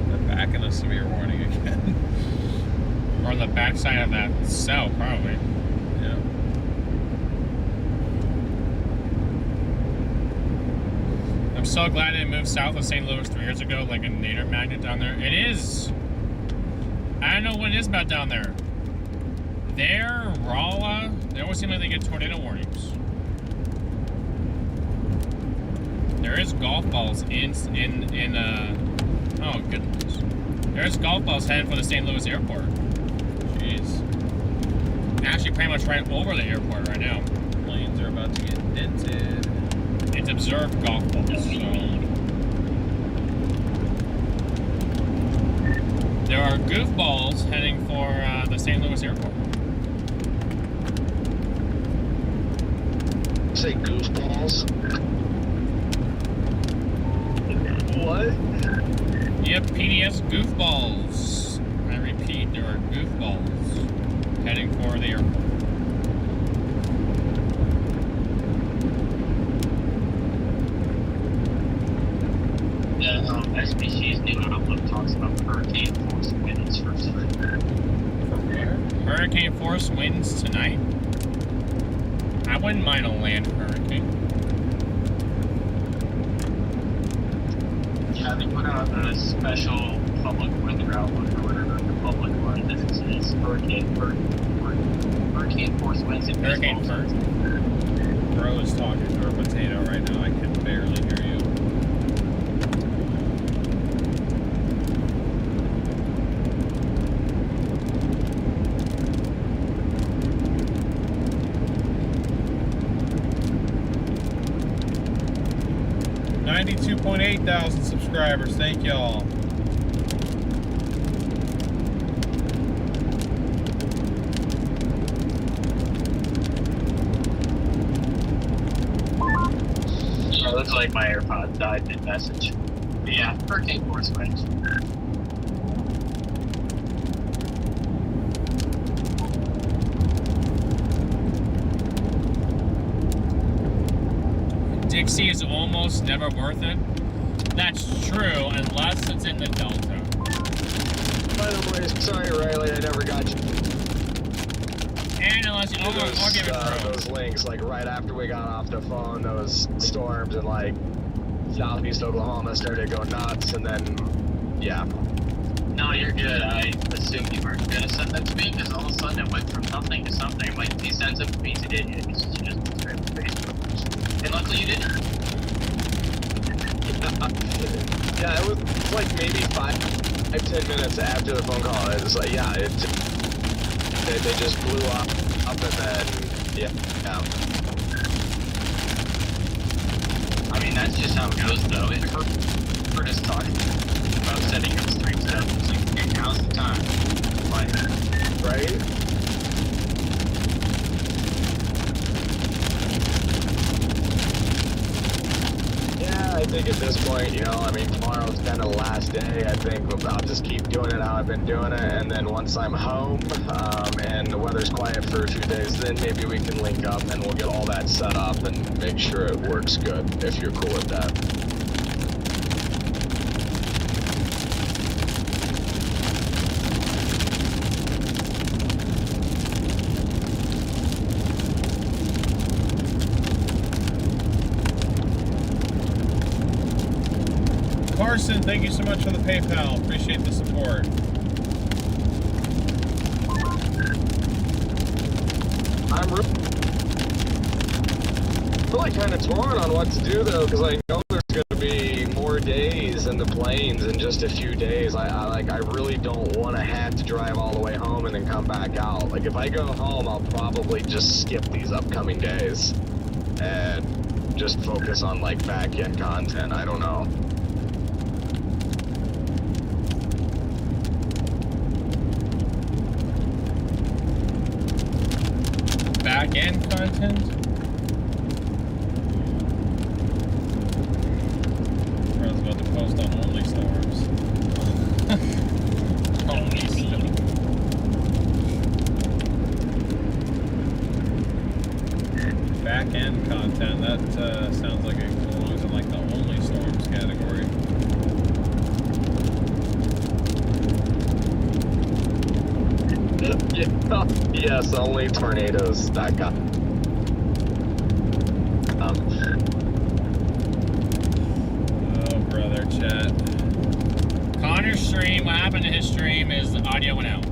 They're backing a severe warning again. Or on the backside of that cell, probably. Yeah. I'm so glad it moved south of St. Louis 3 years ago, like a nadir magnet down there. It is. I don't know what it is about down there. There, Rolla, they always seem like they get tornado warnings. There is golf balls oh goodness. There's golf balls heading for the St. Louis airport. Jeez. Actually pretty much right over the airport right now. Planes are about to get dented. It's observed golf balls, so. There are goofballs heading for the St. Louis airport. Say goofballs. What? Yep, PDS goofballs. I repeat, there are goofballs heading for the airport. The SBC's new outlook talks about hurricane force winds for tonight. Hurricane force winds tonight. I wouldn't mind a land hurricane. Yeah, they put out a special public weather outlook or whatever the public one that says hurricane force winds and Hurricane baseball. first. Bro is talking to a potato right now. I can barely hear you. 92.8 thousand subscribers. Thank y'all. Yeah, it looks like my AirPod died mid-message. But yeah, hurricane force winds. Dixie is almost never worth it. That's true unless it's in the Delta. By the way, sorry, Riley, I never got you And unless you I'll give it through. those links, like right after we got off the phone, those storms in like southeast Oklahoma started going nuts, and then, yeah. No, you're good. I assumed you weren't gonna send that to me because all of a sudden it went from nothing to something. Like, if he sends it to me, he did. It's just straight to Facebook. And luckily you didn't. Yeah, it was like maybe 5-10 minutes after the phone call. It was like, yeah, they just blew up and then, yeah. I mean, that's just how it goes, though. It hurt us talking about setting up streams up. It's like, hey, now's the time. Like, Right? Yeah, I think at this point, you know, I mean, tomorrow's kind of the last day. I think I'll just keep doing it how I've been doing it, and then once I'm home and the weather's quiet for a few days, then maybe we can link up and we'll get all that set up and make sure it works good, if you're cool with that. Carson, thank you so much for the PayPal. Appreciate the support. I'm really kind of torn on what to do, though, because I know there's going to be more days in the plains in just a few days. I really don't want to have to drive all the way home and then come back out. Like, if I go home, I'll probably just skip these upcoming days and just focus on, like, back-end content. I don't know. Back-end content? I was about to post on Only Storms. Only Storms. Back-end content, that sounds like it belongs in like the Only Storms category. Yes, only tornadoes. That got. Oh, brother, chat. Connor's stream, what happened to his stream is the audio went out.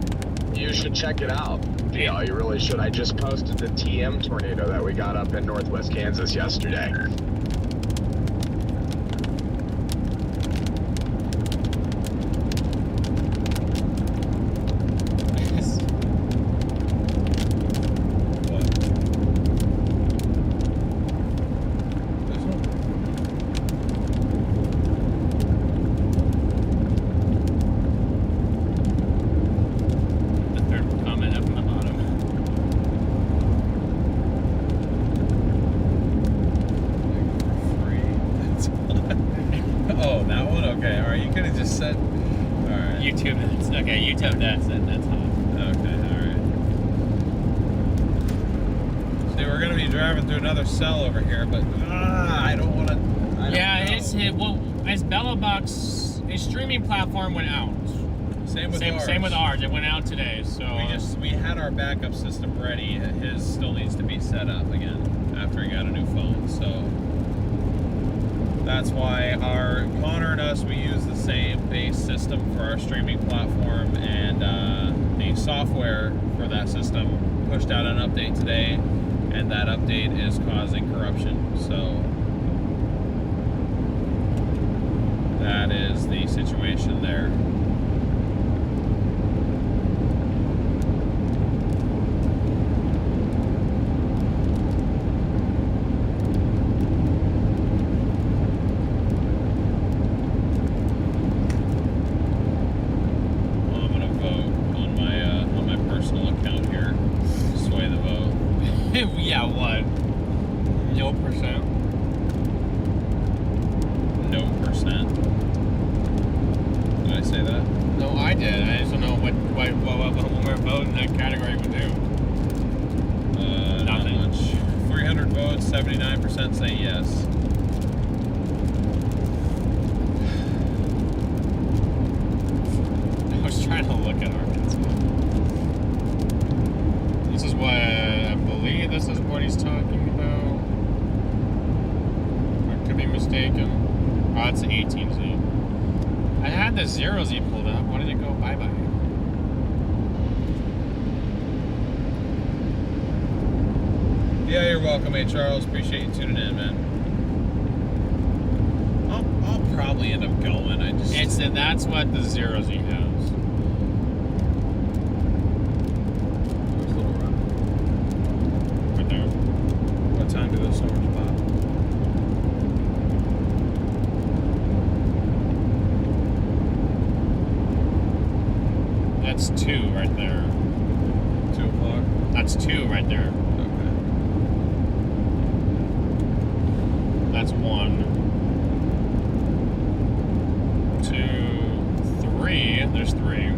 You should check it out. Yeah, you really should. I just posted the TM tornado that we got up in northwest Kansas yesterday. Cell over here, but I don't want to. Yeah, his Bella Box, his streaming platform went out. Same with ours. Same with ours. It went out today. So we had our backup system ready. His still needs to be set up again after he got a new phone. So that's why our Connor and us, we use the same base system for our streaming platform, and the software for that system pushed out an update today. And that update is causing corruption. So that is the situation there. Yeah, what? 0%. No percent. Did I say that? No, I did. I just don't know what we're voting in that category would do. Not Nothing. much. 300 votes, 79% say yes. I was trying to look at Arkansas. This is what I believe this is what he's talking about. I could be mistaken. Oh, it's 18Z. I had the 0Z pulled up. Why did it go bye-bye? Yeah, you're welcome, hey Charles. Appreciate you tuning in, man. I'll probably end up going. That's what the 0Z has. Where's Little Rock? Right there. What time do those storms pop? That's 2 right there. 2 o'clock? That's 2 right there. Okay. That's 1. 2, 3. There's 3.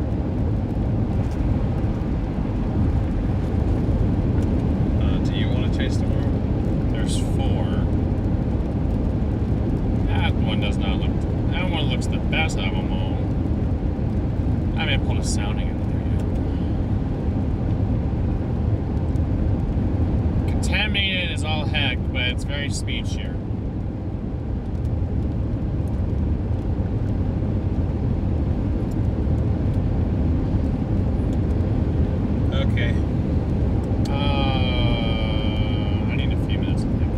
Do you want to chase tomorrow? There's 4. That one does not look. That one looks the best out of them all. I haven't pulled a sounding in there yet. Contaminated is all heck, but it's very speed shear. Okay. I need a few minutes to think.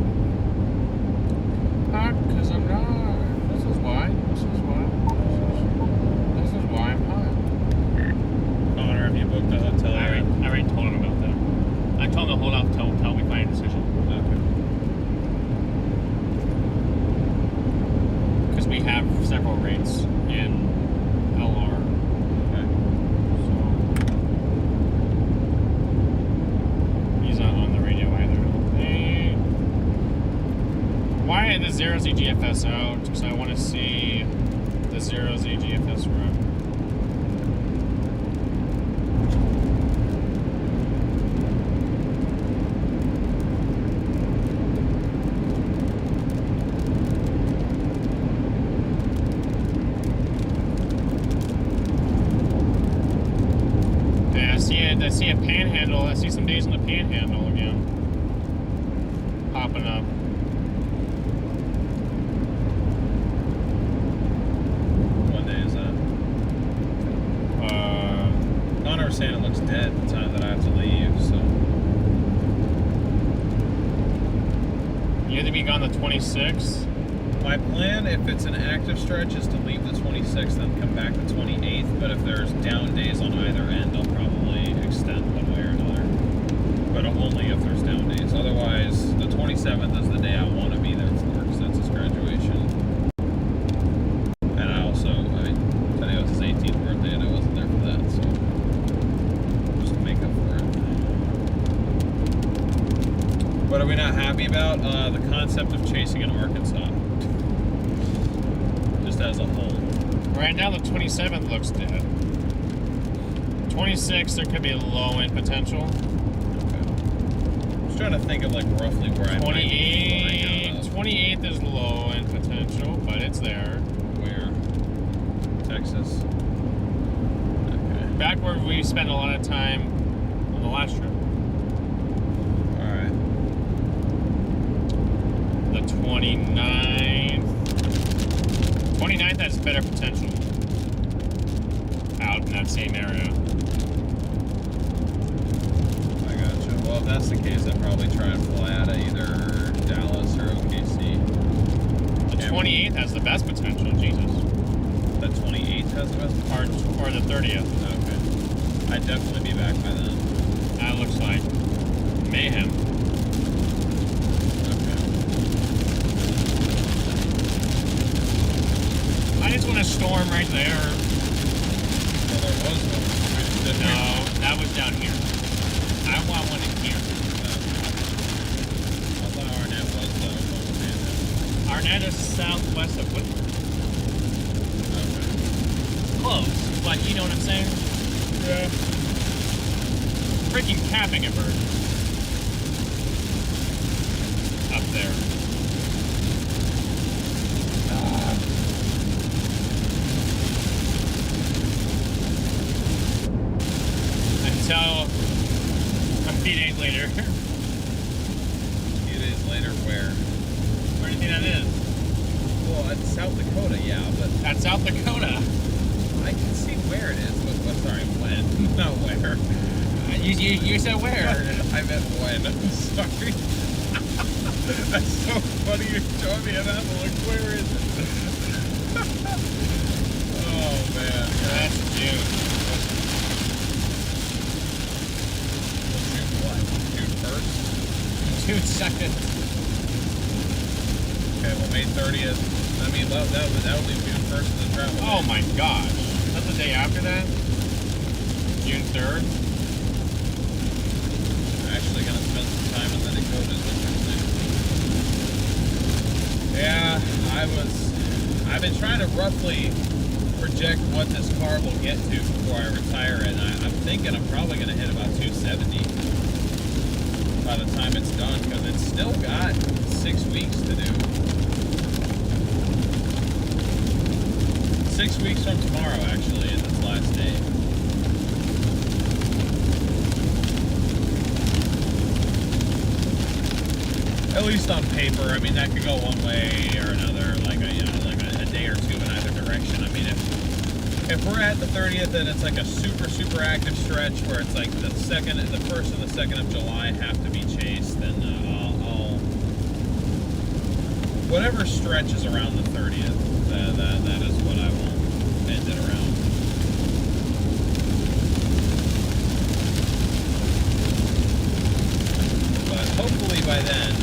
Because I'm not. This is why. This is why I'm hot. Connor, have you booked a hotel? I already told him about that. I told him to hold off until we find a decision. Okay. Because we have several rates in LR. Okay. So he's not on the radio either. Hey. Why the 0Z GFS out? Because I want to see the 0Z GFS route. I see a panhandle. I see some days in the panhandle again. Popping up. What day is that? Connor was saying it looks dead the time that I have to leave, so. You have to be gone the 26th. My plan, if it's an active stretch, is to leave the 26th and come back the 28th, but if there's down days on either end, I'll probably extend one way or another. But only if there's down days. Otherwise, the 27th is the day I want to be there for, because that's his graduation. And today was his 18th birthday and I wasn't there for that, so just to make up for it. What are we not happy about? The concept of chasing in Arkansas. Just as a whole. Right now, the 27th looks dead. 26th, there could be a low end potential. Okay. I was trying to think of like roughly where I might be 28th is low end potential, but it's there. Where? Texas. Okay. Back where we spent a lot of time on the last trip. Alright. The 29th. 29th has better potential. Out in that same area. I gotcha. Well, if that's the case, I'd probably try and fly out of either Dallas or OKC. The 28th has the best potential, Jesus. The 28th has the best? Or the 30th. Okay. I'd definitely be back by then. That looks like mayhem. I just want a storm right there. Well, there was one. No, that was down here. I want one in here. Barnett is southwest of Whitford. Okay. Close, but you know what I'm saying? Yeah. Freaking capping a bird. Up there. Until a few days later. A few days later, where? Where do you think that is? Well, it's South Dakota, yeah, but That's South Dakota. I can see where it is, but sorry, when? Not where. You said where? I meant when. I'm sorry. That's so funny. You're showing me an apple. Like, where is it? Oh, man. That's June. June what? June 1st? June 2nd. Okay, well, May 30th. I mean, that would leave June 1st as the travel. Oh my gosh. That's the day after that? June 3rd? I'm actually going to spend some time in the Dakotas, interesting. Yeah, I've been trying to roughly project what this car will get to before I retire it, and I'm thinking I'm probably going to hit about 270 by the time it's done, because it's still got 6 weeks to do. 6 weeks from tomorrow, actually, is its last day. At least on paper. I mean, that could go one way or another, like a day or two in either direction. I mean, if we're at the 30th and it's like a super active stretch where it's like the 1st and the 2nd of July have to be chased, then I'll whatever stretches around the 30th, that is what I will bend it around. But hopefully by then,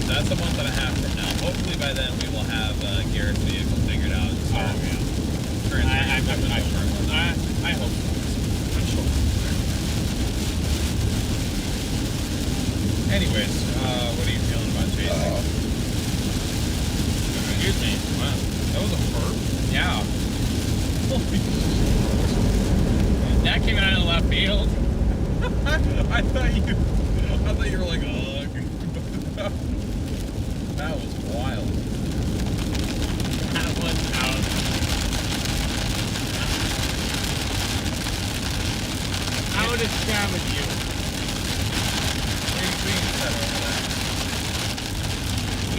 that's a month and a half from now. Hopefully by then we will have Garrett's vehicle figured out. So I hope so. I'm sure. Anyways, what are you feeling about chasing? Excuse me. Wow. That was a burp? Yeah. That came out of the left field. I thought you were like, ugh. That was wild. That was out. I would describe with you.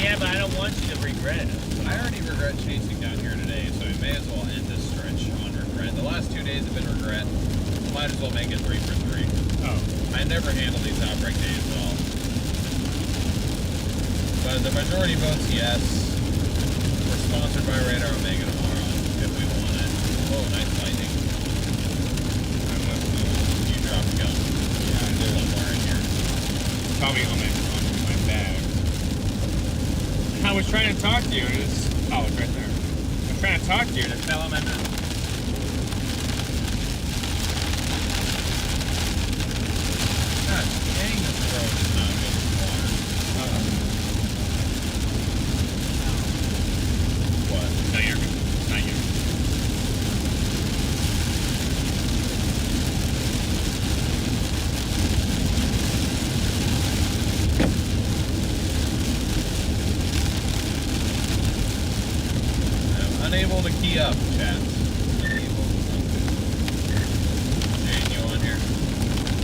Yeah, but I don't want you to regret it. I already regret chasing down here today, so we may as well end this stretch on regret. The last 2 days have been regret. Might as well make it 3 for 3. Oh. I never handle these outbreak days well. But the majority votes yes. We're sponsored by Radar Omega tomorrow if we want it. Whoa, nice lightning. You dropped a gun. Yeah, I did. Somewhere in here. Probably on my bag. I was trying to talk to you. It's right there. I'm trying to talk to you and it fell on my mouth. God dang, this road is not good with water. What? No, you're good. Not you. I'm unable to key up, chat. Unable. Jane, you on here?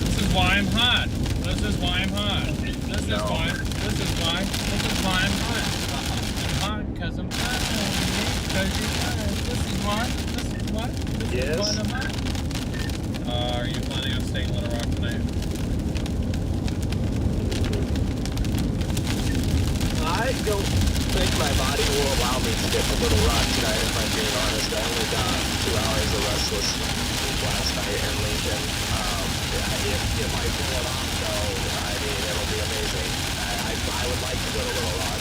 This is why I'm hot. This is why I'm hot. This is why I'm hot. I'm hot because I'm hot. Because you're hot. This is why I'm hot. Are you planning on staying in Little Rock tonight? I don't think my body will allow me to get to Little Rock tonight, if I'm being honest. I only got 2 hours of restless sleep last night in Lincoln. It might pull it off, though. I mean, it'll be amazing. I would like to go to Little Rock.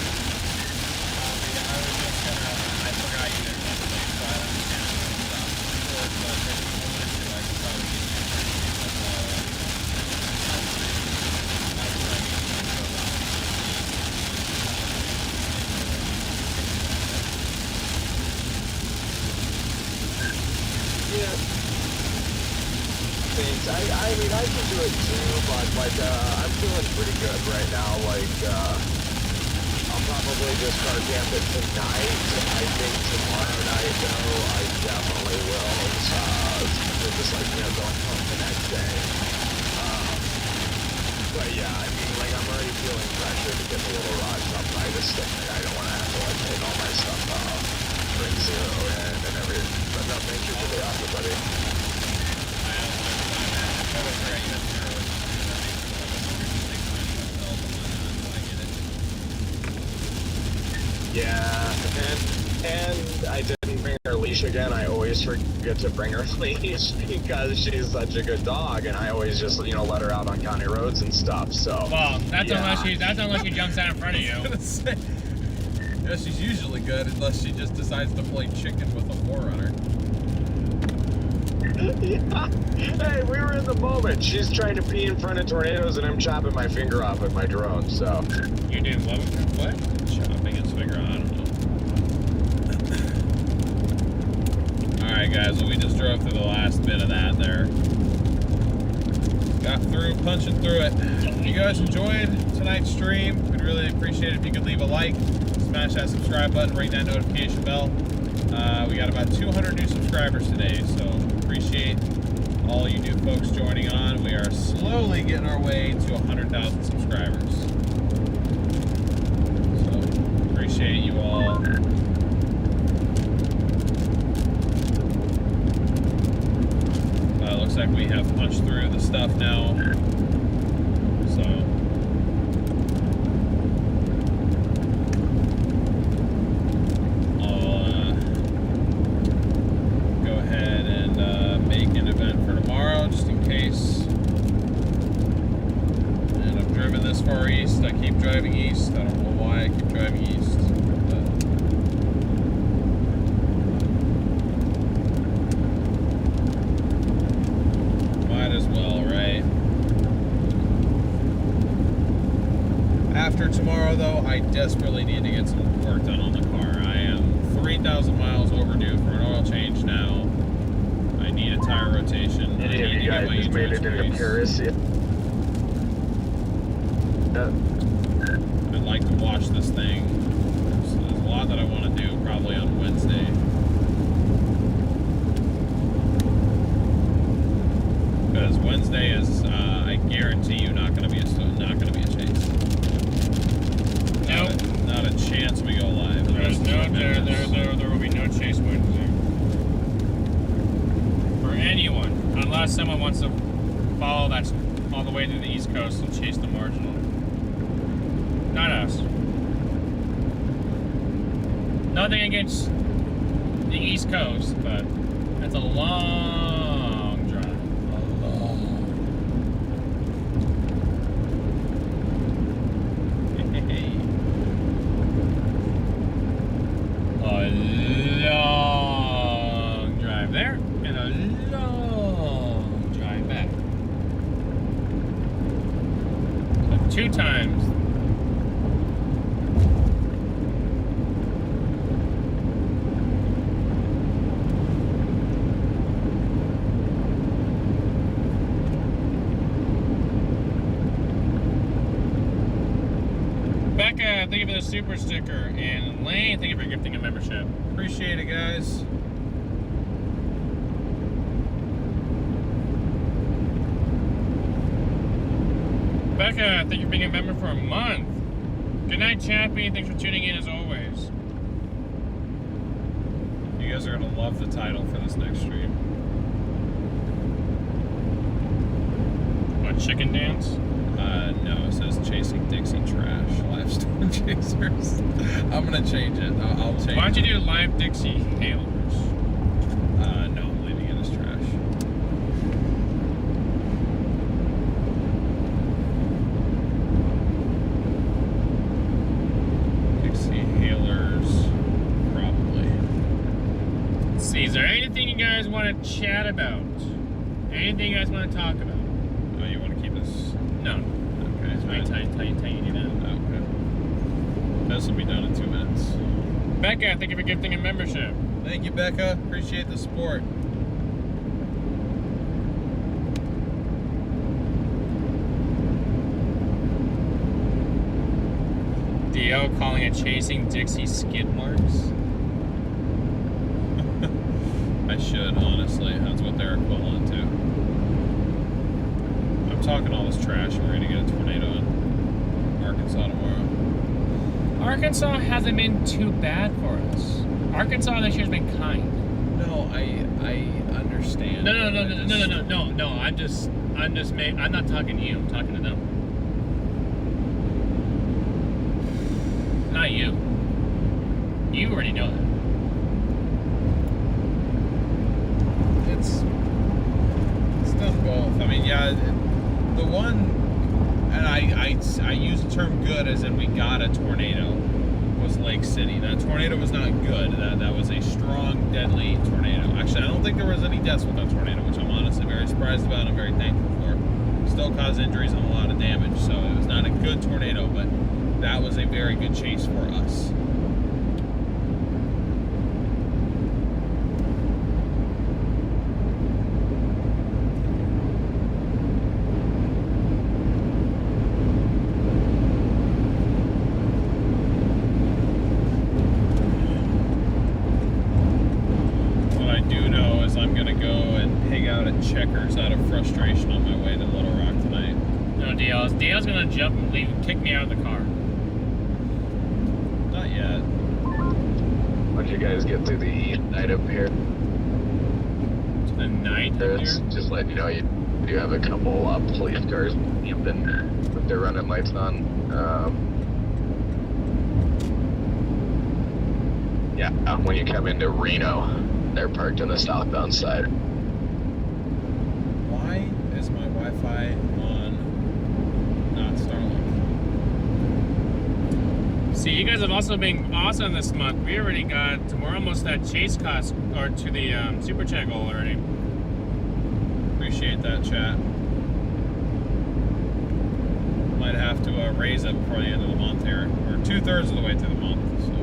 I forgot you didn't have to leave, so I understand it. mean, I can do it too, but like, I'm feeling pretty good right now. Like, I'll probably just start camping tonight. I think tomorrow night, though, I definitely will. We're just like, you know, going home the next day. But yeah, I mean, like, I'm already feeling pressure to get a little rush up by this thing. Like, I don't want to have to, like, take all my stuff off, bring zero in, and everything. But no, thank you for the offer, buddy. Yeah, and I didn't bring her leash again. I always forget to bring her leash because she's such a good dog, and I always just, you know, let her out on county roads and stuff. So Well, that's yeah. unless she jumps out in front of you. Yeah, she's usually good unless she just decides to play chicken with a 4Runner. Yeah. Hey, we were in the moment. She's trying to pee in front of tornadoes, and I'm chopping my finger off with my drone. So You did what? What? Chopping his finger, I don't know. Alright guys, well we just drove through the last bit of that there. Got through, punching through it. If you guys enjoyed tonight's stream, we'd really appreciate it if you could leave a like, smash that subscribe button, ring that notification bell. We got about 200 new subscribers today, so appreciate all you new folks joining on. We are slowly getting our way to 100,000 subscribers. So appreciate you all. Looks like we have punched through the stuff now. So I'll go ahead and make an event for tomorrow just in case. And I've driven this far east. I keep driving east. I don't know why I keep driving east. Might as well, right? After tomorrow, though, I desperately need to get some work done on the car. I am 3,000 miles overdue for an oil change now. I need a tire rotation. any of you guys just made it into Paris yet? I'd like to watch this thing. There's a lot that I want to do probably on Wednesday. Because Wednesday is, I guarantee you, not going to be a chase. Nope. Not a chance we go live. There will be no chase Wednesday. For anyone, unless someone wants to follow that all the way to the East Coast and chase the marginal. Not us. Nothing against the East Coast, but it's a long drive. A long drive there and a long drive back. So 2 times. Becca, thank you for the super sticker, and Lane, thank you for gifting a membership. Appreciate it, guys. Becca, thank you for being a member for a month. Good night, Chappie. Thanks for tuning in as always. You guys are going to love the title for this next stream. What, chicken dance? No, it says Chasing Dixie Trash, Live Storm Chasers. I'm going to change it. I'll change it. Why don't you do Live Dixie Hailers? No, I'm leaving it as trash. Dixie Hailers, probably. Let's see, is there anything you guys want to chat about? Anything you guys want to talk about? Oh, you want to keep this? No. Okay. That's right. Tell you do that. Okay. This will be done in 2 minutes. Becca, thank you for gifting a membership. Thank you, Becca. Appreciate the support. DL calling it chasing Dixie skid marks. I should, honestly. That's what they're equivalent to. I'm talking all this trash and we're going to get a tornado in Arkansas tomorrow. Arkansas hasn't been too bad for us. Arkansas this year's been kind. No, I understand. No. I'm not talking to you. I'm talking to them. Not you. You already know that. It's done both. I mean, yeah, the one, and I use the term good as in we got a tornado, was Lake City. That tornado was not good. That was a strong, deadly tornado. Actually, I don't think there was any deaths with that tornado, which I'm honestly very surprised about and very thankful for. Still caused injuries and a lot of damage, so it was not a good tornado, but that was a very good chase for us. Checkers out of frustration on my way to Little Rock tonight. No, DL's gonna jump and leave and kick me out of the car. Not yet. Once you guys get through the night up here, To the night up it's here? just letting you know you have a couple police cars with their running lights on. Yeah, when you come into Reno, they're parked on the southbound side. Why is my Wi-Fi on not Starlink? See, you guys have also been awesome this month. We already we're almost at chase cost, or to the super chat goal already. Appreciate that, chat. Might have to raise it before the end of the month here. We're 2/3 of the way through the month, so.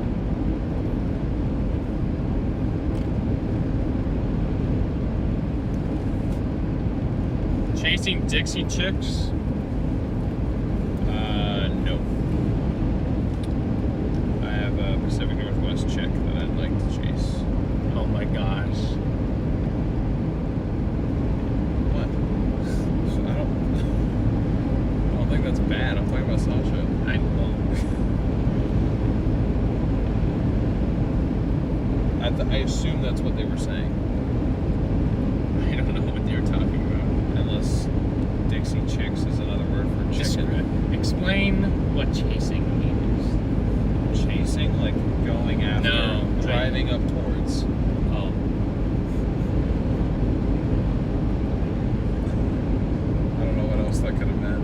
Chasing Dixie chicks? No. I have a Pacific Northwest chick that I'd like to chase. Oh my gosh. What? I don't think that's bad. I'm talking about Sasha. I know. I assume that's what they were saying. I don't know what they were talking about. Unless Dixie chicks is another word for chicken. Explain what chasing means. Chasing, like going after, No, driving up towards. Oh. I don't know what else that could have meant.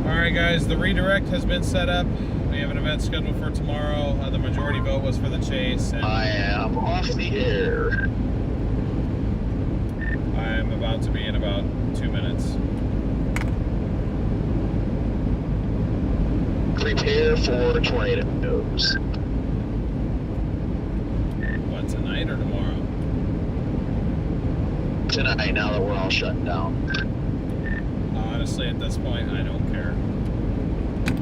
Alright guys, the redirect has been set up. We have an event scheduled for tomorrow. The majority vote was for the chase. And I am off the air. I'm about to be in about 2 minutes. Prepare for tornadoes. What, tonight or tomorrow? Tonight, now that we're all shut down. Honestly, at this point, I don't care.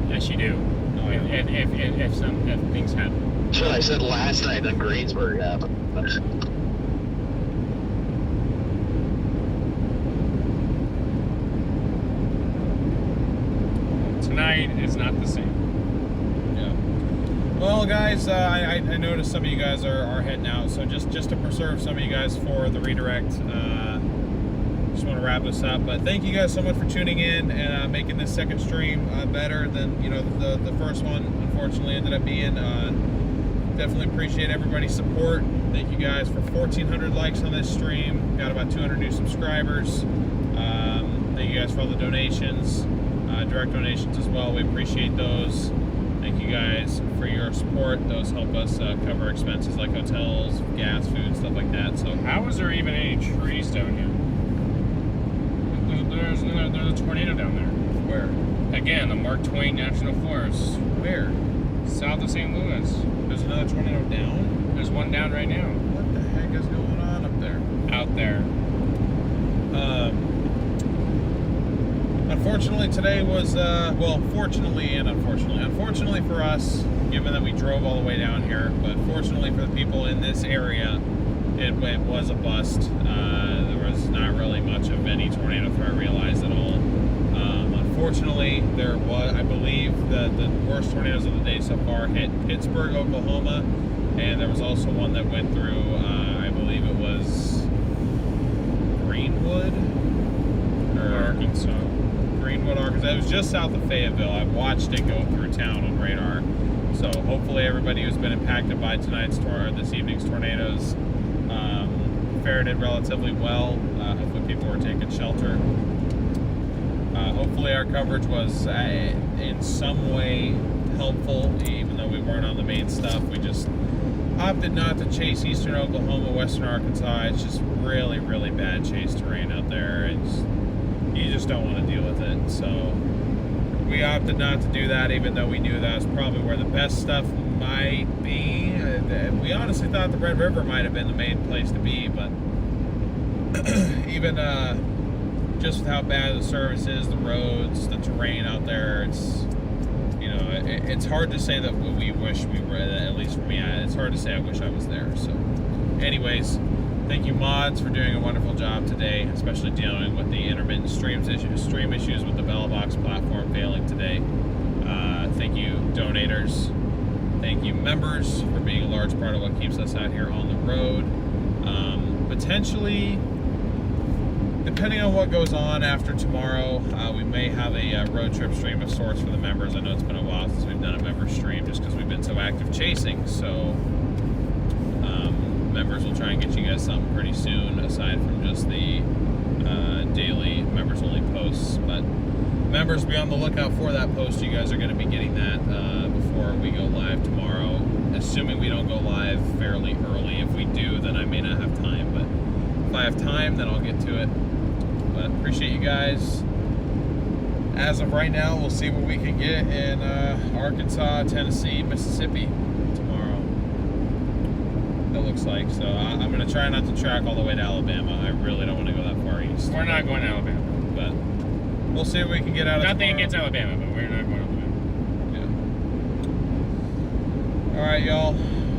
Yes, you do. No, I don't. If things happen. That's what I said last night that Greensburg happened. Tonight is not the same. Yeah. Well, guys, I noticed some of you guys are heading out, so just to preserve some of you guys for the redirect, just want to wrap this up. But thank you guys so much for tuning in and making this second stream better than the first one. Unfortunately, ended up being. Definitely appreciate everybody's support. Thank you guys for 1,400 likes on this stream. Got about 200 new subscribers. Thank you guys for all the donations, direct donations as well. We appreciate those. Thank you guys for your support. Those help us cover expenses like hotels, gas, food, stuff like that. So How is there even any trees down here? There's a tornado down there. where? Again, the Mark Twain National Forest, Where? south of St. Louis. There's another tornado down? There's one down right now. What the heck is going on up there? Out there. Unfortunately, today was, well, fortunately and unfortunately. Unfortunately for us, given that we drove all the way down here, but fortunately for the people in this area, it was a bust. There was not really much of any tornado threat realized at all. Unfortunately, there was, I believe, the worst tornadoes of the day so far hit Pittsburgh, Oklahoma, and there was also one that went through, I believe it was Greenwood? Arkansas. Greenwood, Arkansas. It was just south of Fayetteville. I've watched it go through town on radar. So hopefully everybody who's been impacted by this evening's tornadoes fared it relatively well. Hopefully people were taking shelter. Hopefully our coverage was in some way helpful, even though we weren't on the main stuff. We just opted not to chase eastern Oklahoma, western Arkansas. It's just really, really bad chase terrain out there. You just don't want to deal with it. So we opted not to do that, even though we knew that was probably where the best stuff might be. We honestly thought the Red River might have been the main place to be, but even just with how bad the service is, the roads, the terrain out there, it's hard to say that we wish we were, at least for me, it's hard to say I wish I was there. So anyways, thank you mods for doing a wonderful job today, especially dealing with the intermittent stream issues with the Bellbox platform failing today. Thank you donators. Thank you members for being a large part of what keeps us out here on the road. Potentially, depending on what goes on after tomorrow, we may have a road trip stream of sorts for the members. I know it's been a while since we've done a member stream just because we've been so active chasing. So members will try and get you guys something pretty soon, aside from just the daily members only posts. But members, be on the lookout for that post. You guys are going to be getting that before we go live tomorrow, assuming we don't go live fairly early. If we do, then I may not have time, but if I have time, then I'll get to it. But appreciate you guys. As of right now, we'll see what we can get in Arkansas, Tennessee, Mississippi tomorrow. It looks like. So I'm going to try not to track all the way to Alabama. I really don't want to go that far east. We're not going to Alabama. But we'll see what we can get out of it. Nothing against Alabama, but we're not going to Alabama. Yeah. Alright, y'all.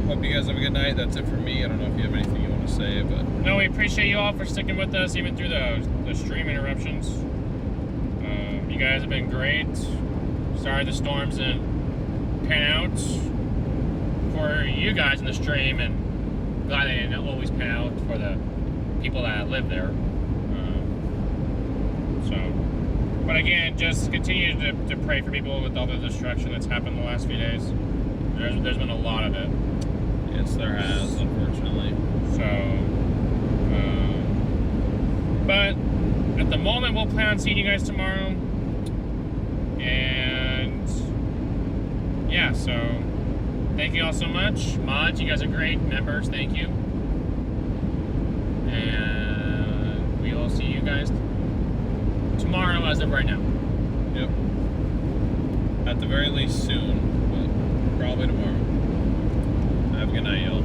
Hope you guys have a good night. That's it for me. I don't know if you have anything you want to say, but... No, we appreciate you all for sticking with us, even through the stream interruptions. You guys have been great. Sorry the storms didn't pan out for you guys in the stream, and glad they didn't always pan out for the people that live there. But again, just continue to pray for people with all the destruction that's happened the last few days. There's been a lot of it. Yes, there has, unfortunately. So, but at the moment, we'll plan on seeing you guys tomorrow. And yeah, so thank you all so much. Mods, you guys are great. Members, thank you. And we will see you guys tomorrow as of right now. Yep. At the very least soon, but probably tomorrow. Have a good night, y'all.